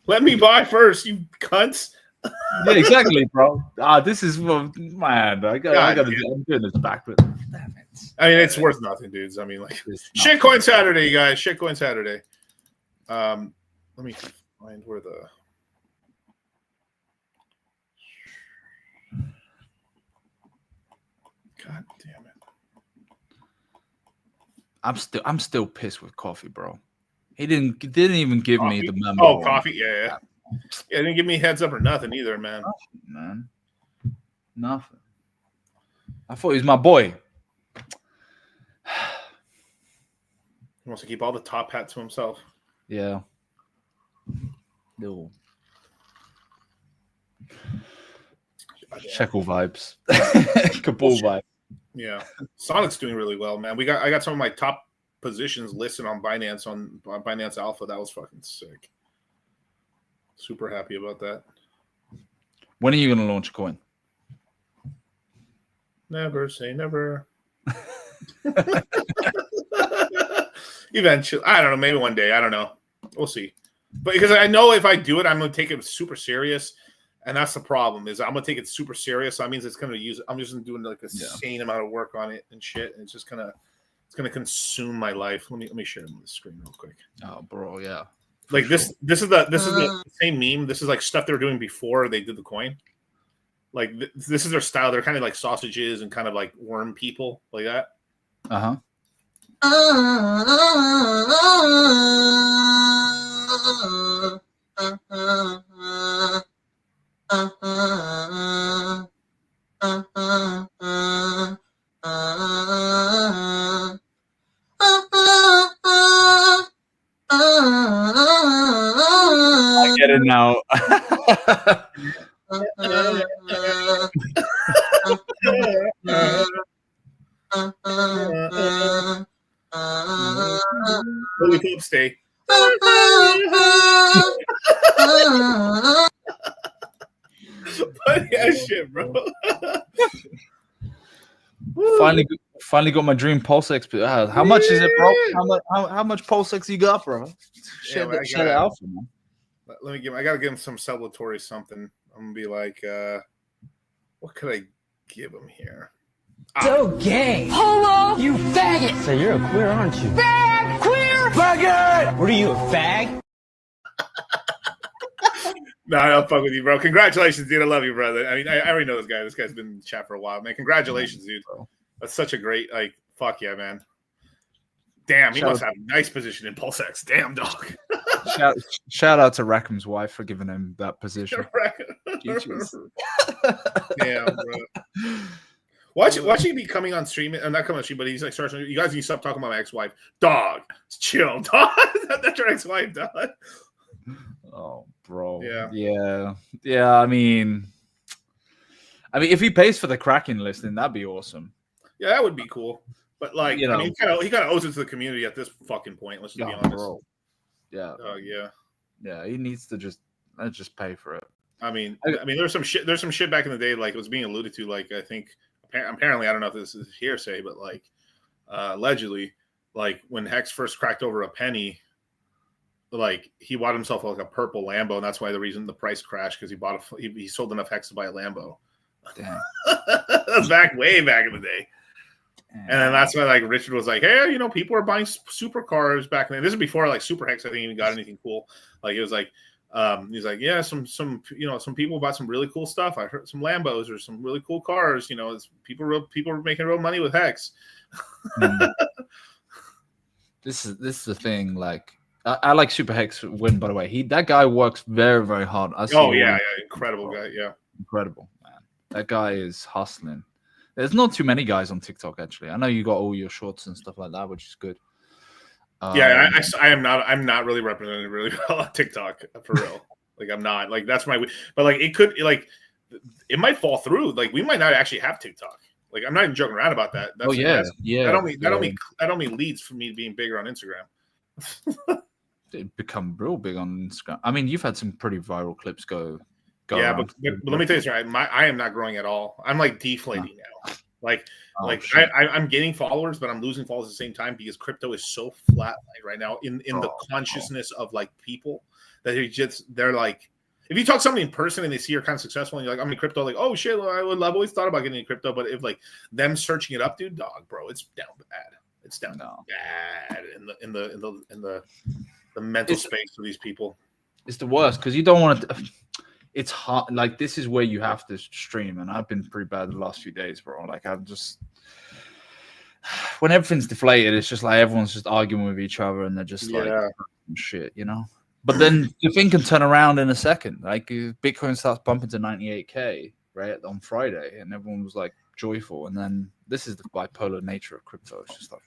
Let me buy first, you cunts. Yeah, exactly, bro. This is man. I'm doing this back, but damn it. I mean, it's worth nothing, dudes. I mean, like Shitcoin Saturday, guys. Shitcoin Saturday. Let me find where the. God damn it. I'm still pissed with coffee, bro. He didn't even give me Coffee? the memo. Oh, coffee. Yeah. Yeah, didn't give me heads up or nothing either, man. Man, nothing. I thought he was my boy. He wants to keep all the top hats to himself. Yeah. No. Shekel vibes. Kabul vibe. Yeah. Sonic's doing really well, man. I got some of my top positions listed on Binance on Binance Alpha. That was fucking sick. Super happy about that. When are you going to launch a coin? Never say never. Eventually. I don't know. Maybe one day. I don't know. We'll see. But because I know if I do it, I'm going to take it super serious. And that's the problem is I'm going to take it super serious. So that means it's going to use I'm just doing like a insane amount of work on it and shit. And it's just going to consume my life. Let me share the screen real quick. Oh, bro. Yeah. Like this is the same meme. This is like stuff they were doing before they did the coin. Like this is their style. They're kind of like sausages and kind of like worm people like that. Uh-huh. I get it now. Holy Pope stay. Funny ass shit, bro. Finally got my dream PulseX. How much is it, bro? How much PulseX you got, bro? Share it out for me. Let me give. I gotta give him some celebratory something. I'm gonna be like, what could I give him here? So gay. Homo, you faggot. So you're a queer, aren't you? Fag, queer, faggot. What are you, a fag? No, I don't fuck with you, bro. Congratulations, dude. I love you, brother. I mean, I already know this guy. This guy's been in chat for a while, man. Congratulations, dude. That's such a great, like, fuck yeah, man. Damn, he must have a nice position in PulseX. Damn, dog. Shout out to Rackham's wife for giving him that position. Damn, bro. Watch he be coming on stream. I'm not coming on stream, but he's like, you guys need to stop talking about my ex-wife. Dog, chill, dog. That's your ex-wife, dog. Oh, bro. Yeah. I mean, if he pays for the Kraken listing, that'd be awesome. Yeah, that would be cool. But like, You know. I mean, he kind of owes it to the community at this fucking point. Let's just be honest. Bro. Yeah. Yeah, he needs to just pay for it. I mean, there's some shit back in the day, like it was being alluded to. Like, I think apparently, I don't know if this is hearsay, but like allegedly, like when Hex first cracked over a penny, like he bought himself like a purple Lambo, and that's why the reason the price crashed because he sold enough Hex to buy a Lambo. Damn. That's way back in the day. And then that's why like Richard was like, hey, people are buying supercars back then. This is before like Super Hex, I think, even got anything cool. Like it was like, he's like, yeah, some people bought some really cool stuff. I heard some Lambos or some really cool cars. It's people are making real money with Hex. This is the thing. Like, I like Super Hex win. By the way, that guy works very, very hard. Incredible guy. Yeah, incredible, man. That guy is hustling. There's not too many guys on TikTok, actually. I know you got all your shorts and stuff like that, which is good. I'm not really represented really well on TikTok for real. Like I'm not. Like that's my. But like it could like it might fall through. Like we might not actually have TikTok. Like I'm not even joking around about that. That's, That don't mean leads for me being bigger on Instagram. It become real big on Instagram. I mean, you've had some pretty viral clips go. Yeah, but let me tell you something. I am not growing at all. I'm like deflating now. I'm gaining followers, but I'm losing followers at the same time because crypto is so flat right now in the consciousness of like people that they're like, if you talk to somebody in person and they see you're kind of successful and you're like, I'm in crypto, like, oh shit, I've always thought about getting into crypto, but if like them searching it up, dude, dog, bro, it's down bad. It's down bad in the mental space of these people. It's the worst because you don't want to. It's hard. Like this is where you have to stream, and I've been pretty bad the last few days, bro. Like I've just, when everything's deflated, it's just like everyone's just arguing with each other and they're just like shit, you know. But then the thing can turn around in a second. Like Bitcoin starts bumping to 98K right on Friday, and everyone was like joyful. And then this is the bipolar nature of crypto. It's just like,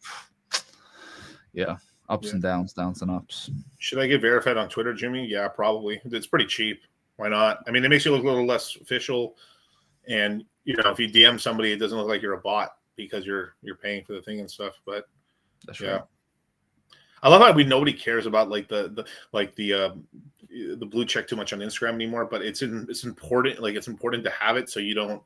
yeah, ups and downs, downs and ups. Should I get verified on Twitter, Jimmy? Yeah, probably. It's pretty cheap. Why not? I mean, it makes you look a little less official. And you know, if you DM somebody, it doesn't look like you're a bot because you're paying for the thing and stuff. But that's yeah. right. I love how nobody cares about like the blue check too much on Instagram anymore, but it's important. Like it's important to have it so you don't.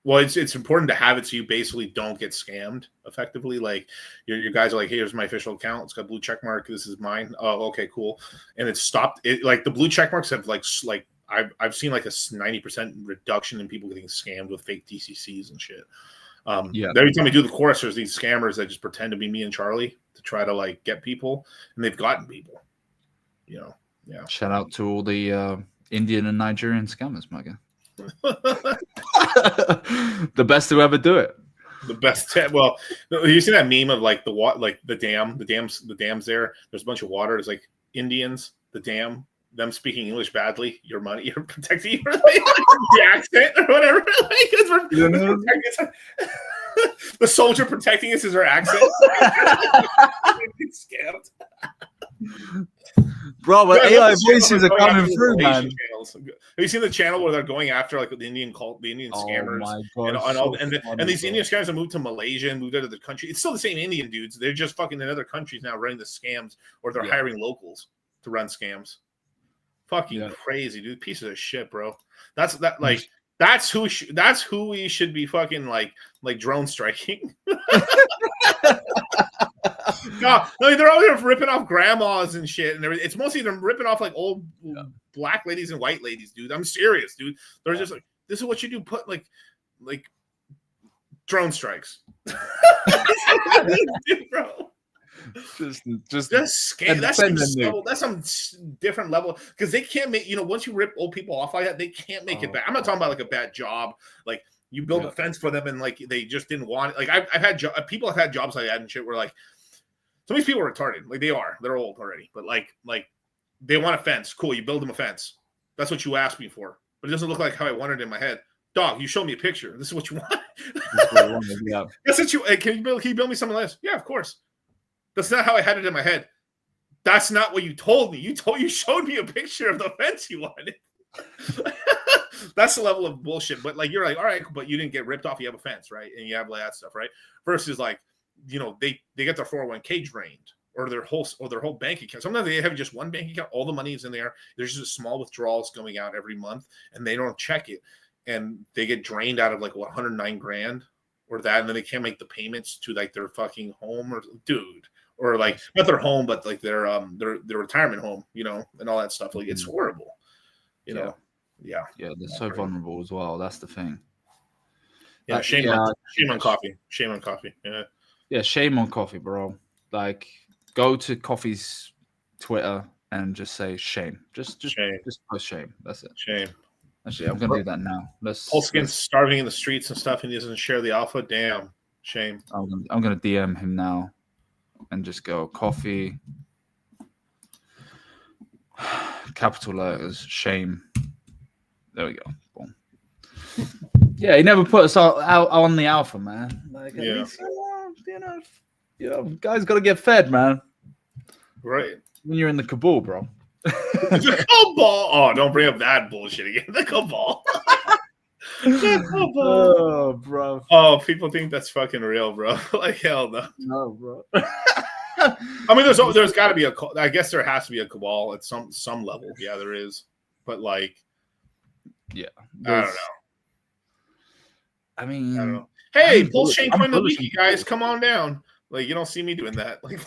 It's important to have it so you basically don't get scammed effectively. Like your guys are like, hey, here's my official account. It's got blue check mark. This is mine. Oh, okay, cool. And it's stopped. It like the blue check marks have like I've seen like a 90% reduction in people getting scammed with fake DCCs and shit. Every time we do the course, there's these scammers that just pretend to be me and Charlie to try to like get people, and they've gotten people. You know, yeah. Shout out to all the Indian and Nigerian scammers, my guy. The best to ever do it. The best. Well, you see that meme of like the dams there. There's a bunch of water. It's like Indians, the dam. Them speaking English badly, your money, you're protecting your the accent or whatever. The soldier protecting us is our accent. Scammed. Bro, but AI voices are coming through, man. Have you seen the channel where they're going after like the Indian scammers? And these Indian scammers have moved to Malaysia and moved out of the country. It's still the same Indian dudes. They're just fucking in other countries now running the scams, or they're hiring locals to run scams. Fucking crazy, dude. Pieces of shit, bro. That's who we should be fucking like drone striking. No, they're out there ripping off grandmas and shit, and it's mostly them ripping off like old black ladies and white ladies, dude. I'm serious, dude. They're just like, this is what you do. Put like drone strikes, dude, bro. Just scam. That's some different level because they can't make, once you rip old people off like that, they can't make it back. I'm not talking about like a bad job, like you build a fence for them and like they just didn't want it. Like I've had people have had jobs like that and shit where like some of these people are retarded, like they're old already, but like they want a fence. Cool, you build them a fence. That's what you asked me for, but it doesn't look like how I wanted it in my head. Dog, you showed me a picture. This is what you want. That's what you. Can you build me something else? Yeah, of course. That's not how I had it in my head. That's not what you told me. You showed me a picture of the fence you wanted. That's the level of bullshit. But like you're like, all right, but you didn't get ripped off. You have a fence, right? And you have like that stuff, right? Versus like, they get their 401k drained or their whole bank account. Sometimes they have just one bank account. All the money is in there. There's just small withdrawals going out every month, and they don't check it, and they get drained out of like 109 grand or that, and then they can't make the payments to like their fucking home or dude. Or like not their home, but like their retirement home, and all that stuff. Like it's horrible, Yeah, they're so vulnerable as well. That's the thing. Yeah, shame on coffee. Shame on coffee. Yeah, shame on coffee, bro. Like, go to Coffee's Twitter and just say shame. Just post shame. That's it. Shame. Actually, I'm gonna do that now. Polskin's starving in the streets and stuff, and he doesn't share the alpha. Damn, shame. I'm gonna DM him now. And just go Coffee, capital letters, shame. There we go. Boom. Yeah, he never put us out on the alpha, man. Like, at least, guys got to get fed, man. Right. When you're in the cabal, bro. The cabal. Oh, don't bring up that bullshit again. The cabal. Oh, bro. Oh, people think that's fucking real, bro. Like hell no. No, bro. I mean, there's got to be I guess there has to be a cabal at some level. Yeah, there is. But like, yeah, I don't know. I mean, I don't know. Hey, Pulse Chain Coin the Leaky, guys, come on down. Like, you don't see me doing that. Like,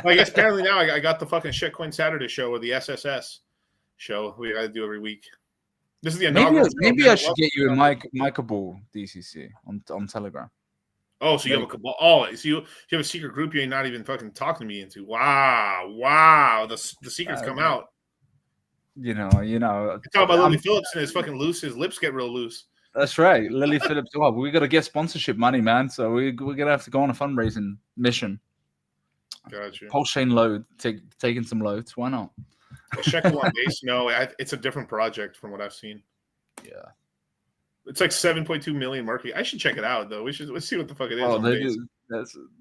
I guess apparently now I got the fucking Shitcoin Saturday show or the SSS show we gotta do every week. This is the inaugural. Maybe I should get you a Micable DCC on Telegram. Oh, so you have a cabal. Oh, so you have a secret group you're not even fucking talking to me into. Wow. The secrets come out. You know. Talk about Lily Phillips and his fucking loose. His lips get real loose. That's right. Lily Phillips. Oh, we got to get sponsorship money, man. So we're gonna have to go on a fundraising mission. Gotcha. Paul Shane load, taking some loads. Why not? Shekel on base. No, it's a different project from what I've seen. Yeah. It's like 7.2 million market. I should check it out though. Let's see what the fuck it is. Oh, on they base. do.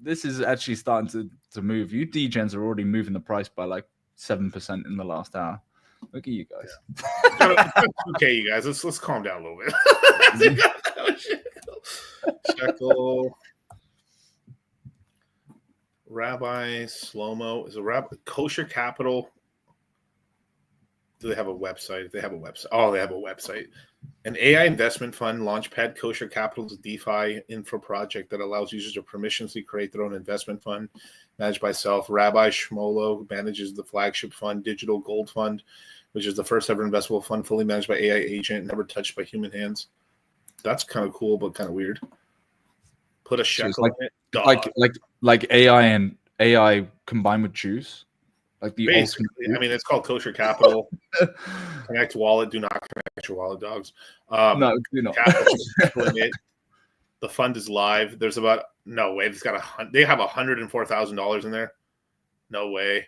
This is actually starting to move. You degens are already moving the price by like 7% in the last hour. Look at you guys. Okay, you guys, let's calm down a little bit. Shekel. Rabbi Slow-Mo is a rabbi. Kosher Capital. Do they have a website? They have a website. Oh, they have a website. An AI investment fund, Launchpad Kosher Capital, is a DeFi info project that allows users to permissionlessly create their own investment fund managed by self. Rabbi Shmolo manages the flagship fund, Digital Gold Fund, which is the first ever investable fund fully managed by AI agent, never touched by human hands. That's kind of cool, but kind of weird. Put a shekel like, in it. Like AI and AI combined with Jews. Like the Basically, ultimate. I mean, it's called Kosher Capital. Connect wallet. Do not connect your wallet, dogs. No, do not. The fund is live. There's about no way. They have $104,000 in there. No way.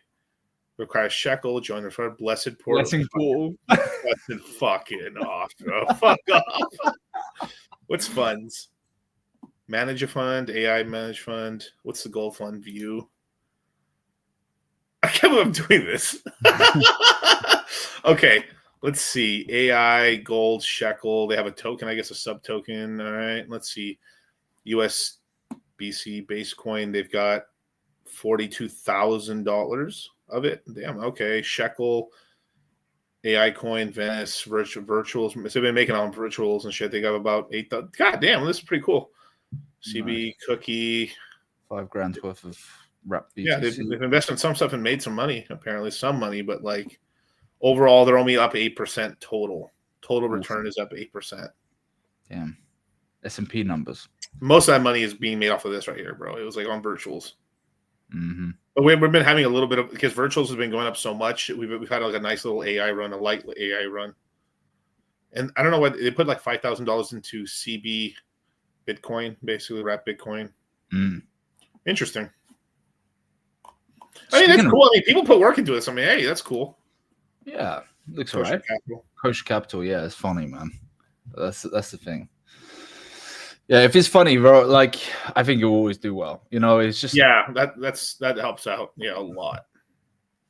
Requires shekel. Join the front. Blessed portal. Blessing portal. Blessed fucking off, bro. Fuck off. What's funds? Manage a fund. AI manage fund. What's the gold fund view? I can't believe I'm doing this. Okay, let's see. AI, gold, shekel. They have a token, I guess a sub token. All right, let's see. USBC base coin. They've got $42,000 of it. Damn. Okay, shekel, AI coin, Venice, virtuals. So they've been making on virtuals and shit. They got about 8,000. God damn, this is pretty cool. CB cookie. $5,000 worth of wrap. Yeah, they've invested in some stuff and made some money. Apparently, some money, but like overall, they're only up 8% total. Total return is up 8%. Damn. S&P numbers. Most of that money is being made off of this right here, bro. It was like on virtuals. Mm-hmm. But we've been having a little bit of, because virtuals has been going up so much. We've had like a nice little AI run, a light AI run. And I don't know what they put like $5,000 into CB Bitcoin, basically wrap Bitcoin. Interesting. I mean, that's cool. I mean, people put work into this. I mean, hey, that's cool. Yeah, looks Kosher alright. Capital. Kosher Capital, yeah, it's funny, man. That's the thing. Yeah, if it's funny, bro, like I think you'll always do well. You know, it's just that helps out, a lot.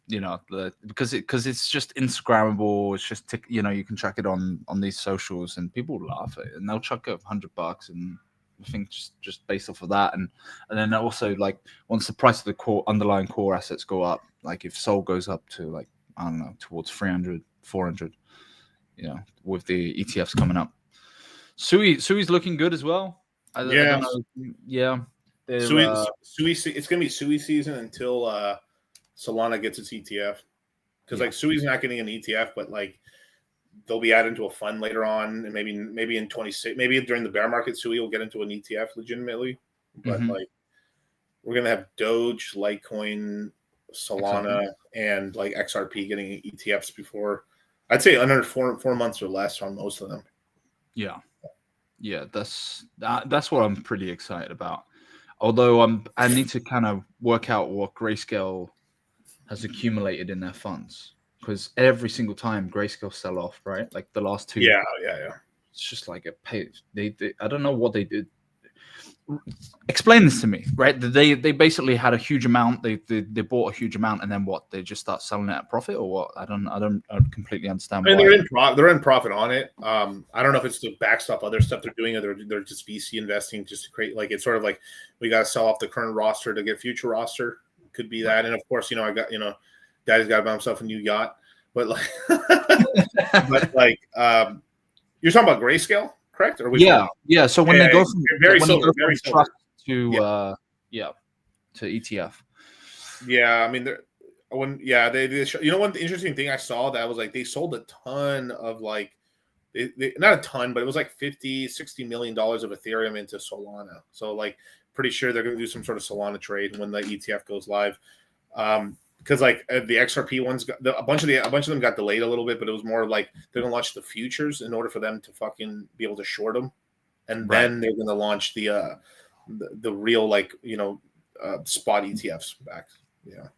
You know, because it's just Instagrammable. It's just you know, you can track it on these socials, and people laugh at it, and they'll chuck up $100, and I think just based off of that, and then also like once the price of the underlying core assets go up, like if Sol goes up to like I don't know towards 300, 400, you know, with the ETFs coming up. Sui's looking good as well. I don't know. Yeah. Sui, it's gonna be Sui season until Solana gets its ETF. Because like Sui's not getting an ETF, but like they'll be added into a fund later on, and maybe in 26, maybe during the bear market, Sui will get into an ETF legitimately. But like we're gonna have Doge, Litecoin, Solana, and like XRP getting ETFs before. I'd say under 4 months or less on most of them. Yeah, that's what I'm pretty excited about. Although I need to kind of work out what Grayscale has accumulated in their funds, because every single time Grayscale sell off, right? Like the last two. Yeah. It's just like a page. They I don't know what they did. Explain this to me, right? They basically had a huge amount. They bought a huge amount, and then what? They just start selling it at profit, or what? I don't completely understand. I mean, they're in profit on it. I don't know if it's to backstop other stuff they're doing, or they're just VC investing just to create. Like it's sort of like we got to sell off the current roster to get future roster. Could be that, and of course, I got Daddy's got to buy himself a new yacht. But like, you're talking about Grayscale. Correct? Or yeah. So when they go from very similar similar to to ETF. Yeah, I mean, they one the interesting thing I saw that was like they sold a ton of like not a ton, but it was like $50-60 million of Ethereum into Solana. So like pretty sure they're going to do some sort of Solana trade when the ETF goes live. because like the XRP ones got a bunch of them got delayed a little bit, but it was more like they're gonna launch the futures in order for them to fucking be able to short them, and then they're gonna launch the real like spot ETFs back. Yeah.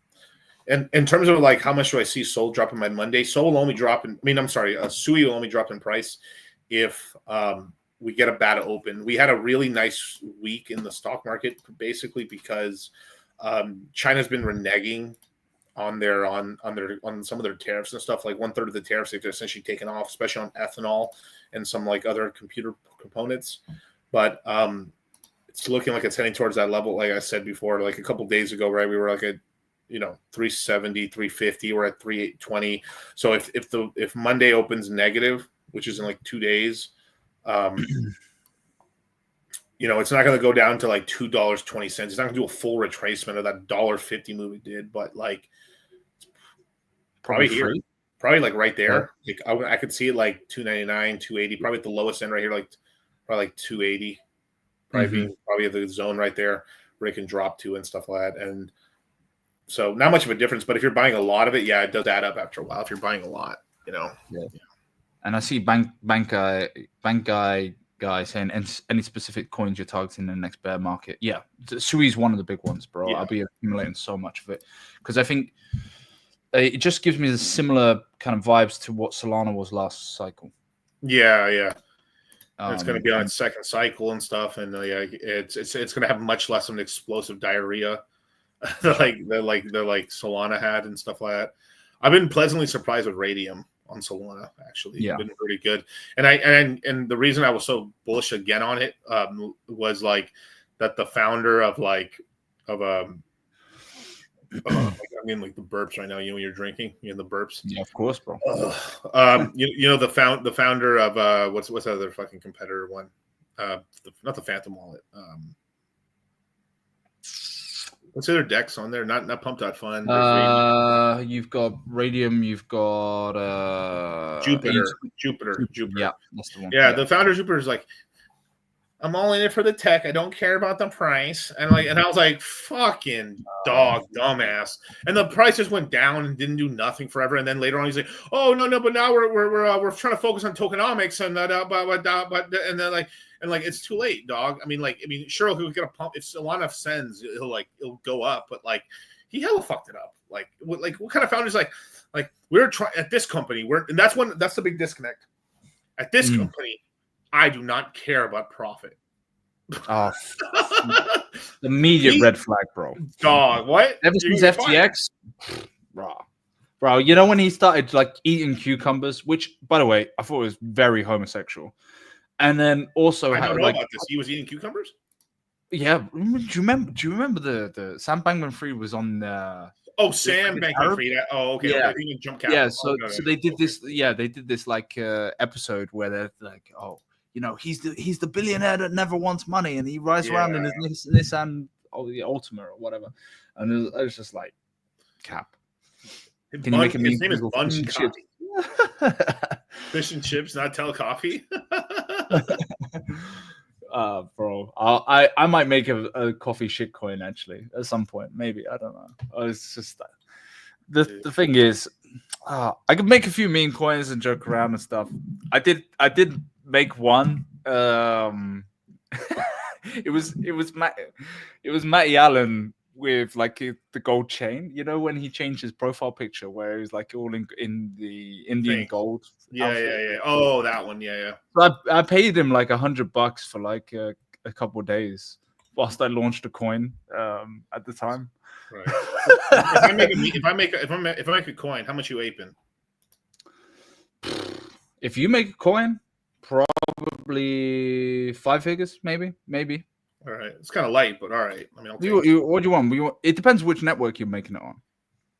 And in terms of like how much do I see Sol dropping by Monday? Sol will only drop in. I mean, I'm sorry, Sui will only drop in price if we get a bad open. We had a really nice week in the stock market, basically because China's been reneging on some of their tariffs and stuff. Like 1/3 of the tariffs they've essentially taken off, especially on ethanol and some like other computer components. But it's looking like it's heading towards that level. Like I said before, like a couple of days ago, right? We were like at 370, 350. We're at 320. So if Monday opens negative, which is in like 2 days, it's not going to go down to like $2.20. It's not going to do a full retracement of that $1.50 move it did, but like probably here, probably like right there. Like I could see it like 299, 280, probably at the lowest end right here, like probably like 280, probably at the zone right there where it can drop to and stuff like that. And so not much of a difference, but if you're buying a lot of it, yeah, it does add up after a while. If you're buying a lot, Yeah. And I see bank guy saying any specific coins you're targeting in the next bear market. Yeah, Sui's one of the big ones, bro. I'll be accumulating so much of it because I think it just gives me the similar kind of vibes to what Solana was last cycle. Yeah. It's going to be on its second cycle and stuff, and it's going to have much less of an explosive diarrhea, like Solana had and stuff like that. I've been pleasantly surprised with Radium on Solana. Actually, it's been pretty good. And the reason I was so bullish again on it was like that the founder of like the burps right now. When you're drinking, the burps. Yeah, of course, bro. The founder of what's the other fucking competitor one? Not the Phantom Wallet. What's the other decks on there? Not Pump.Fun. You've got Radium. You've got Jupiter. Yeah, that's the one. Yeah, the founder of Jupiter is like, I'm all in it for the tech. I don't care about the price. And I was like, fucking dumbass. And the price just went down and didn't do nothing forever. And then later on, he's like, oh no, but now we're trying to focus on tokenomics and and then like it's too late, dog. I mean, sure, he'll get a pump if Solana sends, it'll go up, but like he hella fucked it up. Like what kind of founders like we're trying at this company, and that's the big disconnect. At this company, I do not care about profit. Oh, the immediate red flag, bro. Dog, what? Ever since FTX, bro. You know when he started like eating cucumbers, which, by the way, I thought was very homosexual. And then also, I don't know about this. He was eating cucumbers. Yeah, do you remember the Sam Bankman-Fried was on? Sam Bankman-Fried. Oh, okay. Yeah, okay. Jump cap. Yeah. So they did this. Yeah, they did this like episode where they're like, oh, he's the billionaire that never wants money, and he rides around in his Nissan Altima or whatever. And it was just like, cap. Can you make a his name is Bun Coffee. Fish and chips, not tell coffee. Bro, I might make a coffee shitcoin actually at some point. Maybe, I don't know. It's just the thing is, I could make a few meme coins and joke around and stuff. I did make one. It was Matty Allen with like the gold chain, when he changed his profile picture where he was like all in the Indian gold. Yeah. Oh, that one. Yeah. So I paid him like $100 for like a couple of days whilst I launched a coin at the time. Right. if I make a coin, how much you aping? If you make a coin, probably 5 figures, maybe. All right, it's kind of light, but all right. I mean, what do you want? It depends which network you're making it on.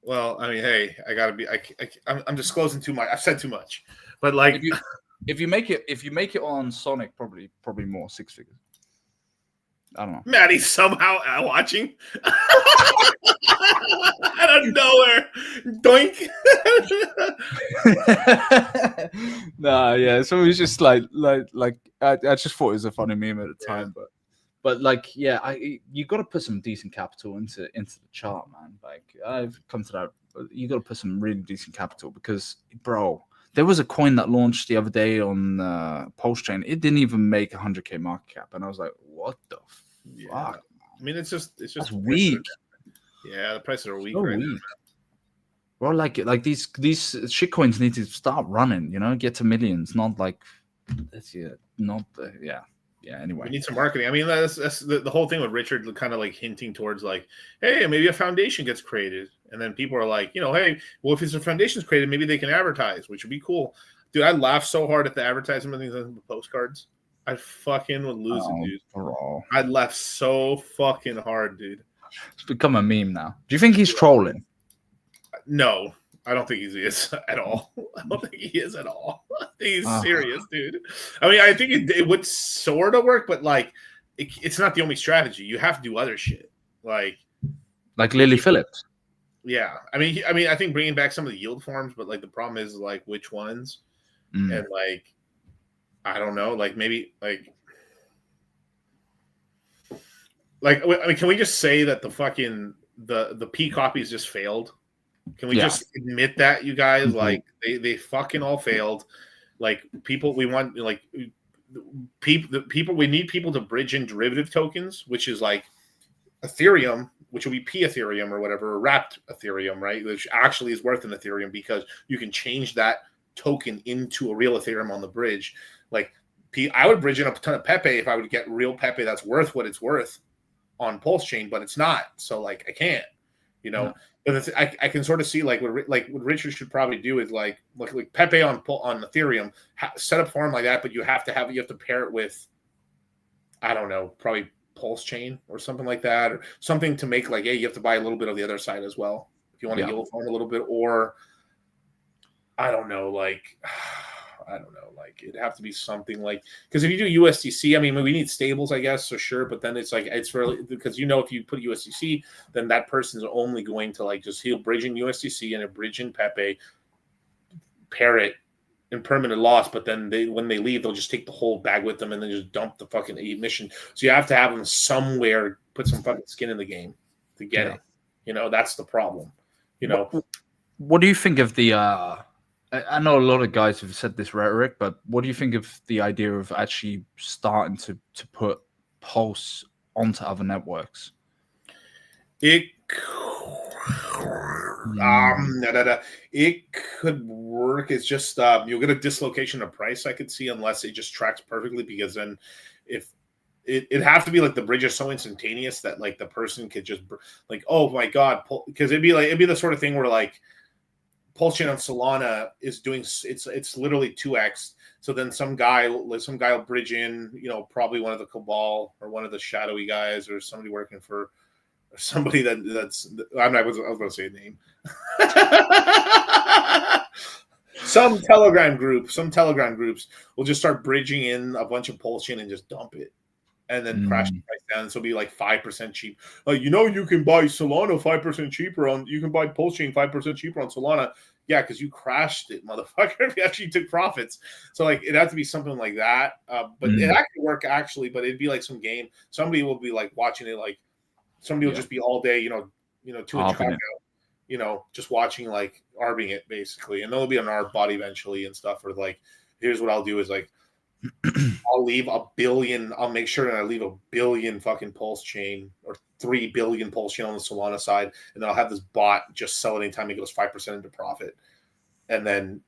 Well, I mean, hey, I gotta be. I'm disclosing too much. I've said too much, but like, if you make it on Sonic, probably more 6 figures. I don't know. Maddie's somehow watching out of nowhere. Doink. Nah, yeah. So it was just like I just thought it was a funny meme at the time, but But like, yeah, you got to put some decent capital into the chart, man. Like, I've come to that. You got to put some really decent capital because, bro, there was a coin that launched the other day on Pulse Chain. It didn't even make 100K market cap, and I was like, what the fuck? I mean, it's just That's weak. Yeah, the prices are weak So right weak. now. Bro, like these shitcoins need to start running. You know, get to millions, not like that's Anyway, We need some marketing. I mean, that's the whole thing with Richard kind of like hinting towards like, hey, maybe a foundation gets created. And then people are like, hey, well, if it's a foundation's created, maybe they can advertise, which would be cool. Dude, I laughed so hard at the advertisement of the postcards. I fucking would lose it, dude. Bro. I laughed so fucking hard, dude. It's become a meme now. Do you think he's trolling? No, I don't think he is at all. I don't think he is at all. I think he's serious, dude. I mean, I think it would sort of work, but like, it's not the only strategy. You have to do other shit, like Lily Phillips. Yeah, I mean, I think bringing back some of the yield forms, but like the problem is like which ones, and like I don't know, like maybe like I mean, can we just say that the fucking the P copies just failed? Can we just admit that, you guys? Like they fucking all failed. Like people, we want like people. We need people to bridge in derivative tokens, which is like Ethereum, which will be P Ethereum or whatever, or wrapped Ethereum, right? Which actually is worth an Ethereum because you can change that token into a real Ethereum on the bridge. Like I would bridge in a ton of Pepe if I would get real Pepe that's worth what it's worth on Pulse Chain, but it's not. So like I can't, But I can sort of see like what Richard should probably do is like Pepe on Ethereum, set up form like that, but you have to pair it with, I don't know, probably Pulse Chain or something like that, or something to make like, hey, you have to buy a little bit of the other side as well if you want to yield form a little bit, or I don't know, like it'd have to be something like, because if you do USDC, I mean, we need stables, I guess, so sure, but then it's like it's really, because if you put USDC, then that person's only going to like just he'll bridge in USDC and a bridge in Pepe, pair it in permanent loss, but then when they leave, they'll just take the whole bag with them and then just dump the fucking emission. So you have to have them somewhere, put some fucking skin in the game to get it. That's the problem. What do you think of the? I know a lot of guys have said this rhetoric, but what do you think of the idea of actually starting to put Pulse onto other networks? It could work. It's just you'll get a dislocation of price, I could see, unless it just tracks perfectly, because then if it'd have to be like the bridge is so instantaneous that like the person could just like, oh my god, because it'd be the sort of thing where like Pulse Chain on Solana is doing it's literally 2x. So then some guy will bridge in, probably one of the Cabal or one of the shadowy guys or somebody working for somebody that's I was going to say a name. Some Telegram groups will just start bridging in a bunch of Pulse Chain and just dump it, and then crash the price down. So it'll be like 5% cheap. Like, you can buy Solana 5% cheaper you can buy Pulse Chain 5% cheaper on Solana. Yeah, because you crashed it, motherfucker. If you actually took profits. So like it'd have to be something like that. But it actually work actually, but it'd be like some game. Somebody will be like watching it, like somebody will just be all day, to a chalk out, just watching, like arbing it basically. And there'll be an arb bot eventually and stuff, or like, here's what I'll do is like I'll make sure that I leave 1 billion fucking Pulse Chain or 3 billion Pulse Chain on the Solana side, and then I'll have this bot just sell it anytime it goes 5% into profit, and then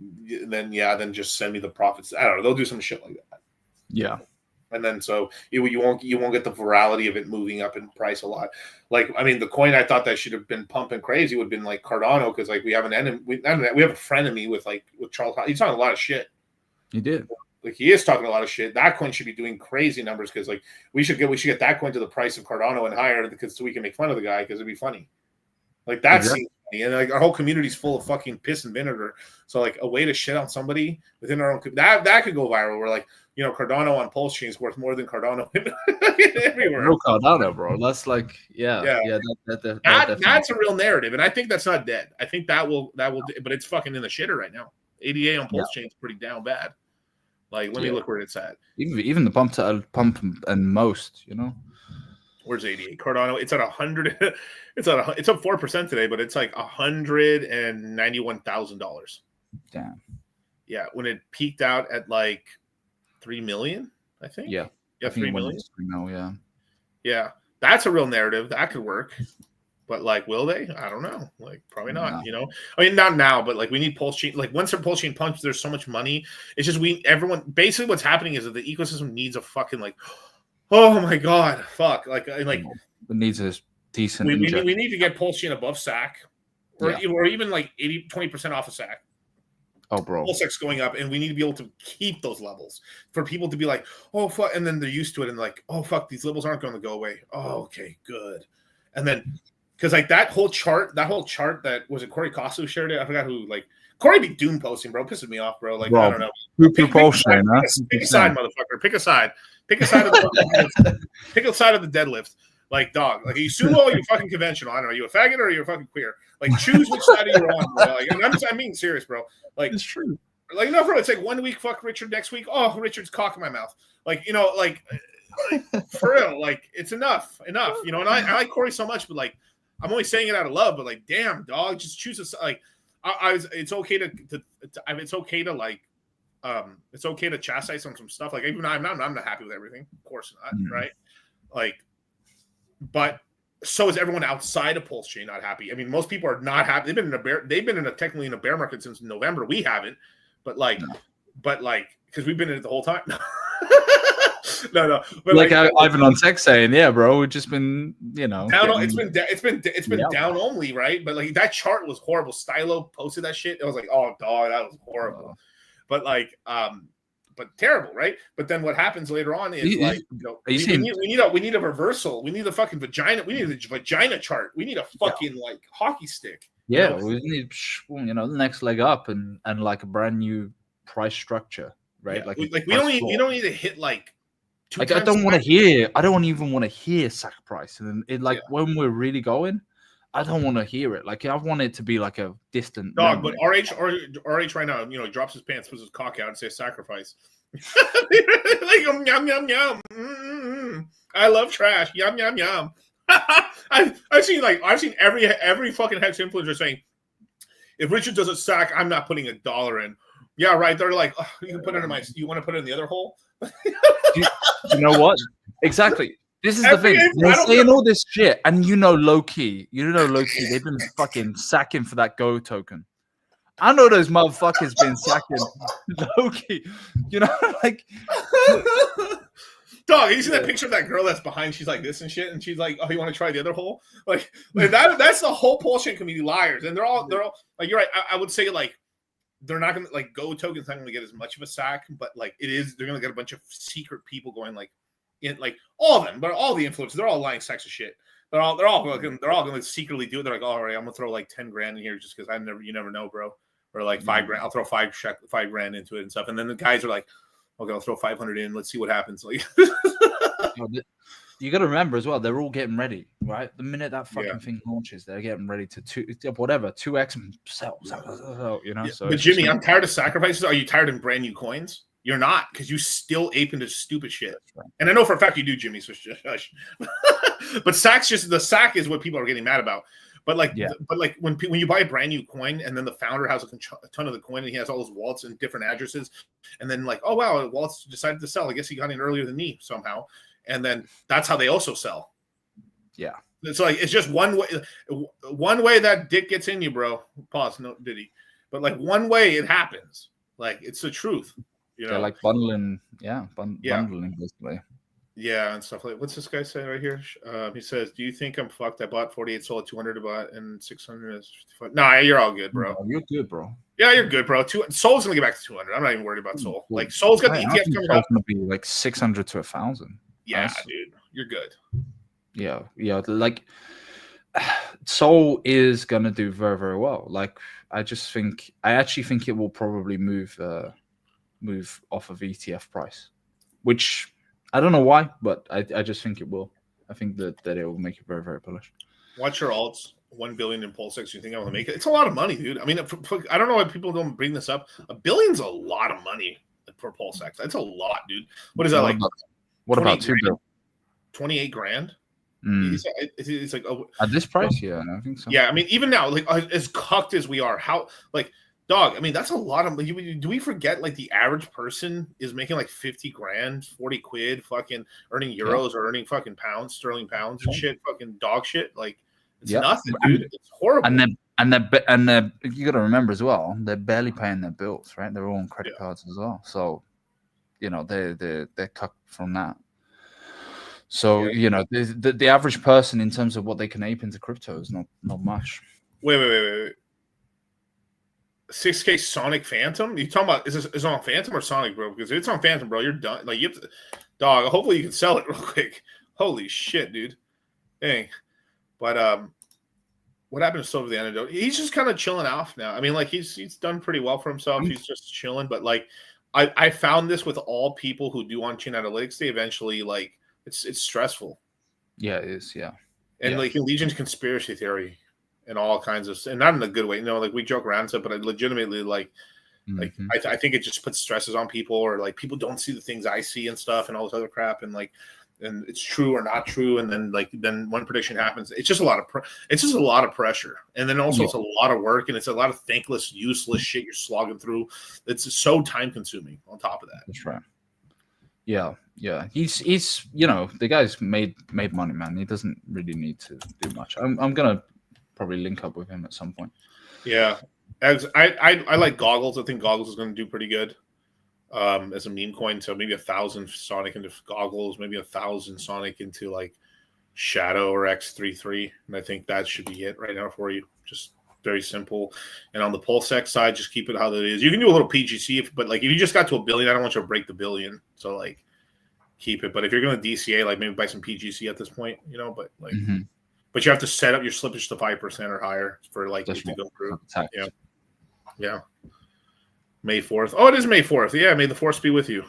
just send me the profits. I don't know, they'll do some shit like that. Yeah, and then so you won't get the virality of it moving up in price a lot. Like, I mean, the coin I thought that should have been pumping crazy would have been like Cardano, because like we have an enemy, we have a frenemy with Charles. He's talking a lot of shit. He did. Like, he is talking a lot of shit. That coin should be doing crazy numbers, because like we should get that coin to the price of Cardano and higher, because so we can make fun of the guy, because it'd be funny. Like, that's funny. And like our whole community's full of fucking piss and vinegar. So like a way to shit on somebody within our own that could go viral. Where like, Cardano on Pulse Chain is worth more than Cardano everywhere. Real Cardano, bro. That's like that's a real narrative, and I think that's not dead. I think that will, but it's fucking in the shitter right now. ADA on Pulse Chain is pretty down bad. Like, let me look where it's at. Even the pump and most, Where's 88 Cardano? It's at 100. It's up 4% today, but it's like $191,000. Damn. Yeah, when it peaked out at like 3 million, I think. Yeah, yeah, I think 3 it went million. to 3 mil, yeah. Yeah, that's a real narrative that could work. But like, will they? I don't know. Like, probably not. No. You know, I mean, not now, but like, we need pulse chain. Like, once a pulse chain pumps, there's so much money. It's just everyone. Basically, what's happening is that the ecosystem needs a fucking like, oh my god, fuck. Like it needs a decent. We need to get pulse chain above SAC, or even like 20% off of SAC. Oh, bro. Pulse X going up, and we need to be able to keep those levels for people to be like, oh fuck, and then they're used to it, and like, oh fuck, these levels aren't going to go away. Oh, okay, good. And then, because like that whole chart that was it Corey Costa who shared it. I forgot who. Like Corey be doom posting, bro, pisses me off, bro. Like I don't know. Pick a side, motherfucker. Pick a side. Pick a side of the pick a side of the deadlift. Like, dog, like, are you sumo or you fucking conventional? I don't know. Are you a faggot or are you a fucking queer? Like, choose which side of you're on, bro. Like, and I'm being serious, bro. Like, it's true. Like, no, bro, it's like 1 week, fuck Richard. Next week, oh, Richard's cock in my mouth. Like, you know, like for real, like, it's enough. You know, and I like Corey so much, but like, I'm only saying it out of love, but like, damn, dog, just choose a, like, it's okay to it's okay to like, it's okay to chastise on some stuff. Like, even I'm not happy with everything. Of course not, right? Like, but so is everyone outside of Pulse Chain not happy. I mean, most people are not happy. They've been technically in a bear market since November. We haven't, but like, because we've been in it the whole time. no. But like Ivan on tech saying, yeah, bro, we've just been, you know, down. It's been down only, right? But like that chart was horrible. Stylo posted that shit. It was like, oh dog, that was horrible. But like, but terrible, right? But then what happens later on is like, you know, we need a reversal. We need a fucking vagina. We need a vagina chart. We need a fucking like hockey stick. Yeah, we need, you know, the next leg up and like a brand new price structure, right? Yeah. Like we don't need to hit like. Like I don't even want to hear sack price, and it like when we're really going, I don't want to hear it. Like I want it to be like a distant dog. memory. But RH right now, you know, drops his pants, puts his cock out, and says sacrifice. Like yum yum yum. Mm-hmm. I love trash. Yum yum yum. I've seen every fucking hex influencer saying, if Richard doesn't sack, I'm not putting $1 in. Yeah, right. They're like, oh, you can put it in you want to put it in the other hole? You know what? Exactly. This is the thing. They're saying all this shit, and low key, they've been fucking sacking for that Go token. I know those motherfuckers been sacking low key. You know, like, dog. You see that picture of that girl that's behind? She's like this and shit, and she's like, "Oh, you want to try the other hole?" Like that. That's the whole Pulse Chain community liars, and they're all like, you're right. I would say like. They're not gonna like Go token's not gonna get as much of a sack, but like they're gonna get a bunch of secret people going like in like all of them, but all the influencers, they're all lying sacks of shit. They're all gonna secretly do it. They're like, all right, I'm gonna throw like 10 grand in here just because you never know, bro. Or like 5 grand, I'll throw 5 grand into it and stuff. And then the guys are like, okay, I'll throw 500 in. Let's see what happens. Like, you got to remember as well, they're all getting ready, right? The minute that fucking thing launches, they're getting ready to 2x themselves, you know. Yeah. So, but Jimmy, I'm tired of sacrifices. Are you tired of brand new coins? You're not, because you still ape into stupid shit. Right. And I know for a fact you do, Jimmy. So shush. But the sack is what people are getting mad about. But like, when you buy a brand new coin and then the founder has a ton of the coin and he has all his wallets and different addresses, and then like, oh wow, wallets decided to sell. I guess he got in earlier than me somehow. And then that's how they also sell. Yeah. It's like, it's just one way that dick gets in you, bro. Pause. No, did he? But like one way it happens. Like, it's the truth. You know? They're like bundling. Bundling basically. Yeah. And stuff like, what's this guy saying right here? He says, do you think I'm fucked? I bought 48 sold at 200 about and 600 is 55. Nah, you're all good, bro. No, you're good, bro. Yeah, you're good, bro. Soul's gonna get back to 200. I'm not even worried about Soul. Like, Soul's got the ETF coming up. Gonna be like 600 to 1,000. Yeah, dude, you're good. Yeah, like Soul is gonna do very, very well. Like, I actually think it will probably move off of ETF price, which I don't know why, but I just think it will. I think that it will make it very, very bullish. Watch your alts. 1 billion in Pulse X. You think I want to make it? It's a lot of money, dude. I mean, I don't know why people don't bring this up. $1 billion's a lot of money for Pulse X. That's a lot, dude. What is that like? What about 2 billion? 28 grand? It's like at this price, yeah, I think so. Yeah, I mean, even now, like as cucked as we are, how like dog. I mean, that's a lot of. Do we forget like the average person is making like 50 grand, 40 quid, fucking earning euros or earning fucking pounds, sterling pounds and shit, fucking dog shit. Like it's nothing, dude. It's horrible. And they're you got to remember as well, they're barely paying their bills, right? They're all on credit cards as well, so they're cut from that. So the average person in terms of what they can ape into crypto is not much. Wait. 6K Sonic Phantom? You talking about is it on Phantom or Sonic, bro? Because if it's on Phantom, bro, you're done. Like you have to, dog. Hopefully you can sell it real quick. Holy shit, dude. Dang. But what happened to Silver the Antidote? He's just kind of chilling off now. I mean, like he's done pretty well for himself. He's just chilling. But like I found this with all people who do on-chain analytics, they eventually like it's stressful. Yeah, it is. Yeah. And like in Legion's conspiracy theory and all kinds of, and not in a good way, like we joke around stuff, but I legitimately like I think it just puts stresses on people, or like people don't see the things I see and stuff and all this other crap, and like, and it's true or not true, and then when prediction happens, it's just a lot of pressure, and then also it's a lot of work, and it's a lot of thankless, useless shit you're slogging through. It's so time consuming. On top of that, that's right. Yeah. He's the guy's made money, man. He doesn't really need to do much. I'm gonna probably link up with him at some point. Yeah, as I like Goggles. I think Goggles is going to do pretty good as a meme coin. So maybe 1,000 Sonic into Goggles, maybe 1,000 Sonic into like Shadow or X33, and I think that should be it right now for you. Just very simple. And on the PulseX side, just keep it how it is. You can do a little PGC, but like if you just got to $1 billion, I don't want you to break the billion. So like keep it. But if you're going to DCA, like maybe buy some PGC at this point, but like. But you have to set up your slippage to 5% or higher for like it to go through. Yeah. May 4th. Oh, it is May 4th. Yeah, may the 4th be with you.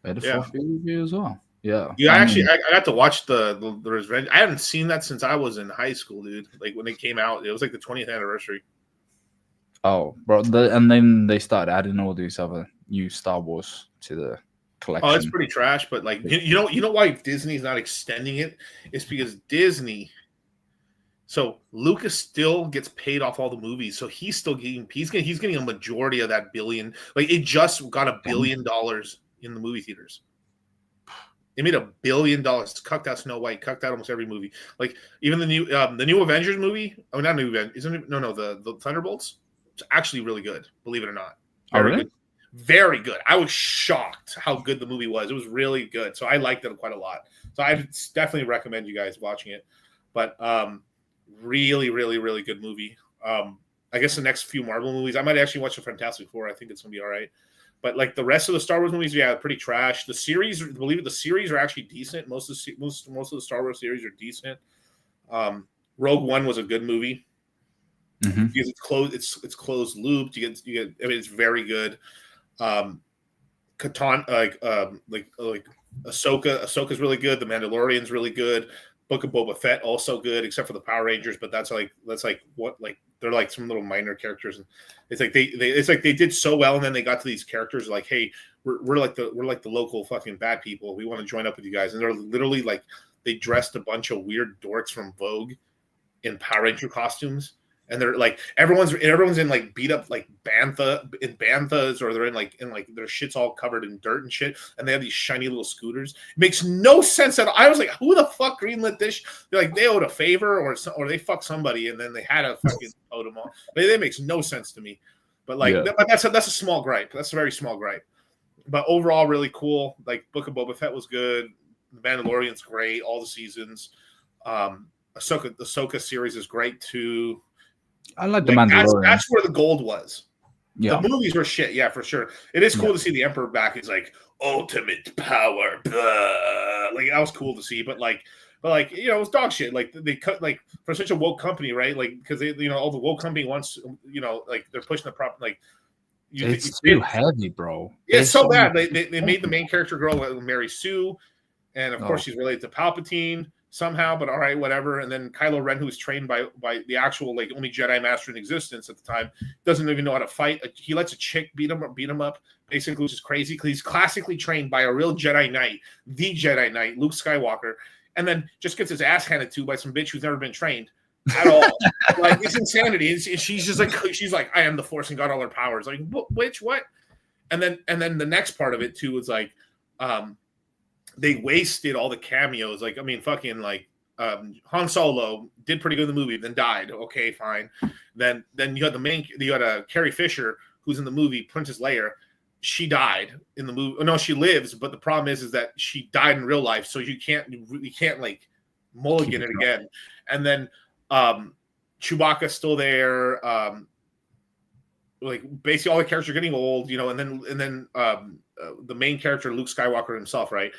May the 4th be with you as well. Yeah. Yeah, I got to watch the Revenge. I haven't seen that since I was in high school, dude. Like when it came out, it was like the 20th anniversary. Oh, bro! And then they started adding all these other new Star Wars to the collection. Oh, it's pretty trash. But like, you know why Disney's not extending it? It's because Disney. So Lucas still gets paid off all the movies, so he's still getting he's getting a majority of that billion. Like it just got $1 billion in the movie theaters. They made $1 billion. Cucked out Snow White, cucked out almost every movie. Like even the new Avengers movie. Oh, not new Avengers. Isn't it? No, the Thunderbolts. It's actually really good. Believe it or not. Very good. Very good. I was shocked how good the movie was. It was really good. So I liked it quite a lot. So I definitely recommend you guys watching it. But really, really, really good movie. I guess the next few Marvel movies, I might actually watch the Fantastic Four. I think it's gonna be all right. But like the rest of the Star Wars movies, pretty trash. The series, believe it, the series are actually decent. Most of the Star Wars series are decent. Rogue One was a good movie because it's closed. It's closed looped. You get. I mean, it's very good. Catan, like Ahsoka's really good. The Mandalorian's really good. Book of Boba Fett also good, except for the Power Rangers, but that's like what like they're like some little minor characters, and it's like they did so well, and then they got to these characters like, hey, we're like the local fucking bad people. We want to join up with you guys, and they're literally like they dressed a bunch of weird dorks from Vogue in Power Ranger costumes. And they're like everyone's in like beat up like banthas, or they're in like their shit's all covered in dirt and shit, and they have these shiny little scooters. It makes no sense at all. I was like, who the fuck greenlit this? They're like they owed a favor or they fucked somebody, and then they had a fucking owed them all. That makes no sense to me. But like but that's a small gripe. That's a very small gripe. But overall, really cool. Like Book of Boba Fett was good. The Mandalorian's great. All the seasons. The Ahsoka series is great too. I like the Mandalorian. That's where the gold was. Yeah. The movies were shit. Yeah, for sure. It is cool to see the Emperor back. He's like ultimate power. Blah. Like that was cool to see. But it was dog shit. Like they cut like for such a woke company, right? Like because they all the woke company wants like they're pushing the prop like. It's too heavy, bro. Yeah, it's so bad. They made the main character girl Mary Sue, and of course she's related to Palpatine. Somehow, but all right, whatever. And then Kylo Ren, who was trained by the actual like only Jedi Master in existence at the time, doesn't even know how to fight. He lets a chick beat him up, basically, which is crazy because he's classically trained by a real Jedi Knight, the Jedi Knight, Luke Skywalker, and then just gets his ass handed to by some bitch who's never been trained at all. Like, it's insanity. And she's just like, I am the Force and got all her powers. Like, which, what? And then the next part of it too was like, they wasted all the cameos. Like, I mean, fucking like, Han Solo did pretty good in the movie, then died. Okay, fine. Then you had Carrie Fisher, who's in the movie Princess Leia. She died in the movie. No, she lives, but the problem is that she died in real life, so you can't like mulligan it again. And then Chewbacca's still there. Like, basically all the characters are getting old, you know. And then the main character, Luke Skywalker himself, right?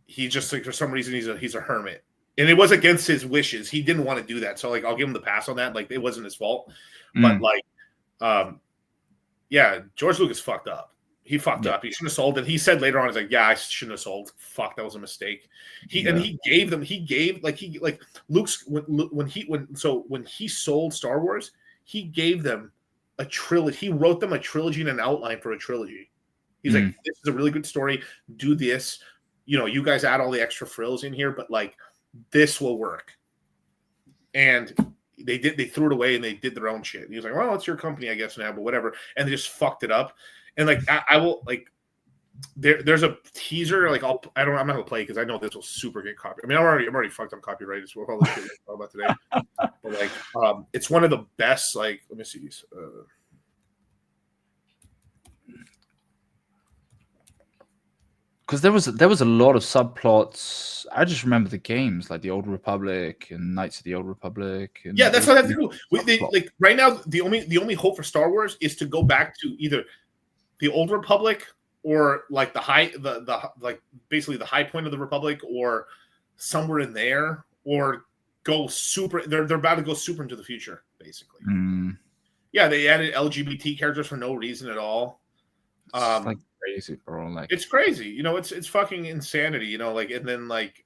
He just, like, for some reason he's a hermit, and it was against his wishes. He didn't want to do that, so like I'll give him the pass on that. Like, it wasn't his fault, but like, yeah, George Lucas fucked up. He fucked up. He shouldn't have sold it. He said later on, he's like, yeah, I shouldn't have sold. Fuck, that was a mistake. And he gave Luke's when he sold Star Wars, he gave them a trilogy. He wrote them a trilogy and an outline for a trilogy. He's like, this is a really good story. Do this. You know, you guys add all the extra frills in here, but like, this will work. And they threw it away and they did their own shit. And he was like, well, it's your company, I guess, now, but whatever. And they just fucked it up. And like, I will, like, there's a teaser. Like, I'm not gonna play because I know this will super get copy. I mean, I'm already fucked up copyrighted. So all the shit we're talking about today. But like, it's one of the best. Like, let me see. Because there was a lot of subplots. I just remember the games, like the Old Republic and Knights of the Old Republic. And yeah, that's what I have to do. Like, right now, the only hope for Star Wars is to go back to either the Old Republic or like basically the high point of the Republic, or somewhere in there, or go super. They're about to go super into the future, basically. Yeah, they added LGBT characters for no reason at all. It's like crazy, bro. Like, it's crazy, you know. It's fucking insanity, you know. Like, and then like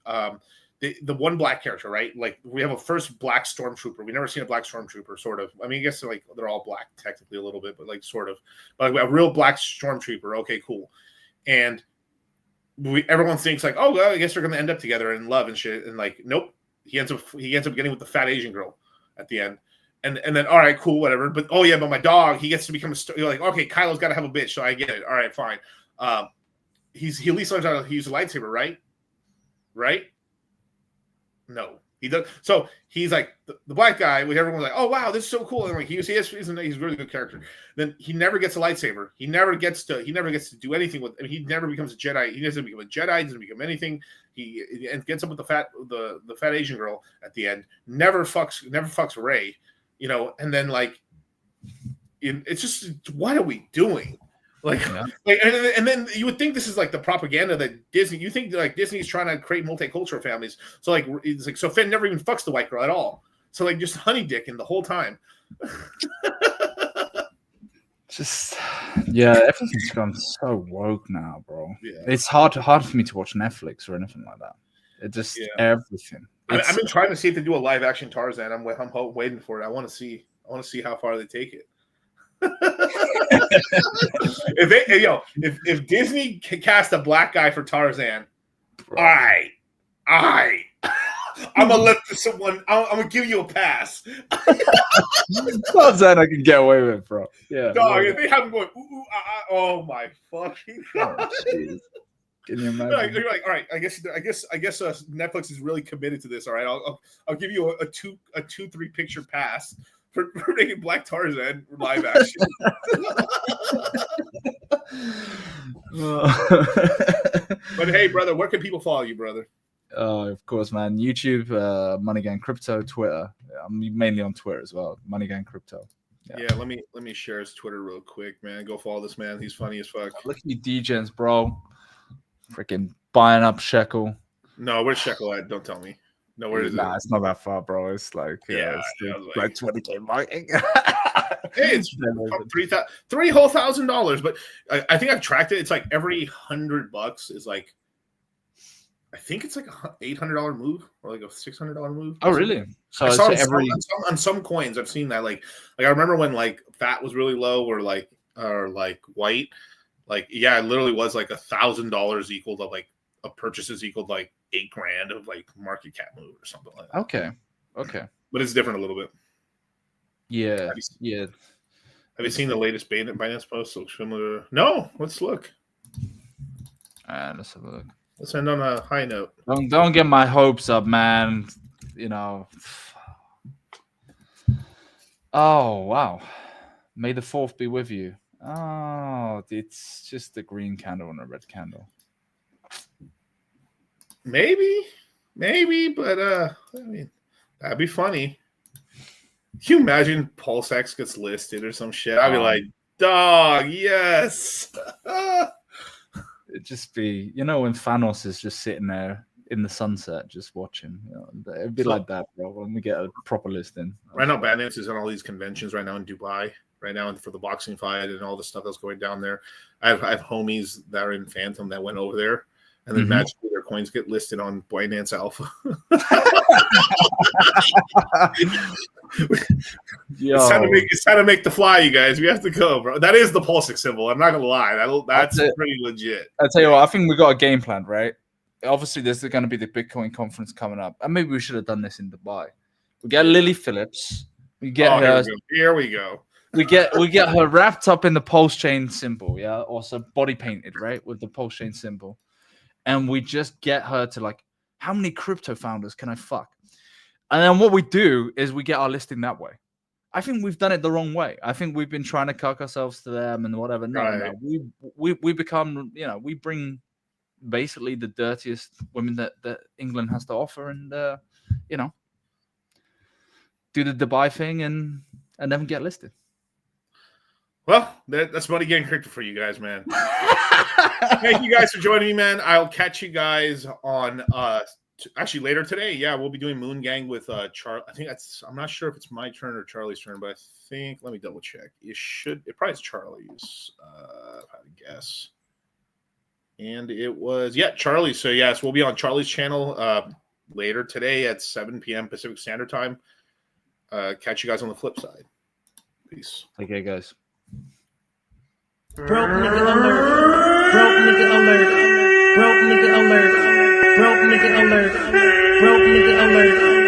the one black character, right? Like, we have a first black stormtrooper. We never seen a black stormtrooper, sort of. I mean, I guess like they're all black technically a little bit, but like sort of. But like, a real black stormtrooper. Okay, cool. And everyone thinks like, oh, well, I guess they're gonna end up together in love and shit. And like, nope. He ends up getting with the fat Asian girl at the end. And then, all right, cool, whatever. But oh yeah, but my dog, he gets to become you're like, okay, Kylo's got to have a bitch, so I get it. All right, fine. He at least learns how to use a lightsaber, right? Right? No, he does. So he's like the black guy. With everyone's like, oh wow, this is so cool. And like he's a really good character. Then he never gets a lightsaber. He never gets to do anything with. I mean, he never becomes a Jedi. He doesn't become a Jedi. He doesn't become anything. He gets up with the fat Asian girl at the end. Never fucks Rey. You know, and then like, it's just, what are we doing? Like, and then you would think this is like the propaganda that Disney. You think like Disney's trying to create multicultural families. So like, it's like, so Finn never even fucks the white girl at all. So like, just honey dicking the whole time. Just everything's gone so woke now, bro. Yeah. It's hard for me to watch Netflix or anything like that. It just everything. I've been trying to see if they do a live action Tarzan. I'm waiting for it. I want to see how far they take it. if Disney cast a black guy for Tarzan, all right, I'm gonna let someone. I'm gonna give you a pass. Tarzan, I can get away with, bro. Yeah, dog. If they have him going, ooh, oh my fucking god. Can you imagine? You're like, all right. I guess Netflix is really committed to this. All right, I'll give you a 2-3 picture pass for making Black Tarzan live action. But hey, brother, where can people follow you, brother? Of course, man. YouTube, MoneyGang Crypto, Twitter. I'm mainly on Twitter as well. MoneyGang Crypto. Yeah, let me share his Twitter real quick, man. Go follow this man. He's funny as fuck. Look at you DJs, bro. Freaking buying up Shekel. No, where's Shekel at? Don't tell me. No, where is it? Nah, it's not that far, bro. It's like it's like 20K marking. Hey, it's $3,000. But I think I've tracked it. It's like every $100 is like, I think it's like $800 move or like a $600 move. Oh, really? So I saw on some coins. I've seen that. Like I remember when like fat was really low, or like white. Like, yeah, it literally was like $1,000 equal to like a purchases equaled like $8,000 of like market cap move or something like that. Okay. But it's different a little bit. Yeah. Have you seen the latest Binance post? Looks similar. No, let's look. Let's have a look. Let's end on a high note. Don't get my hopes up, man. You know. Oh wow. May the 4th be with you. Oh, it's just a green candle and a red candle. Maybe, but I mean, that'd be funny. Can you imagine PulseX gets listed or some shit? I'd be like, dog, yes. It'd just be, when Thanos is just sitting there in the sunset, just watching. It'd be like that, bro. When we get a proper listing. Right now, Binance is on all these conventions right now in Dubai. Right now, for the boxing fight and all the stuff that's going down there. I have homies that are in Phantom that went over there, and then magically their coins get listed on Binance Alpha. It's time to make the fly, you guys. We have to go, bro. That is the PulseX symbol. I'm not gonna lie. That's pretty legit. I'll tell you what. I think we got a game plan, right? Obviously, there's going to be the Bitcoin conference coming up, and maybe we should have done this in Dubai. We get Lily Phillips. We get her. Here we go. We get her wrapped up in the pulse chain symbol, yeah, also body painted, right, with the pulse chain symbol, and we just get her to like, how many crypto founders can I fuck? And then what we do is we get our listing that way. I think we've done it the wrong way. I think we've been trying to cuck ourselves to them and whatever. No. We become, we bring basically the dirtiest women that England has to offer, and do the Dubai thing and then get listed. Well, that's money getting crypto for you guys, man. Thank you guys for joining me, man. I'll catch you guys on actually later today. Yeah, we'll be doing Moon Gang with Charlie. I think I'm not sure if it's my turn or Charlie's turn, but I think, let me double check. It probably is Charlie's, if I had to guess. And it was, Charlie. So yes, we'll be on Charlie's channel later today at 7 p.m. Pacific Standard Time. Catch you guys on the flip side. Peace. Okay, guys. Broke nigga alert. Broke nigga alert. Broke nigga alert. Broke nigga alert. Broke nigga alert.